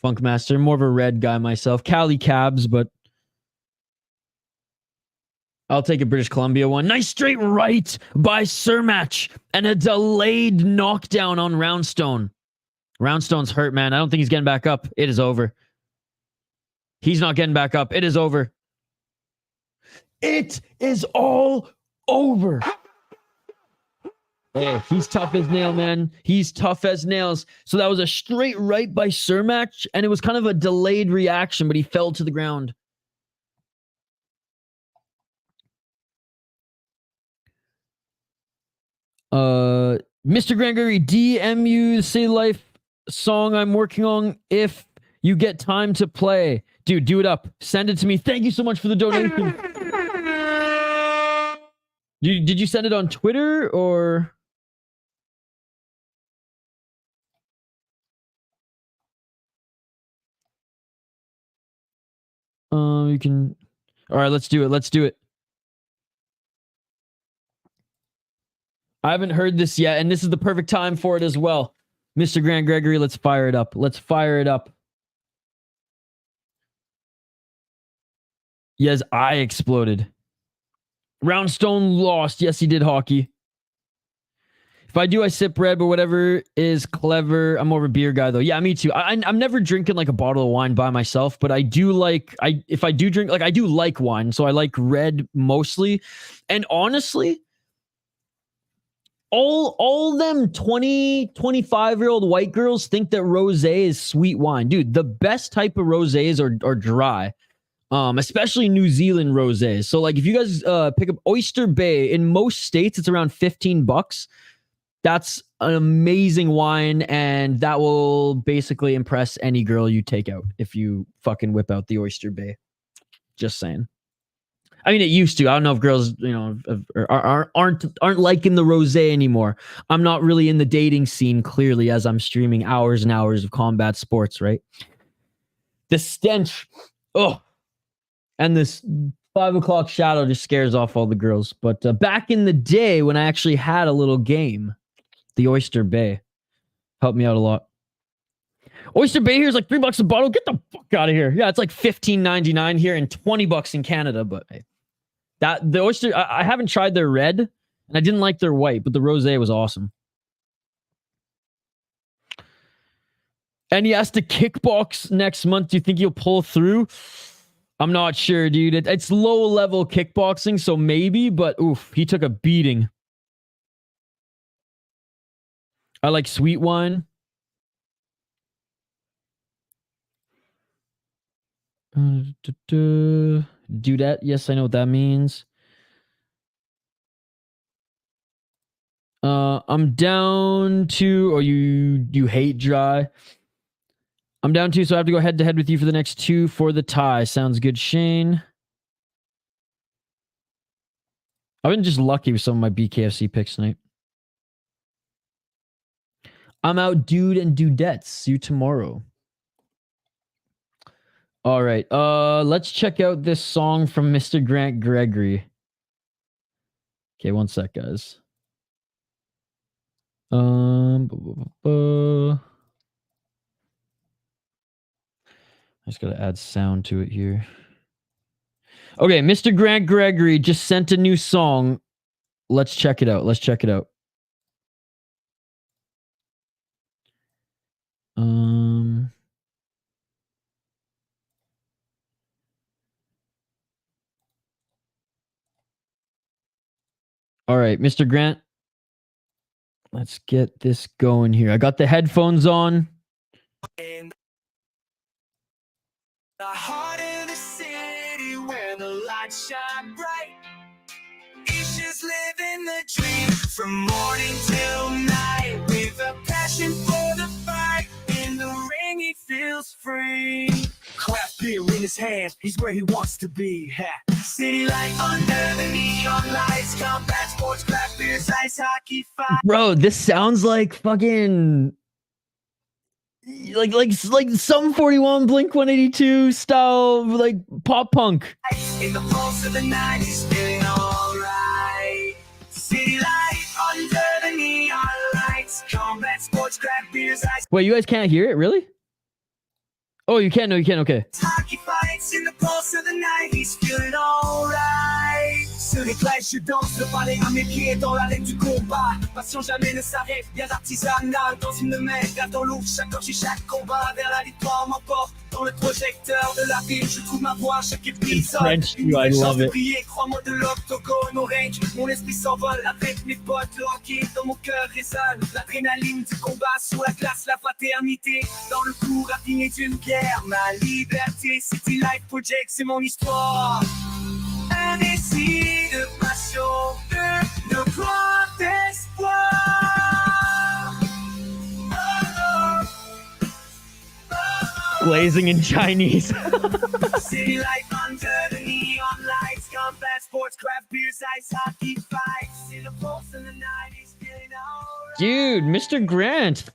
Funkmaster? More of a red guy myself. Cali Cabs, but I'll take a British Columbia one. Nice straight right by Surmacz and a delayed knockdown on Roundstone. Roundstone's hurt, man. I don't think he's getting back up. It is over. He's not getting back up. It is over. It is all over. Hey, he's tough as nail, man. He's tough as nails. So that was a straight right by Surmacz, and it was kind of a delayed reaction, but he fell to the ground. Mr. Gregory, DMU City Life song I'm working on if you get time to play. Dude, do it up. Send it to me. Thank you so much for the donation. Did you send it on Twitter or... you can... All right, let's do it. Let's do it. I haven't heard this yet, and this is the perfect time for it as well. Mr. Grant Gregory, let's fire it up. Let's fire it up. Yes, I exploded. Roundstone lost. Yes, he did hockey. If I do, I sip red, but whatever is clever. I'm more of a beer guy, though. Yeah, me too. I'm never drinking like a bottle of wine by myself, but I do like... if I do drink... Like, I do like wine, so I like red mostly. And honestly... All them 20, 25-year-old white girls think that rosé is sweet wine. Dude, the best type of rosés are dry. Especially New Zealand rosés. So like if you guys pick up Oyster Bay, in most states it's around $15. That's an amazing wine, and that will basically impress any girl you take out if you fucking whip out the Oyster Bay. Just saying. I mean, it used to. I don't know if girls, you know, aren't liking the rosé anymore. I'm not really in the dating scene, clearly, as I'm streaming hours and hours of combat sports, right? The stench, oh, and this 5 o'clock shadow just scares off all the girls. But back in the day when I actually had a little game, the Oyster Bay helped me out a lot. Oyster Bay here is like $3 a bottle. Get the fuck out of here. Yeah, it's like $15.99 here and $20 in Canada, but hey. That the oyster, I haven't tried their red, and I didn't like their white, but the rosé was awesome. And he has to kickbox next month. Do you think he'll pull through? I'm not sure, dude. It's low-level kickboxing, so maybe, but oof, he took a beating. I like sweet wine. Dudette, yes, I know what that means. I'm down to... Oh, you hate dry. I'm down to, so I have to go head-to-head with you for the next 2 for the tie. Sounds good, Shane. I've been just lucky with some of my BKFC picks tonight. I'm out, dude and dudettes. See you tomorrow. All right. Let's check out this song from Mr. Grant Gregory. Okay, one sec, guys. I just gotta add sound to it here. Okay, Mr. Grant Gregory just sent a new song. Let's check it out. Let's check it out. All right, Mr. Grant. Let's get this going here. I got the headphones on. In the heart of the city where the lights shine bright, each is living the dream from morning till night with a passion for the fight. In the ring he feels free. Craft beer in his hand, he's where he wants to be. City light under the neon lights, combat sports, craft beers, ice hockey fight. Bro, this sounds like fucking like some 41 Blink 182 style like pop punk. In the pulse of the night, he's feeling alright. City light under the neon lights, combat sports, craft beers, ice. Wait, you guys can't hear it, really? Oh, you can? No, you can. Okay. Hockey fights in the pulse of the night. He's feeling alright. se réfléchit, je danse, le palais à mes pieds dans l'arène du combat. Passion jamais ne s'arrête, bien d'artisanat dans une main, garde dans l'eau, chaque gorge et chaque combat vers la victoire m'emporte. Dans le projecteur de la ville, je trouve ma voix, chaque épisode. French too, I love it. Briller, crois-moi de l'octogone au range, mon esprit s'envole avec mes potes, le hockey dans mon cœur résonne. L'adrénaline du combat sur la glace, la fraternité, dans le cours raffiné d'une guerre. Ma liberté, City Life Project, c'est mon histoire. Un récit de passion, de grand espoir. Glazing in Chinese. City life under the neon lights, combat sports, craft beers, ice hockey fights. See the pulse in the 90s, feeling alright. Dude, Mr. Grant.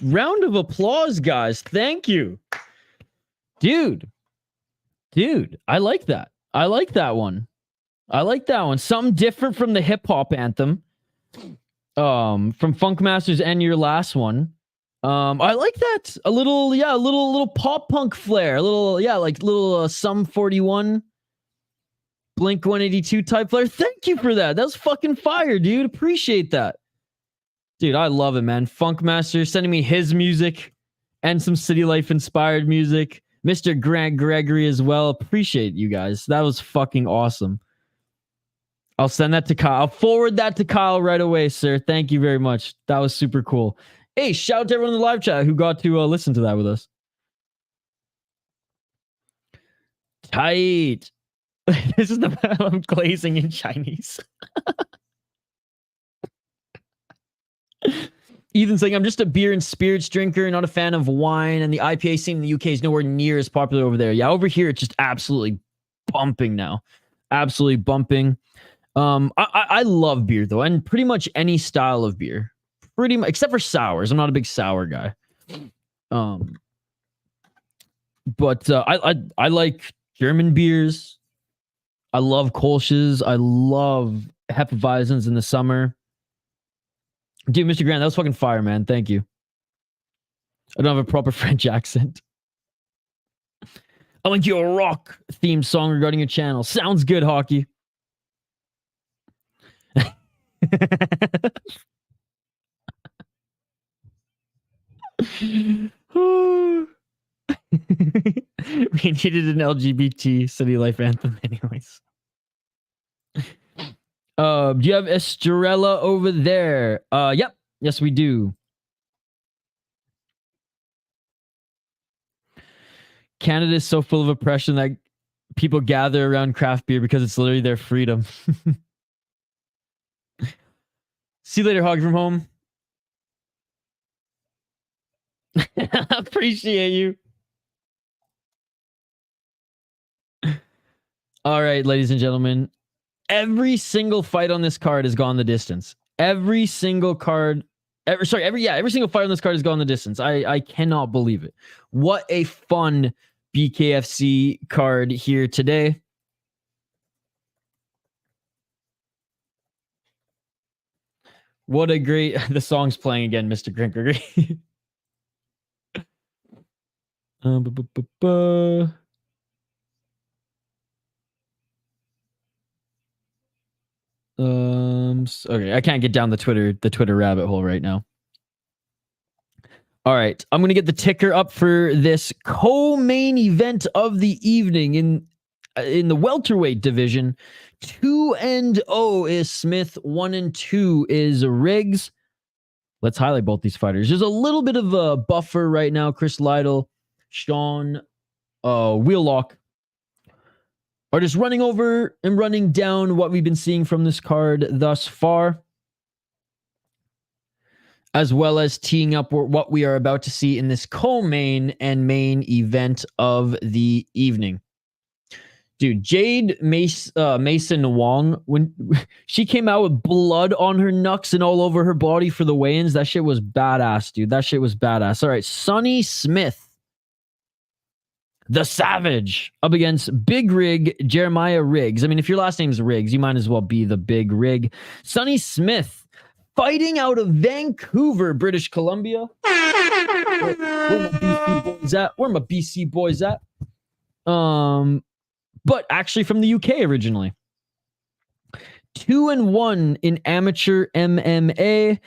Round of applause, guys. Thank you. Dude, I like that. I like that one. Something different from the hip hop anthem. From Funk Masters and your last one. I like that. A little pop punk flair. A little Sum 41 Blink 182 type flair. Thank you for that. That was fucking fire, dude. Appreciate that. Dude, I love it, man. Funk Master sending me his music and some City Life inspired music. Mr. Grant Gregory as well. Appreciate you guys. That was fucking awesome. I'll send that to Kyle. I'll forward that to Kyle right away, sir. Thank you very much. That was super cool. Hey, shout out to everyone in the live chat who got to listen to that with us. Tight. This is the I'm glazing in Chinese. Ethan saying, I'm just a beer and spirits drinker, not a fan of wine, and the IPA scene in the UK is nowhere near as popular over there. Yeah, over here it's just absolutely bumping now. Absolutely bumping. I love beer though, and pretty much any style of beer. Pretty much, except for sours. I'm not a big sour guy. But I like German beers. I love Kolsch's. I love Hefeweizens in the summer. Dude, Mr. Grant, that was fucking fire, man. Thank you. I don't have a proper French accent. I like you a rock theme song regarding your channel. Sounds good, Hockey. We needed an LGBT City Life anthem anyways. Do you have Estrella over there? Yep. Yes, we do. Canada is so full of oppression that people gather around craft beer because it's literally their freedom. See you later, Hog from home. Appreciate you. All right, ladies and gentlemen. Every single fight on this card has gone the distance. Every single fight on this card has gone the distance. I cannot believe it. What a fun BKFC card here today. What a great... The song's playing again, Mr. Grinkery. Okay, I can't get down the Twitter rabbit hole right now. All right, I'm gonna get the ticker up for this co-main event of the evening in the welterweight division. 2-0 is Smith, 1-2 is Riggs. Let's highlight both these fighters. There's a little bit of a buffer right now. Chris Lytle, Sean Wheelock are just running over and running down what we've been seeing from this card thus far, as well as teeing up what we are about to see in this co-main and main event of the evening. Dude, Jade Masson-Wong, when she came out with blood on her knucks and all over her body for the weigh-ins, that shit was badass, dude. That shit was badass. All right, Sonny Smith, the Savage, up against Big Rig Jeremiah Riggs. I mean, if your last name's Riggs, you might as well be the Big Rig. Sonny Smith, fighting out of Vancouver, British Columbia. Where my BC boys at? But actually from the UK originally. 2-1 in amateur MMA.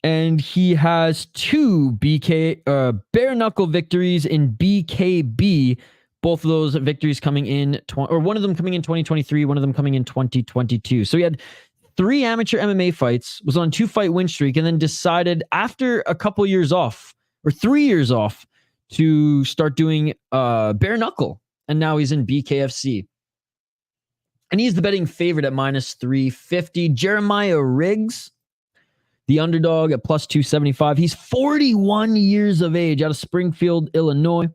And he has 2 bare knuckle victories in BKB. Both of those victories coming in, or one of them coming in 2023, one of them coming in 2022. So he had 3 amateur MMA fights, was on 2-fight win streak, and then decided after a couple years off, or 3 years off, to start doing bare knuckle. And now he's in BKFC. And he's the betting favorite at -350. Jeremiah Riggs, the underdog at +275. He's 41 years of age, out of Springfield, Illinois.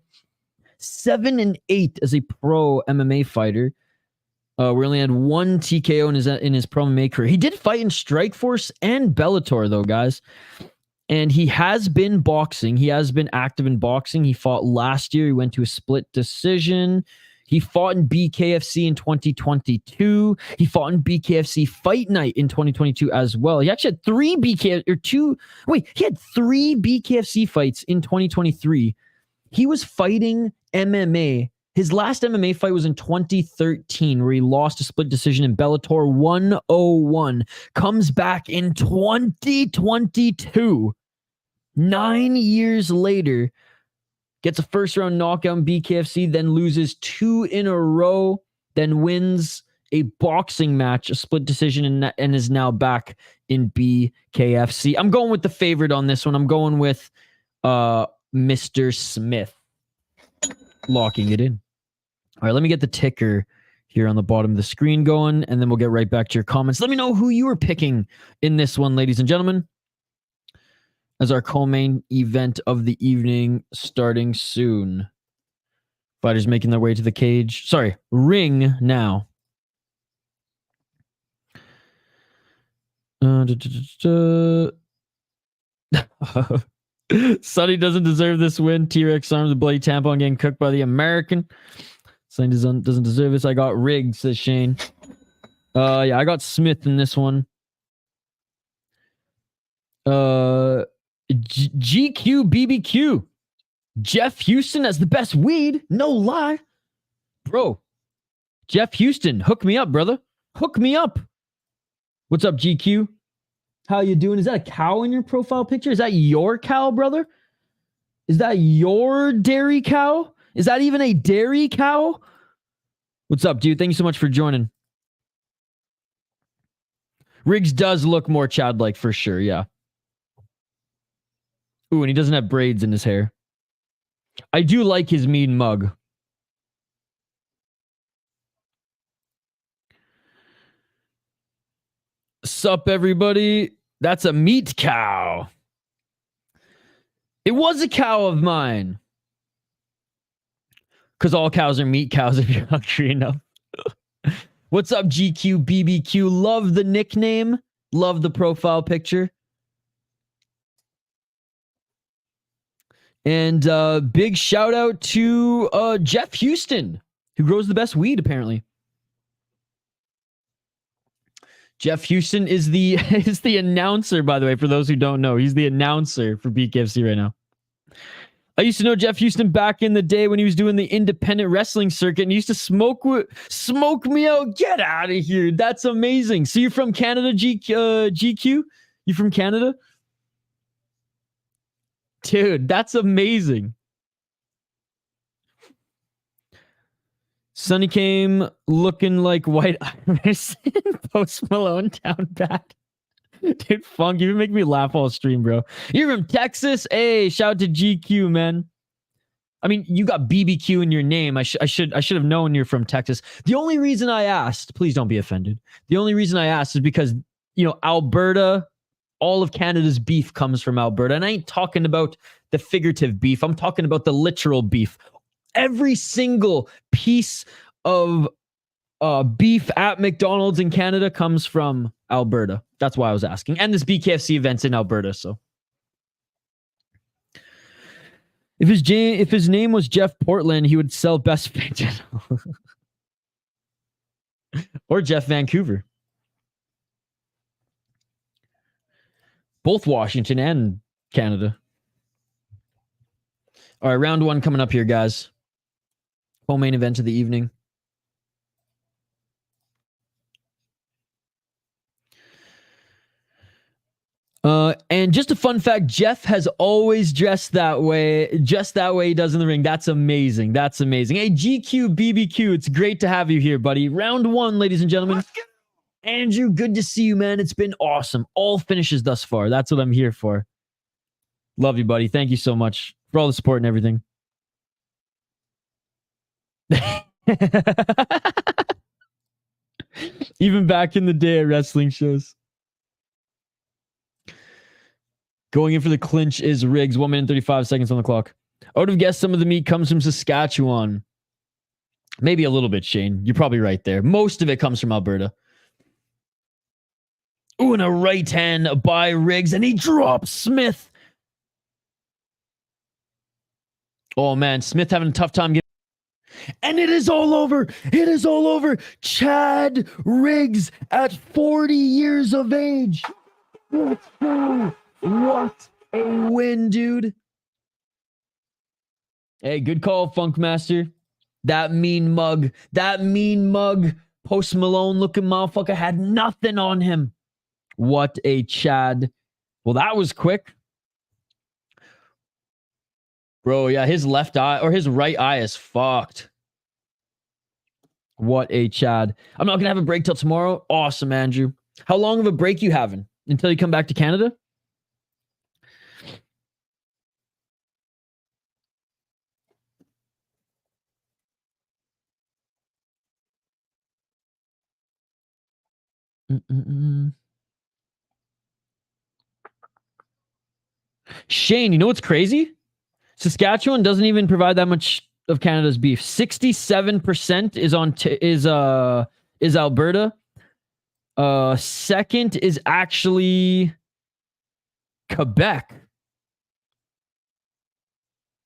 7-8 as a pro MMA fighter. We only had 1 TKO in his pro MMA career. He did fight in Strikeforce and Bellator, though, guys. And he has been boxing. He has been active in boxing. He fought last year. He went to a split decision. He fought in BKFC in 2022. He fought in BKFC Fight Night in 2022 as well. He actually had 3 BKFC fights in 2023. He was fighting MMA. His last MMA fight was in 2013, where he lost a split decision in Bellator 101. Comes back in 2022. 9 years later, gets a first-round knockout in BKFC, then loses 2 in a row, then wins a boxing match, a split decision, and is now back in BKFC. I'm going with the favorite on this one. I'm going with Mr. Smith. Locking it in. All right, let me get the ticker here on the bottom of the screen going, and then we'll get right back to your comments. Let me know who you are picking in this one, ladies and gentlemen, as our co-main event of the evening starting soon. Fighters making their way to the cage. Sorry, ring now. Sonny doesn't deserve this win. T-Rex arms the bloody tampon getting cooked by the American. Sonny doesn't deserve this. I got rigged, says Shane. Yeah, I got Smith in this one. GQ BBQ. Jeff Houston has the best weed. No lie. Bro. Jeff Houston, hook me up, brother. Hook me up. What's up, GQ? How you doing? Is that a cow in your profile picture? Is that your cow, brother? Is that your dairy cow? Is that even a dairy cow? What's up, dude? Thank you so much for joining. Riggs does look more childlike for sure, yeah. Ooh, and he doesn't have braids in his hair. I do like his mean mug. Sup, everybody? That's a meat cow. It was a cow of mine. Because all cows are meat cows if you're hungry enough. What's up, GQ BBQ? Love the nickname. Love the profile picture. And big shout out to Jeff Houston, who grows the best weed, apparently. Jeff Houston is the announcer, by the way, for those who don't know. He's the announcer for BKFC right now. I used to know Jeff Houston back in the day when he was doing the independent wrestling circuit, and he used to smoke me out. Get out of here. That's amazing. So you're from Canada, GQ? You from Canada? Dude, that's amazing. Sonny came looking like White Iris in Post Malone down bad. Dude, Funk, you make me laugh all stream, bro. You're from Texas? Hey, shout out to GQ, man. I mean, you got BBQ in your name. I should have known you're from Texas. The only reason I asked, please don't be offended. The only reason I asked is because, you know, Alberta, all of Canada's beef comes from Alberta. And I ain't talking about the figurative beef. I'm talking about the literal beef. Every single piece of beef at McDonald's in Canada comes from Alberta. That's why I was asking. And this BKFC event's in Alberta, so. If his name was Jeff Portland, he would sell Best Fiction. Or Jeff Vancouver. Both Washington and Canada. All right, round one coming up here, guys. Home main event of the evening. And just a fun fact, Jeff has always dressed that way, just that way he does in the ring. That's amazing. That's amazing. Hey, GQ, BBQ, it's great to have you here, buddy. Round one, ladies and gentlemen. Andrew, good to see you, man. It's been awesome. All finishes thus far. That's what I'm here for. Love you, buddy. Thank you so much for all the support and everything. Even back in the day at wrestling shows. Going in for the clinch is Riggs. 1 minute 35 seconds on the clock. I would have guessed some of the meat comes from Saskatchewan. Maybe a little bit, Shane. You're probably right there. Most of it comes from Alberta. Ooh, and a right hand by Riggs, and he drops Smith. Oh, man. Smith having a tough time getting... And it is all over. It is all over. Chad Riggs at 40 years of age. Let's go. What a win, dude. Hey, good call, Funkmaster. That mean mug. Post Malone looking motherfucker had nothing on him. What a Chad. Well, that was quick. Bro, yeah, his left eye or his right eye is fucked. What a Chad. I'm not going to have a break till tomorrow. Awesome, Andrew. How long of a break you having? Until you come back to Canada? Shane, you know what's crazy? Saskatchewan doesn't even provide that much of Canada's beef. 67% is Alberta. Second is actually Quebec.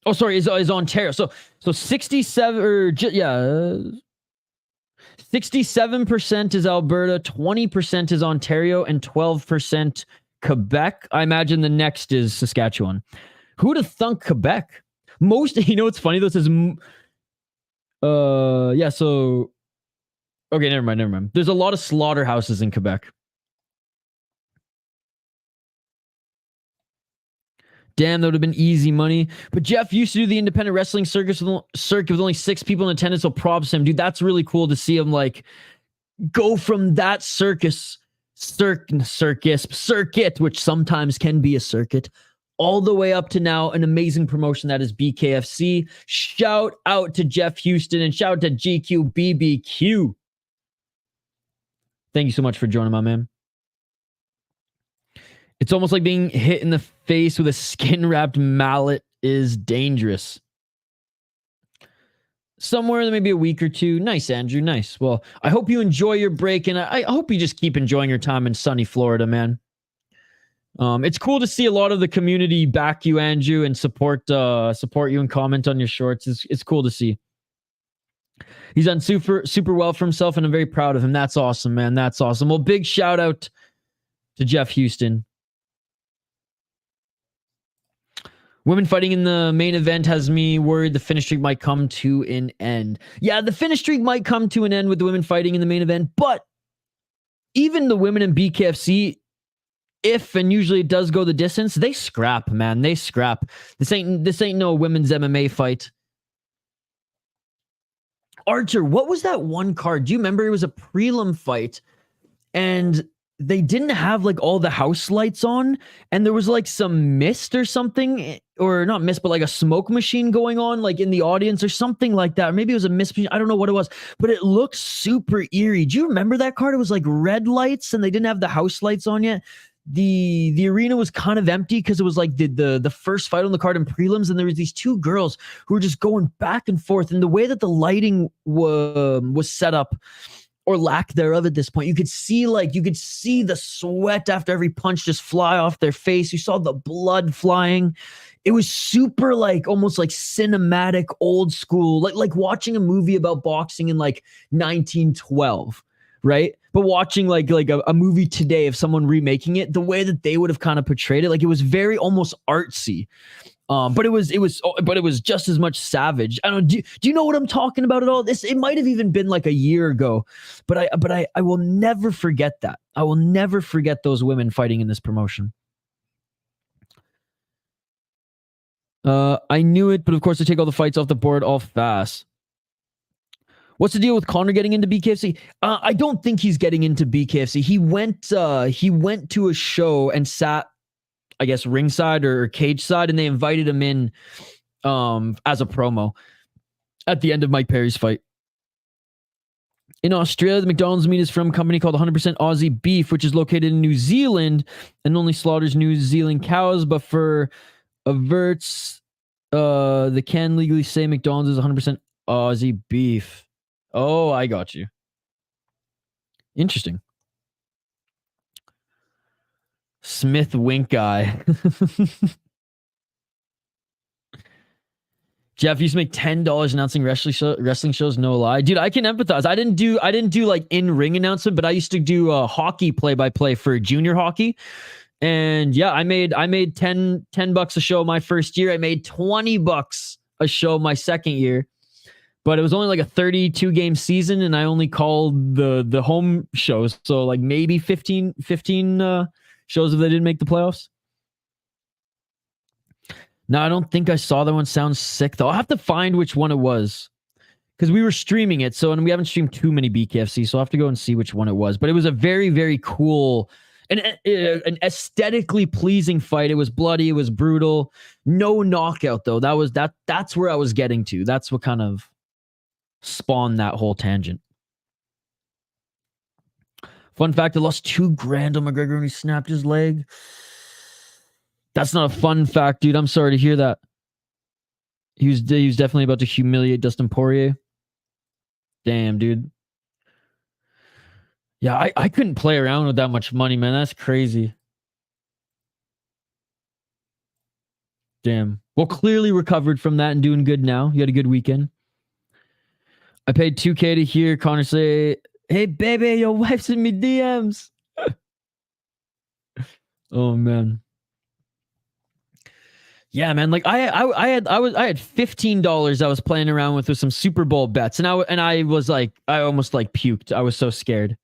Oh, sorry, is Ontario. So 67 or 67% is Alberta, 20% is Ontario, and 12% Quebec. I imagine the next is Saskatchewan. Who'd have thunk Quebec? Most, you know what's funny though? It says, yeah, so, okay, never mind. There's a lot of slaughterhouses in Quebec. Damn, that would have been easy money. But Jeff used to do the independent wrestling circuit with only 6 people in attendance, so props him. Dude, that's really cool to see him, like, go from that circuit, which sometimes can be a circuit, all the way up to now an amazing promotion that is BKFC. Shout out to Jeff Houston and shout out to GQ BBQ. Thank you so much for joining, my man. It's almost like being hit in the face with a skin-wrapped mallet is dangerous. Somewhere, maybe a week or two. Nice, Andrew. Nice. Well, I hope you enjoy your break, and I hope you just keep enjoying your time in sunny Florida, man. It's cool to see a lot of the community back you, Andrew, and support you and comment on your shorts. It's cool to see. He's done super well for himself, and I'm very proud of him. That's awesome, man. That's awesome. Well, big shout out to Jeff Houston. Women fighting in the main event has me worried the finish streak might come to an end. Yeah, the finish streak might come to an end with the women fighting in the main event, but even the women in BKFC, if and usually it does go the distance, they scrap, man. They scrap. This ain't no women's MMA fight. Archer, what was that one card? Do you remember? It was a prelim fight, and they didn't have like all the house lights on, and there was like some mist or something, or not mist, but like a smoke machine going on like in the audience or something like that. Or maybe it was a mist machine. I don't know what it was, but it looked super eerie. Do you remember that card? It was like red lights and they didn't have the house lights on yet. The arena was kind of empty because it was like the first fight on the card in prelims, and there was these 2 girls who were just going back and forth, and the way that the lighting was set up, or lack thereof at this point, you could see the sweat after every punch just fly off their face. You saw the blood flying. It was super like almost like cinematic, old school, like watching a movie about boxing in like 1912, right? But watching like a movie today of someone remaking it, the way that they would have kind of portrayed it, like it was very almost artsy. But it was just as much savage. I don't know. Do you know what I'm talking about at all? It might have even been like a year ago, but I will never forget that. I will never forget those women fighting in this promotion. I knew it, but of course I take all the fights off the board all fast. What's the deal with Connor getting into BKFC? I don't think he's getting into BKFC. He went to a show and sat, I guess, ringside or cage side, and they invited him in as a promo at the end of Mike Perry's fight. In Australia, the McDonald's meat is from a company called 100% Aussie Beef, which is located in New Zealand and only slaughters New Zealand cows, but for averts, they can legally say McDonald's is 100% Aussie beef. Oh, I got you. Interesting. Smith Wink guy. Jeff used to make $10 announcing wrestling shows. No lie, dude. I can empathize. I didn't do like in-ring announcement, but I used to do hockey play-by-play for junior hockey. And yeah, I made $10 a show my first year. I made $20 a show my second year. But it was only like a 32 game season, and I only called the home shows. So like maybe 15 shows if they didn't make the playoffs. No, I don't think I saw that one. Sounds sick though. I'll have to find which one it was, because we were streaming it. So, and we haven't streamed too many BKFC, so I'll have to go and see which one it was. But it was a very, very cool and an aesthetically pleasing fight. It was bloody. It was brutal. No knockout though. That's where I was getting to. That's what kind of spawned that whole tangent. Fun fact, I lost $2,000 on McGregor when he snapped his leg. That's not a fun fact, dude. I'm sorry to hear that. He was definitely about to humiliate Dustin Poirier. Damn, dude. Yeah, I couldn't play around with that much money, man. That's crazy. Damn. Well, clearly recovered from that and doing good now. You had a good weekend. I paid $2K to hear Connor say, "Hey, baby, your wife's in me DMs." Oh, man. Yeah, man. Like I had $15 I was playing around with some Super Bowl bets, and I was like, I almost like puked. I was so scared.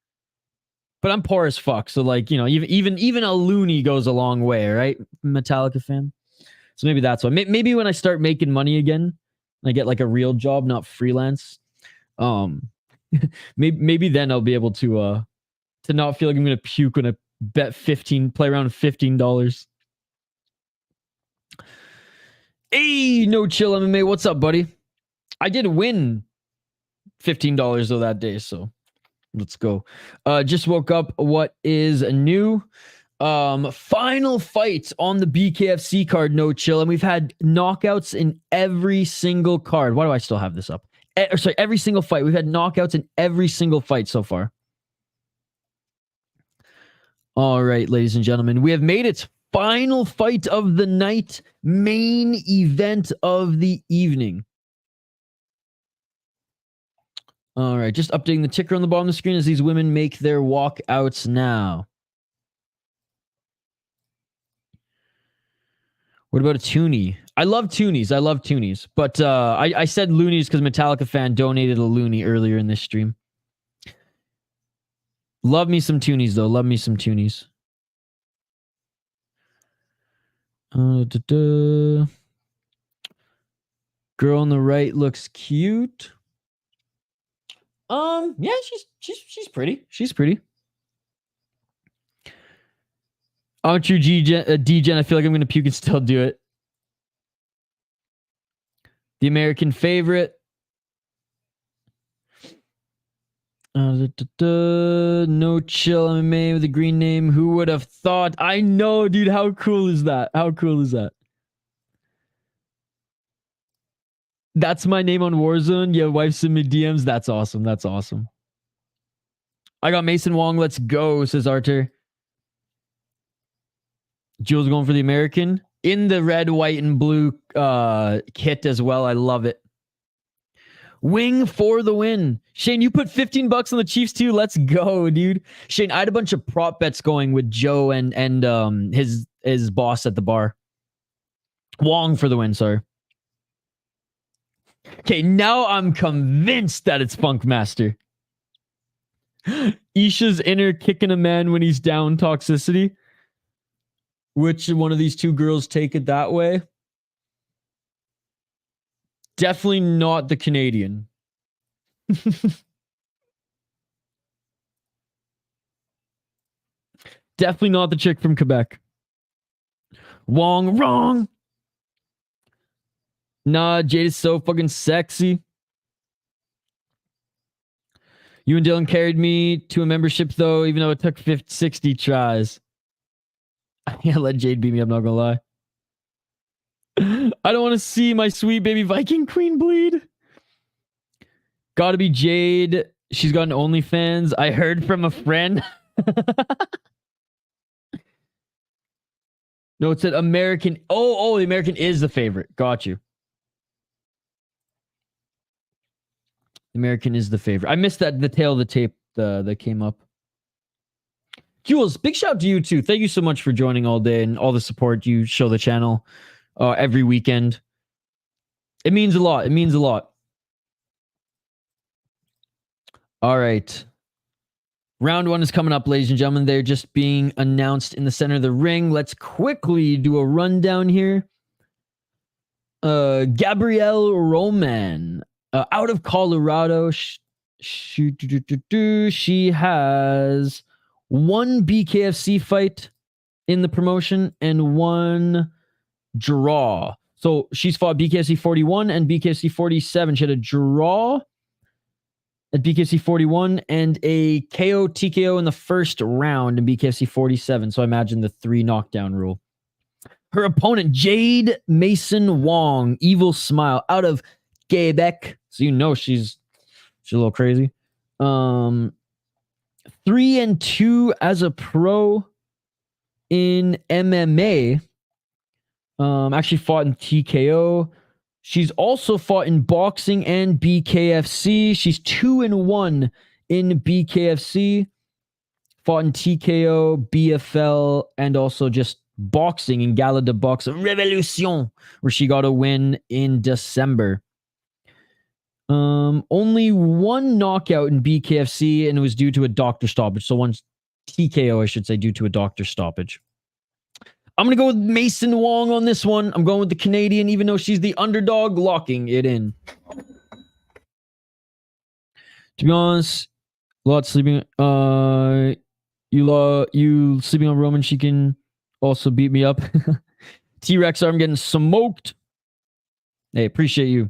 But I'm poor as fuck, so like, you know, even a loony goes a long way, right? Metallica fan. So maybe that's why. Maybe when I start making money again, I get like a real job, not freelance. Maybe then I'll be able to not feel like I'm gonna puke when I play around with $15. Hey, no chill MMA. What's up, buddy? I did win $15 though that day, so let's go. Just woke up. What is new? Final fight on the BKFC card, no chill, and we've had knockouts in every single card. Why do I still have this up? Every single fight. We've had knockouts in every single fight so far. All right, ladies and gentlemen, we have made it. Final fight of the night, main event of the evening. All right, just updating the ticker on the bottom of the screen as these women make their walkouts now. What about a toonie? I love toonies. But I said loonies because Metallica fan donated a loony earlier in this stream. Love me some toonies, though. Love me some toonies. Girl on the right looks cute. Yeah, she's pretty. She's pretty. Aren't you D-Gen? I feel like I'm gonna puke and still do it. The American favorite. No chill MMA with a green name. Who would have thought? I know, dude. How cool is that? How cool is that? That's my name on Warzone. Yeah, wife's in me DMs. That's awesome. That's awesome. I got Masson-Wong. Let's go, says Arthur. Jules going for the American in the red, white, and blue kit as well. I love it. Wing for the win. Shane, you put $15 on the Chiefs too. Let's go, dude. Shane, I had a bunch of prop bets going with Joe and his boss at the bar. Wong for the win, sorry. Okay, now I'm convinced that it's Funkmaster. Isha's inner kicking a man when he's down toxicity. Which one of these two girls take it that way? Definitely not the Canadian. Definitely not the chick from Quebec. Wong, wrong. Nah, Jade is so fucking sexy. You and Dylan carried me to a membership, though, even though it took 60 tries. Yeah, let Jade beat me, I'm not gonna lie. I don't want to see my sweet baby Viking queen bleed. Gotta be Jade. She's got an OnlyFans. I heard from a friend. No, it said American. Oh, the American is the favorite. Got you. American is the favorite. I missed that, the tail of the tape that came up. Jules, big shout out to you too. Thank you so much for joining all day and all the support you show the channel every weekend. It means a lot. It means a lot. All right. Round 1 is coming up, ladies and gentlemen. They're just being announced in the center of the ring. Let's quickly do a rundown here. Gabrielle Roman, out of Colorado. She has 1 BKFC fight in the promotion and 1 draw. So she's fought BKFC 41 and BKFC 47. She had a draw at BKFC 41 and a KO TKO in the first round in BKFC 47. So I imagine the 3 knockdown rule. Her opponent, Jade Masson-Wong, Evil Smile, out of Quebec. So you know she's a little crazy. 3-2 as a pro in MMA. Actually fought in TKO. She's also fought in boxing and BKFC. She's 2-1 in BKFC. Fought in TKO, BFL, and also just boxing in Gala de Boxe Revolution, where she got a win in December. Only 1 knockout in BKFC, and it was due to a doctor stoppage. So 1 TKO, I should say, due to a doctor stoppage. I'm going to go with Masson-Wong on this one. I'm going with the Canadian, even though she's the underdog, locking it in. To be honest, a lot sleeping. You sleeping on Roman, she can also beat me up. T-Rex arm getting smoked. Hey, appreciate you.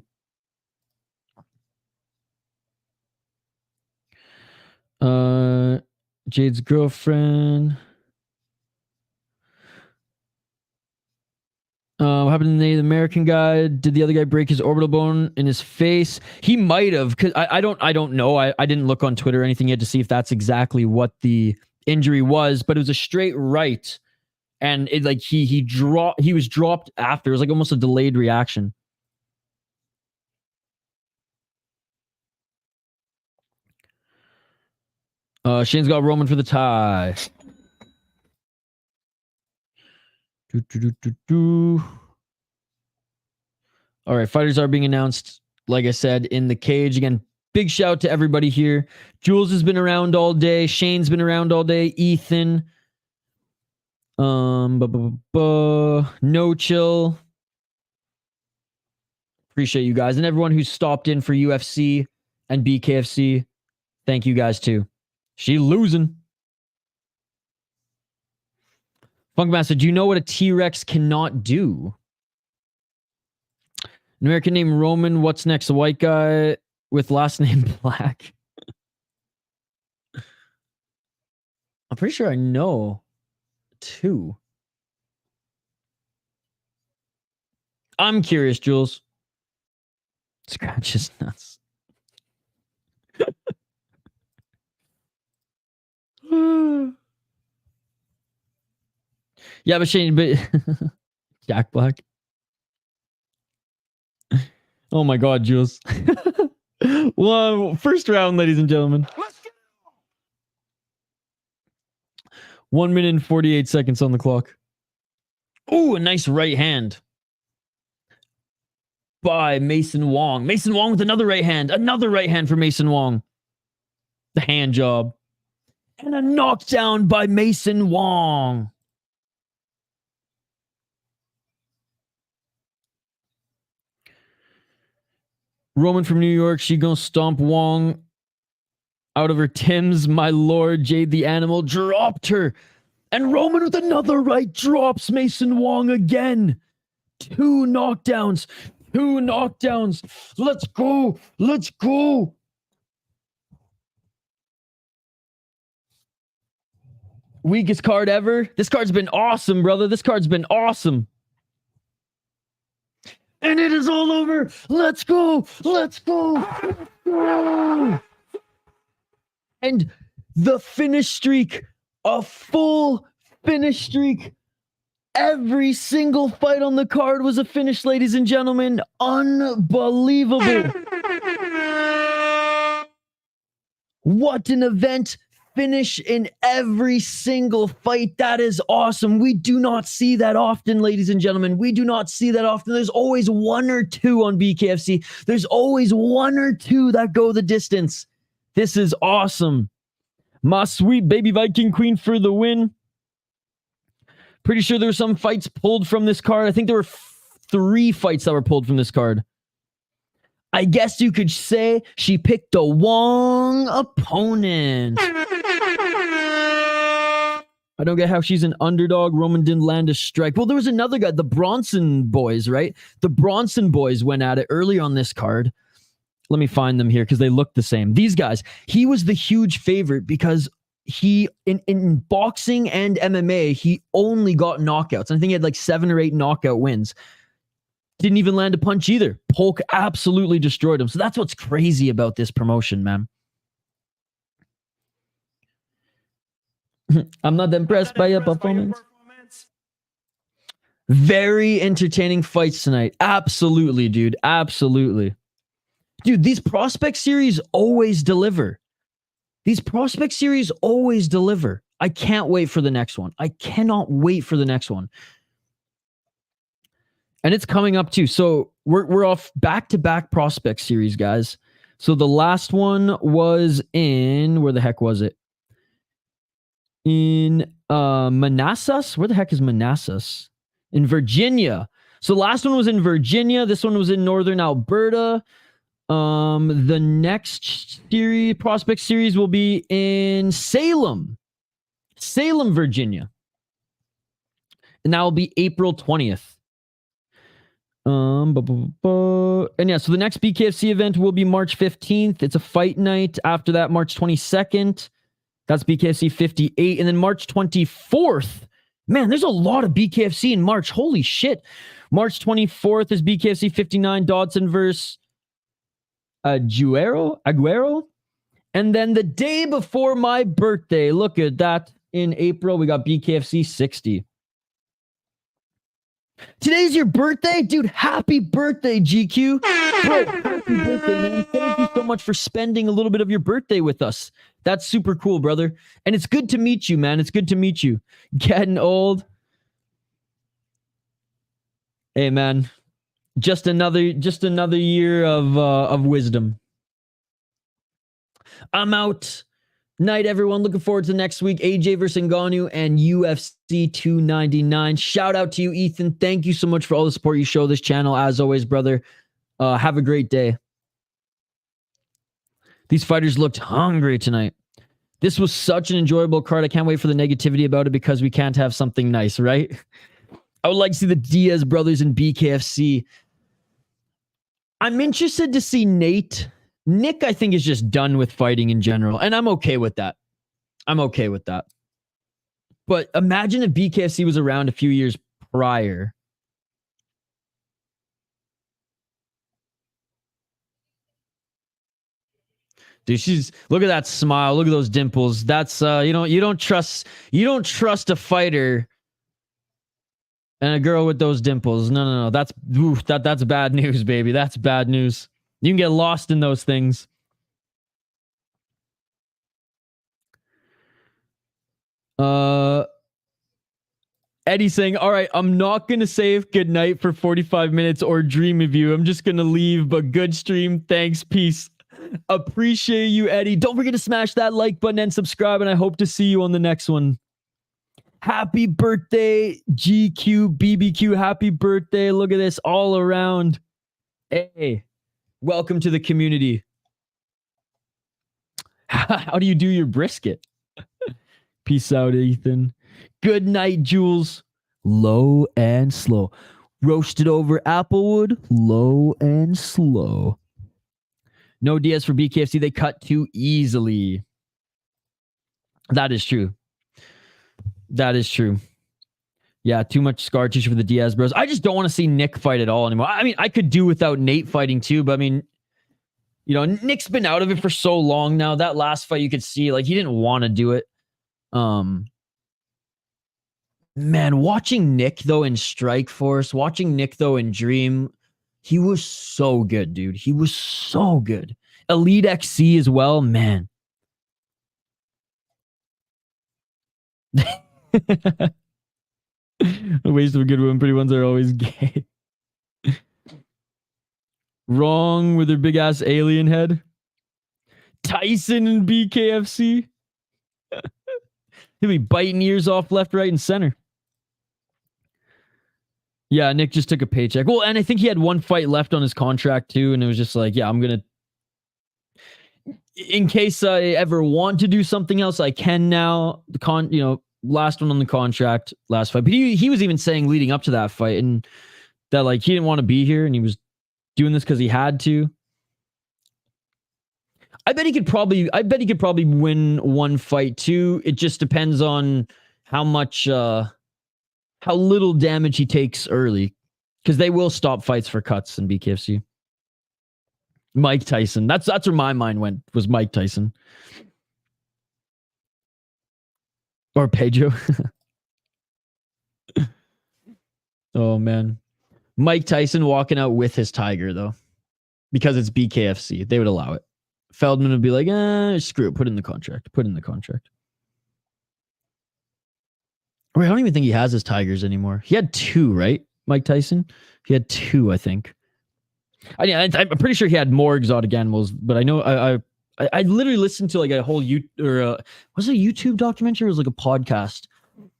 Jade's girlfriend. What happened to the American guy? Did the other guy break his orbital bone in his face? He might have, because I don't know. I didn't look on Twitter or anything yet to see if that's exactly what the injury was, but it was a straight right. And it like he was dropped after. It was like almost a delayed reaction. Shane's got Roman for the tie. All right, fighters are being announced, like I said, in the cage. Again, big shout out to everybody here. Jules has been around all day. Shane's been around all day. Ethan. No Chill. Appreciate you guys. And everyone who stopped in for UFC and BKFC. Thank you guys too. She losing. Funkmaster, do you know what a T-Rex cannot do? An American named Roman. What's next? A white guy with last name Black. I'm pretty sure I know 2. I'm curious, Jules. Scratch his nuts. Yeah, but Shane, but Jack Black. Oh my God, Jules. Well, first round, ladies and gentlemen. 1 minute and 48 seconds on the clock. Ooh, a nice right hand by Masson-Wong. Masson-Wong with another right hand. Another right hand for Masson-Wong. The hand job. And a knockdown by Masson-Wong. Roman from New York, she gonna stomp Wong out of her Tims. My lord, Jade the animal dropped her. And Roman with another right drops Masson-Wong again. 2 knockdowns. 2 knockdowns. Let's go. Let's go. Weakest card ever. This card's been awesome, brother. This card's been awesome. And it is all over. Let's go. Let's go. Let's go. And the finish streak, a full finish streak. Every single fight on the card was a finish, ladies and gentlemen. Unbelievable. What an event. Finish in every single fight. That is awesome. We do not see that often, ladies and gentlemen. We do not see that often. There's always 1 or 2 on BKFC. There's always 1 or 2 that go the distance. This is awesome. My sweet baby Viking Queen for the win. Pretty sure there were some fights pulled from this card. I think there were 3 fights that were pulled from this card. I guess you could say she picked a Wong opponent. I don't get how she's an underdog. Roman didn't land a strike. Well, there was another guy, the Bronson boys, right? The Bronson boys went at it early on this card. Let me find them here because they look the same. These guys, he was the huge favorite because he, in boxing and MMA, he only got knockouts. I think he had like 7 or 8 knockout wins. Didn't even land a punch either. Polk absolutely destroyed him. So that's what's crazy about this promotion, man. I'm not impressed by your performance. Very entertaining fights tonight. Absolutely, dude. Absolutely. Dude, these prospect series always deliver. These prospect series always deliver. I can't wait for the next one. I cannot wait for the next one. And it's coming up too. So we're off back-to-back prospect series, guys. So the last one was in, where the heck was it? In Manassas? Where the heck is Manassas? In Virginia. So the last one was in Virginia. This one was in northern Alberta. The next series, prospect series, will be in Salem, Virginia. And that will be April 20th. And yeah, so the next BKFC event will be March 15th. It's a fight night. After that, March 22nd. That's BKFC 58. And then March 24th. Man, there's a lot of BKFC in March. Holy shit. March 24th is BKFC 59, Dodson versus Aguero. And then the day before my birthday, look at that, in April, we got BKFC 60. Today's your birthday? Dude, happy birthday, GQ. Bro, happy birthday, man. Thank you so much for spending a little bit of your birthday with us. That's super cool, brother. And it's good to meet you, man. It's good to meet you. Getting old. Hey, man. Just another year of wisdom. I'm out. Night, everyone. Looking forward to next week. AJ versus Ngannou and UFC 299. Shout out to you, Ethan. Thank you so much for all the support you show this channel. As always, brother. Have a great day. These fighters looked hungry tonight. This was such an enjoyable card. I can't wait for the negativity about it because we can't have something nice, right? I would like to see the Diaz brothers in BKFC. I'm interested to see Nate. Nick, I think, is just done with fighting in general, and I'm okay with that. But imagine if BKFC was around a few years prior. Dude, look at that smile. Look at those dimples. That's you don't trust a fighter and a girl with those dimples. No. That's bad news, baby. That's bad news. You can get lost in those things. Eddie saying, all right, I'm not going to say goodnight for 45 minutes or dream of you. I'm just going to leave, but good stream. Thanks. Peace. Appreciate you, Eddie. Don't forget to smash that like button and subscribe, and I hope to see you on the next one. Happy birthday, GQ, BBQ. Happy birthday. Look at this all around. Hey. Welcome to the community. How do you do your brisket? Peace out, Ethan. Good night, Jules. Low and slow. Roasted over applewood, low and slow. No Diaz for BKFC. They cut too easily. That is true. That is true. Yeah, too much scar tissue for the Diaz bros. I just don't want to see Nick fight at all anymore. I mean, I could do without Nate fighting too, but I mean, you know, Nick's been out of it for so long now. That last fight you could see, like, he didn't want to do it. Man, watching Nick though in Strike Force, watching Nick though in Dream, he was so good, dude. He was so good. Elite XC as well, man. A waste of a good one. Pretty ones are always gay. Wrong with their big ass alien head. Tyson and BKFC. He'll be biting ears off left, right, and center. Yeah, Nick just took a paycheck. Well, and I think he had one fight left on his contract too, and it was just like, yeah, I'm gonna, in case I ever want to do something else, I can now. Last one on the contract, last fight. But he was even saying leading up to that fight, and that like he didn't want to be here, and he was doing this because he had to. I bet he could probably win one fight too. It just depends on how little damage he takes early, because they will stop fights for cuts in BKFC. Mike Tyson. That's where my mind went, was Mike Tyson. Or Pedro. Oh, man. Mike Tyson walking out with his tiger, though. Because it's BKFC. They would allow it. Feldman would be like, screw it. Put it in the contract. Put it in the contract. Wait, I don't even think he has his tigers anymore. He had 2, right? Mike Tyson? He had 2, I think. I'm pretty sure he had more exotic animals, but I know I literally listened to like a whole was it a YouTube documentary? It was like a podcast,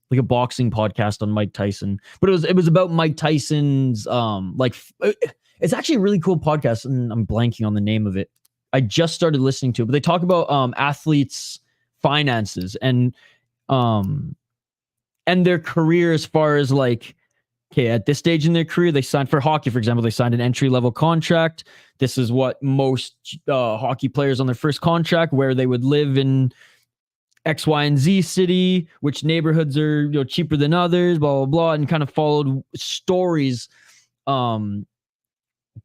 like a boxing podcast on Mike Tyson. But it was about Mike Tyson's it's actually a really cool podcast, and I'm blanking on the name of it. I just started listening to it, but they talk about athletes' finances and their career, as far as like, okay, at this stage in their career, they signed for hockey, for example, they signed an entry-level contract. This is what most hockey players on their first contract, where they would live in X, Y, and Z city, which neighborhoods are cheaper than others, blah, blah, blah, and kind of followed stories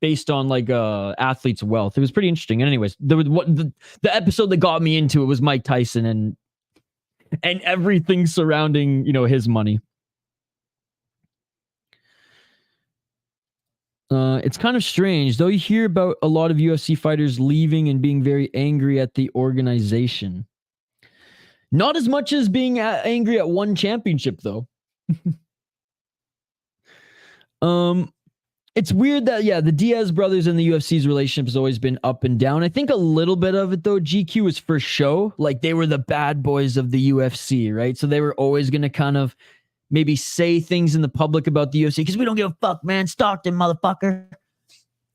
based on like athletes' wealth. It was pretty interesting. And anyways, the episode that got me into it was Mike Tyson and everything surrounding, his money. It's kind of strange, though. You hear about a lot of UFC fighters leaving and being very angry at the organization. Not as much as being angry at one championship, though. It's weird that, the Diaz brothers and the UFC's relationship has always been up and down. I think a little bit of it, though, GQ was for show. Like, they were the bad boys of the UFC, right? So they were always going to kind of maybe say things in the public about the UFC because we don't give a fuck, man. Stockton, motherfucker.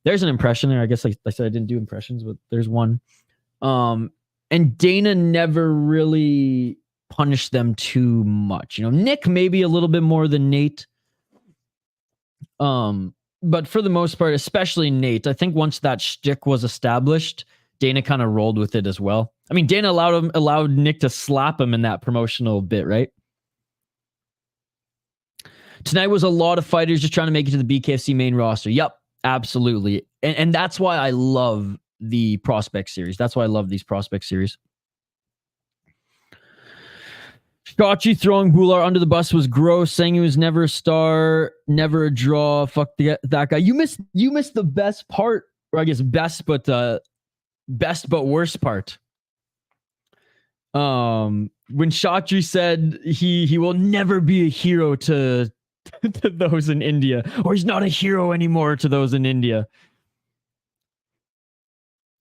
There's an impression there. I guess I said I didn't do impressions, but there's one. And Dana never really punished them too much. Nick maybe a little bit more than Nate. But for the most part, especially Nate, I think once that shtick was established, Dana kind of rolled with it as well. I mean, Dana allowed Nick to slap him in that promotional bit, right? Tonight was a lot of fighters just trying to make it to the BKFC main roster. Yep, absolutely. And that's why I love the prospect series. That's why I love these prospect series. Scotchy throwing Bular under the bus was gross, saying he was never a star, never a draw. Fuck that guy. You missed the best part, or I guess best but worst part. When Chatri said he will never be a hero to those in India, or he's not a hero anymore to those in India.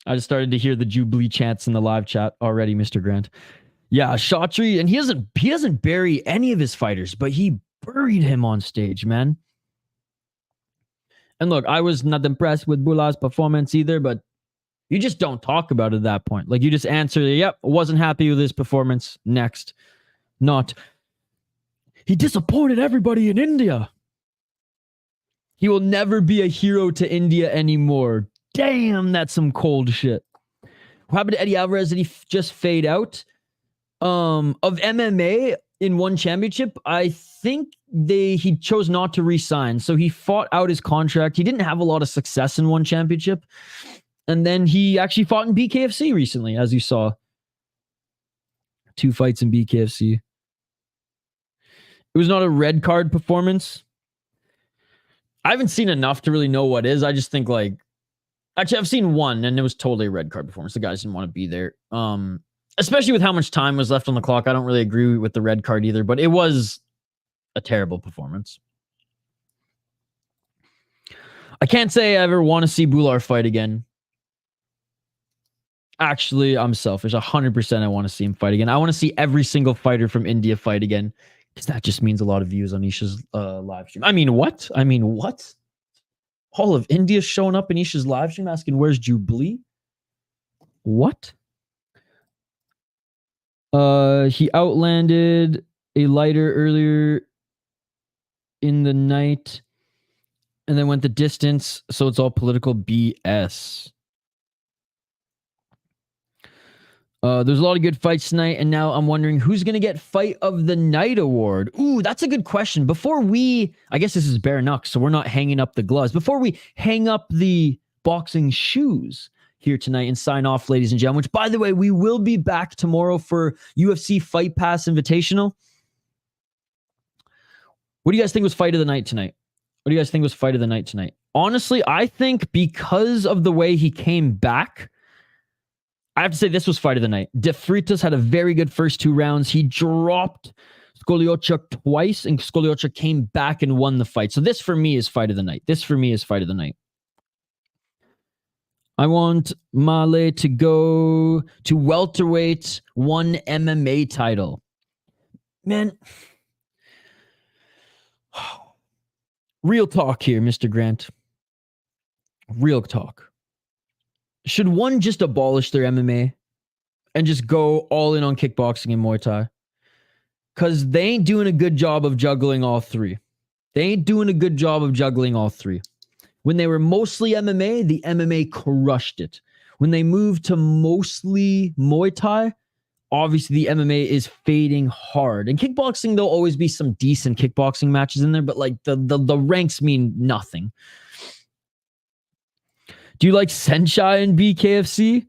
I just started to hear the Jubilee chants in the live chat already, Mr. Grant. Yeah, Chatri, and he doesn't bury any of his fighters, but he buried him on stage, man. And look, I was not impressed with Bula's performance either, but you just don't talk about it at that point. Like, you just answer, yep, wasn't happy with his performance. Next. Not, he disappointed everybody in India. He will never be a hero to India anymore. Damn, that's some cold shit. What happened to Eddie Alvarez? Did he just fade out? Of MMA in one championship, I think he chose not to re-sign. So he fought out his contract. He didn't have a lot of success in one championship. And then he actually fought in BKFC recently, as you saw. 2 fights in BKFC. It was not a red card performance. I haven't seen enough to really know what is. I just think like... Actually, I've seen one, and it was totally a red card performance. The guys didn't want to be there. Especially with how much time was left on the clock. I don't really agree with the red card either, but it was a terrible performance. I can't say I ever want to see Bular fight again. Actually, I'm selfish. 100% I want to see him fight again. I want to see every single fighter from India fight again, because that just means a lot of views on Isha's live stream. I mean, what? All of India showing up in Isha's live stream asking, where's Jubilee? What? He outlanded a lighter earlier in the night and then went the distance, so it's all political BS. There's a lot of good fights tonight, and now I'm wondering who's going to get Fight of the Night award. Ooh, that's a good question. Before I guess this is bare knucks, so we're not hanging up the gloves. Before we hang up the boxing shoes here tonight and sign off, ladies and gentlemen, which, by the way, we will be back tomorrow for UFC Fight Pass Invitational. What do you guys think was Fight of the Night tonight? Honestly, I think because of the way he came back, I have to say this was Fight of the Night. Freitas had a very good first 2 rounds. He dropped Socholotiuk twice, and Socholotiuk came back and won the fight. So this for me is Fight of the Night. I want Male to go to welterweight, 1 MMA title. Man. Real talk here, Mr. Grant. Real talk. Should one just abolish their MMA and just go all in on kickboxing and Muay Thai? Because they ain't doing a good job of juggling all 3. When they were mostly MMA, the MMA crushed it. When they moved to mostly Muay Thai, obviously the MMA is fading hard. And kickboxing, there'll always be some decent kickboxing matches in there, but like the ranks mean nothing. Do you like Senshai in BKFC?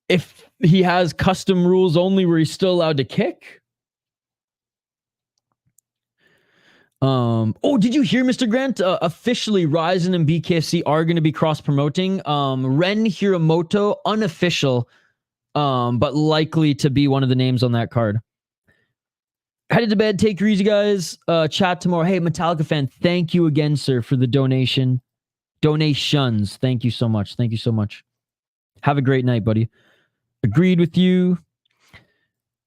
If he has custom rules only where he's still allowed to kick? Oh, did you hear, Mr. Grant? Officially, Ryzen and BKFC are going to be cross-promoting. Ren Hiramoto, unofficial, but likely to be one of the names on that card. Headed to bed. Take it easy, guys. Chat tomorrow. Hey, Metallica fan, thank you again, sir, for the donation. Donations. Thank you so much. Have a great night, buddy. Agreed with you.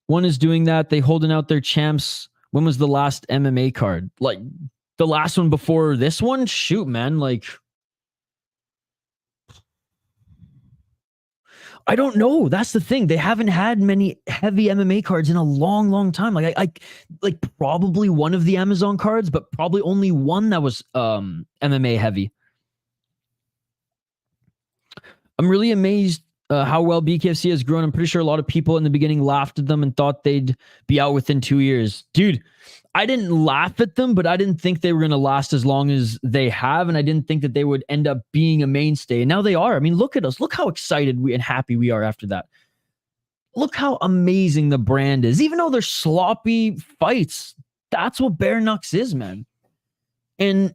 One is doing that. They holding out their champs. When was the last MMA card? Like the last one before this one? Shoot, man. Like, I don't know. That's the thing. They haven't had many heavy MMA cards in a long, long time. Like probably one of the Amazon cards, but probably only one that was MMA heavy. I'm really amazed how well BKFC has grown. I'm pretty sure a lot of people in the beginning laughed at them and thought they'd be out within 2 years. Dude, I didn't laugh at them, but I didn't think they were going to last as long as they have, and I didn't think that they would end up being a mainstay. And now they are. I mean, look at us. Look how excited and happy we are after that. Look how amazing the brand is. Even though they're sloppy fights, that's what Bare Knucks is, man. And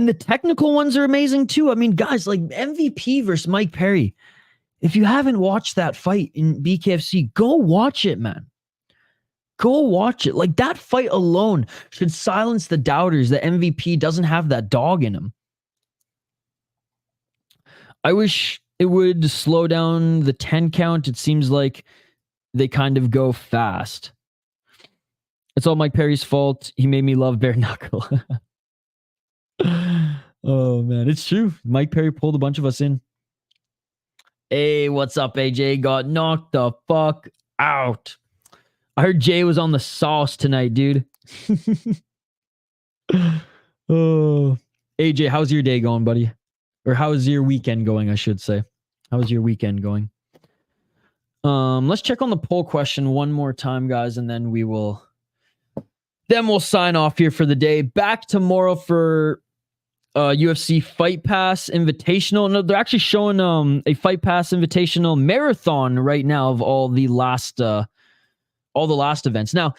the technical ones are amazing too. I mean, guys, like MVP versus Mike Perry. If you haven't watched that fight in BKFC, go watch it, man. Go watch it. Like, that fight alone should silence the doubters that MVP doesn't have that dog in him. I wish it would slow down the 10 count. It seems like they kind of go fast. It's all Mike Perry's fault. He made me love Bare Knuckle. Oh man, it's true. Mike Perry pulled a bunch of us in. Hey, what's up, AJ? Got knocked the fuck out. I heard Jay was on the sauce tonight, dude. Oh, AJ, how's your day going, buddy? Or how's your weekend going, I should say. How's your weekend going? Let's check on the poll question one more time, guys, and then we'll sign off here for the day. Back tomorrow for UFC Fight Pass Invitational. No, they're actually showing a Fight Pass Invitational marathon right now of all the last events. Now,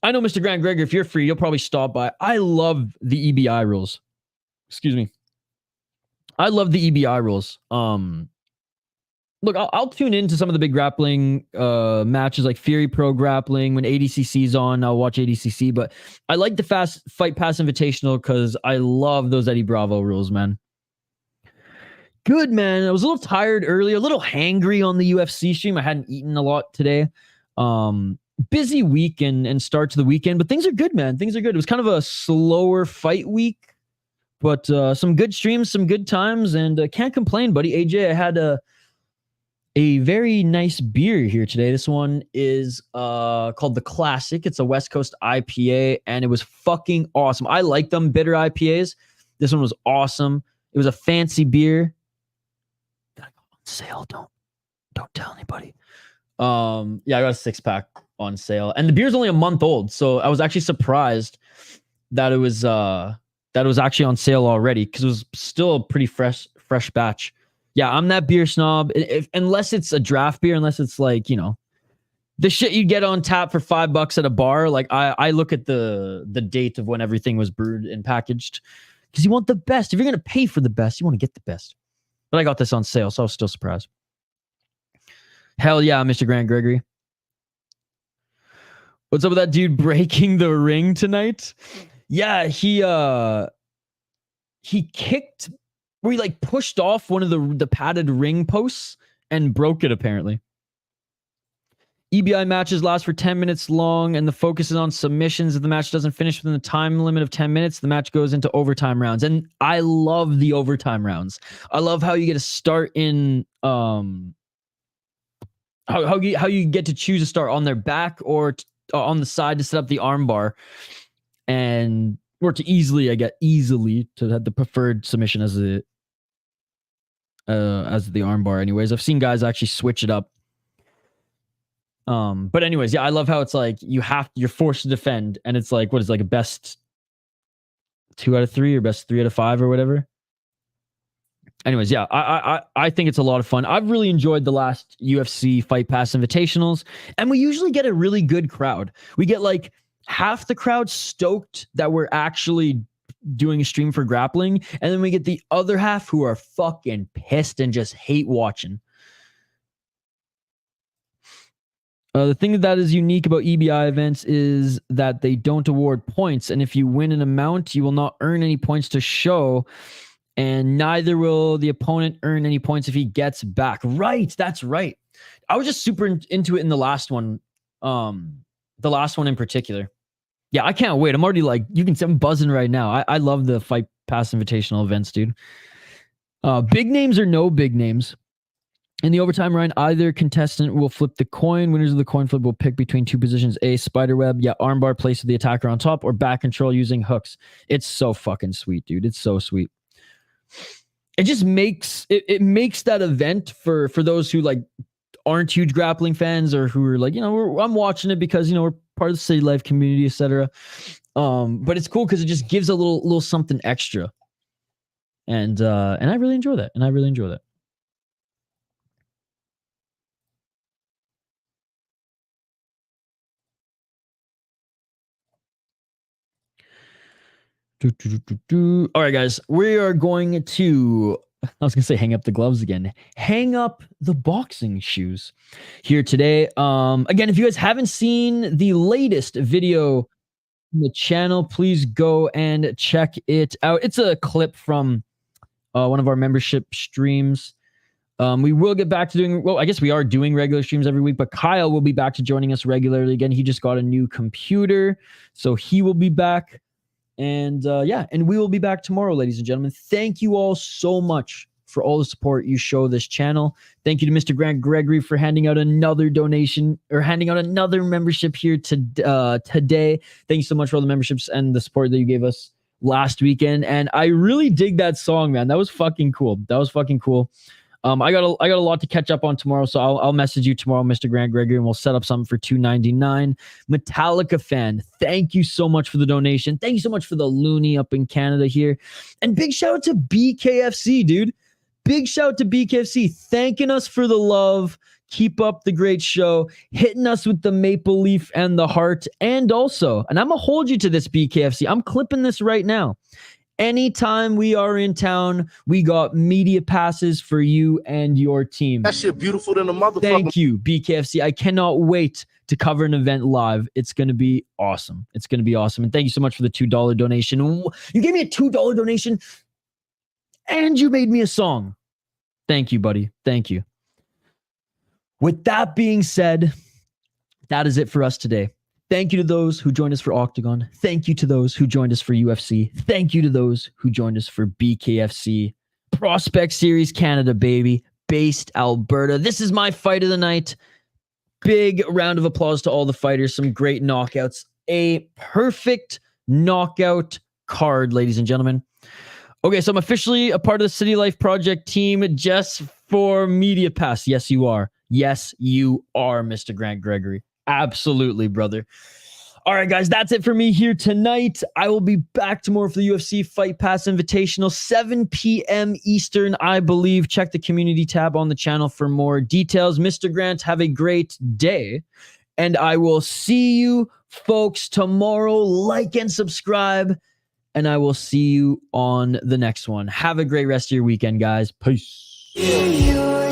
I know Mr. Grant Gregor, if you're free, you'll probably stop by. I love the EBI rules. Excuse me. I love the EBI rules. Look, I'll tune into some of the big grappling matches like Fury Pro Grappling. When ADCC's on, I'll watch ADCC. But I like the Fast Fight Pass Invitational because I love those Eddie Bravo rules, man. Good, man. I was a little tired earlier, a little hangry on the UFC stream. I hadn't eaten a lot today. Busy week and start to the weekend, but things are good, man. Things are good. It was kind of a slower fight week, but some good streams, some good times, and can't complain, buddy. AJ, I had a very nice beer here today. This one is called the Classic. It's a West Coast IPA, and it was fucking awesome. I like them bitter IPAs. This one was awesome. It was a fancy beer. Gotta go on sale. Don't tell anybody. Yeah, I got a 6-pack on sale, and the beer's only a month old, so I was actually surprised that it was actually on sale already because it was still a pretty fresh batch. Yeah, I'm that beer snob. Unless it's a draft beer, unless it's like, you know, the shit you get on tap for $5 at a bar. Like I look at the date of when everything was brewed and packaged because you want the best. If you're gonna pay for the best, you want to get the best. But I got this on sale, so I was still surprised. Hell yeah, Mr. Grant Gregory. What's up with that dude breaking the ring tonight? Yeah, he kicked where he like pushed off one of the padded ring posts and broke it apparently. EBI matches last for 10 minutes long, and the focus is on submissions. If the match doesn't finish within the time limit of 10 minutes, the match goes into overtime rounds. And I love the overtime rounds. I love how you get to start in how you get to choose to start on their back or on the side to set up the arm bar, and or to easily to have the preferred submission as the arm bar. Anyways, I've seen guys actually switch it up. But anyways, yeah, I love how it's like you're forced to defend, and it's like, what is it, like a best 2 out of 3 or best 3 out of 5 or whatever. Anyways, yeah, I think it's a lot of fun. I've really enjoyed the last UFC Fight Pass Invitationals, and we usually get a really good crowd. We get like half the crowd stoked that we're actually doing a stream for grappling, and then we get the other half who are fucking pissed and just hate watching. The thing that is unique about EBI events is that they don't award points, and if you win an amount, you will not earn any points to show, and neither will the opponent earn any points if he gets back. Right, that's right. I was just super into it in the last one. The last one in particular. Yeah, I can't wait. I'm already like, you can see I'm buzzing right now. I love the Fight Pass Invitational events, dude. Big names or no big names. In the overtime round, either contestant will flip the coin. Winners of the coin flip will pick between two positions: A, spiderweb, armbar placed with the attacker on top, or back control using hooks. It's so fucking sweet, dude. It's so sweet. It just makes it makes that event for those who like aren't huge grappling fans, or who are like, I'm watching it because we're part of the City Life community, etc. But it's cool because it just gives a little something extra, and I really enjoy that. All right, guys, we are going to, I was going to say hang up the gloves again, hang up the boxing shoes here today. Again, if you guys haven't seen the latest video on the channel, please go and check it out. It's a clip from one of our membership streams. We will get back to doing, well, I guess we are doing regular streams every week, but Kyle will be back to joining us regularly again. He just got a new computer, so he will be back. And yeah, and we will be back tomorrow, ladies and gentlemen. Thank you all so much for all the support you show this channel. Thank you to Mr. Grant Gregory for handing out another donation or handing out another membership here today. Thank you so much for all the memberships and the support that you gave us last weekend. And I really dig that song, man. That was fucking cool. I got a lot to catch up on tomorrow, so I'll message you tomorrow, Mr. Grant Gregory, and we'll set up something for $2.99. Metallica fan, thank you so much for the donation. Thank you so much for the loony up in Canada here. And big shout out to BKFC, dude. Big shout out to BKFC, thanking us for the love. Keep up the great show, hitting us with the maple leaf and the heart. And also, and I'm going to hold you to this, BKFC. I'm clipping this right now. Anytime we are in town, we got media passes for you and your team. That shit beautiful than a motherfucker. Thank you, BKFC. I cannot wait to cover an event live. It's going to be awesome. It's going to be awesome. And thank you so much for the $2 donation. You gave me a $2 donation and you made me a song. Thank you, buddy. Thank you. With that being said, that is it for us today. Thank you to those who joined us for Octagon. Thank you to those who joined us for UFC. Thank you to those who joined us for BKFC. Prospect Series Canada, baby. Based Alberta. This is my fight of the night. Big round of applause to all the fighters. Some great knockouts. A perfect knockout card, ladies and gentlemen. Okay, so I'm officially a part of the City Life Project team just for Media Pass. Yes, you are. Yes, you are, Mr. Grant Gregory. Absolutely, brother. All right, guys, that's it for me here tonight. I will be back tomorrow for the UFC Fight Pass Invitational, 7 p.m. Eastern, I believe. Check the community tab on the channel for more details. Mr. Grant, have a great day, and I will see you folks tomorrow. Like and subscribe, and I will see you on the next one. Have a great rest of your weekend, guys. Peace. Yeah.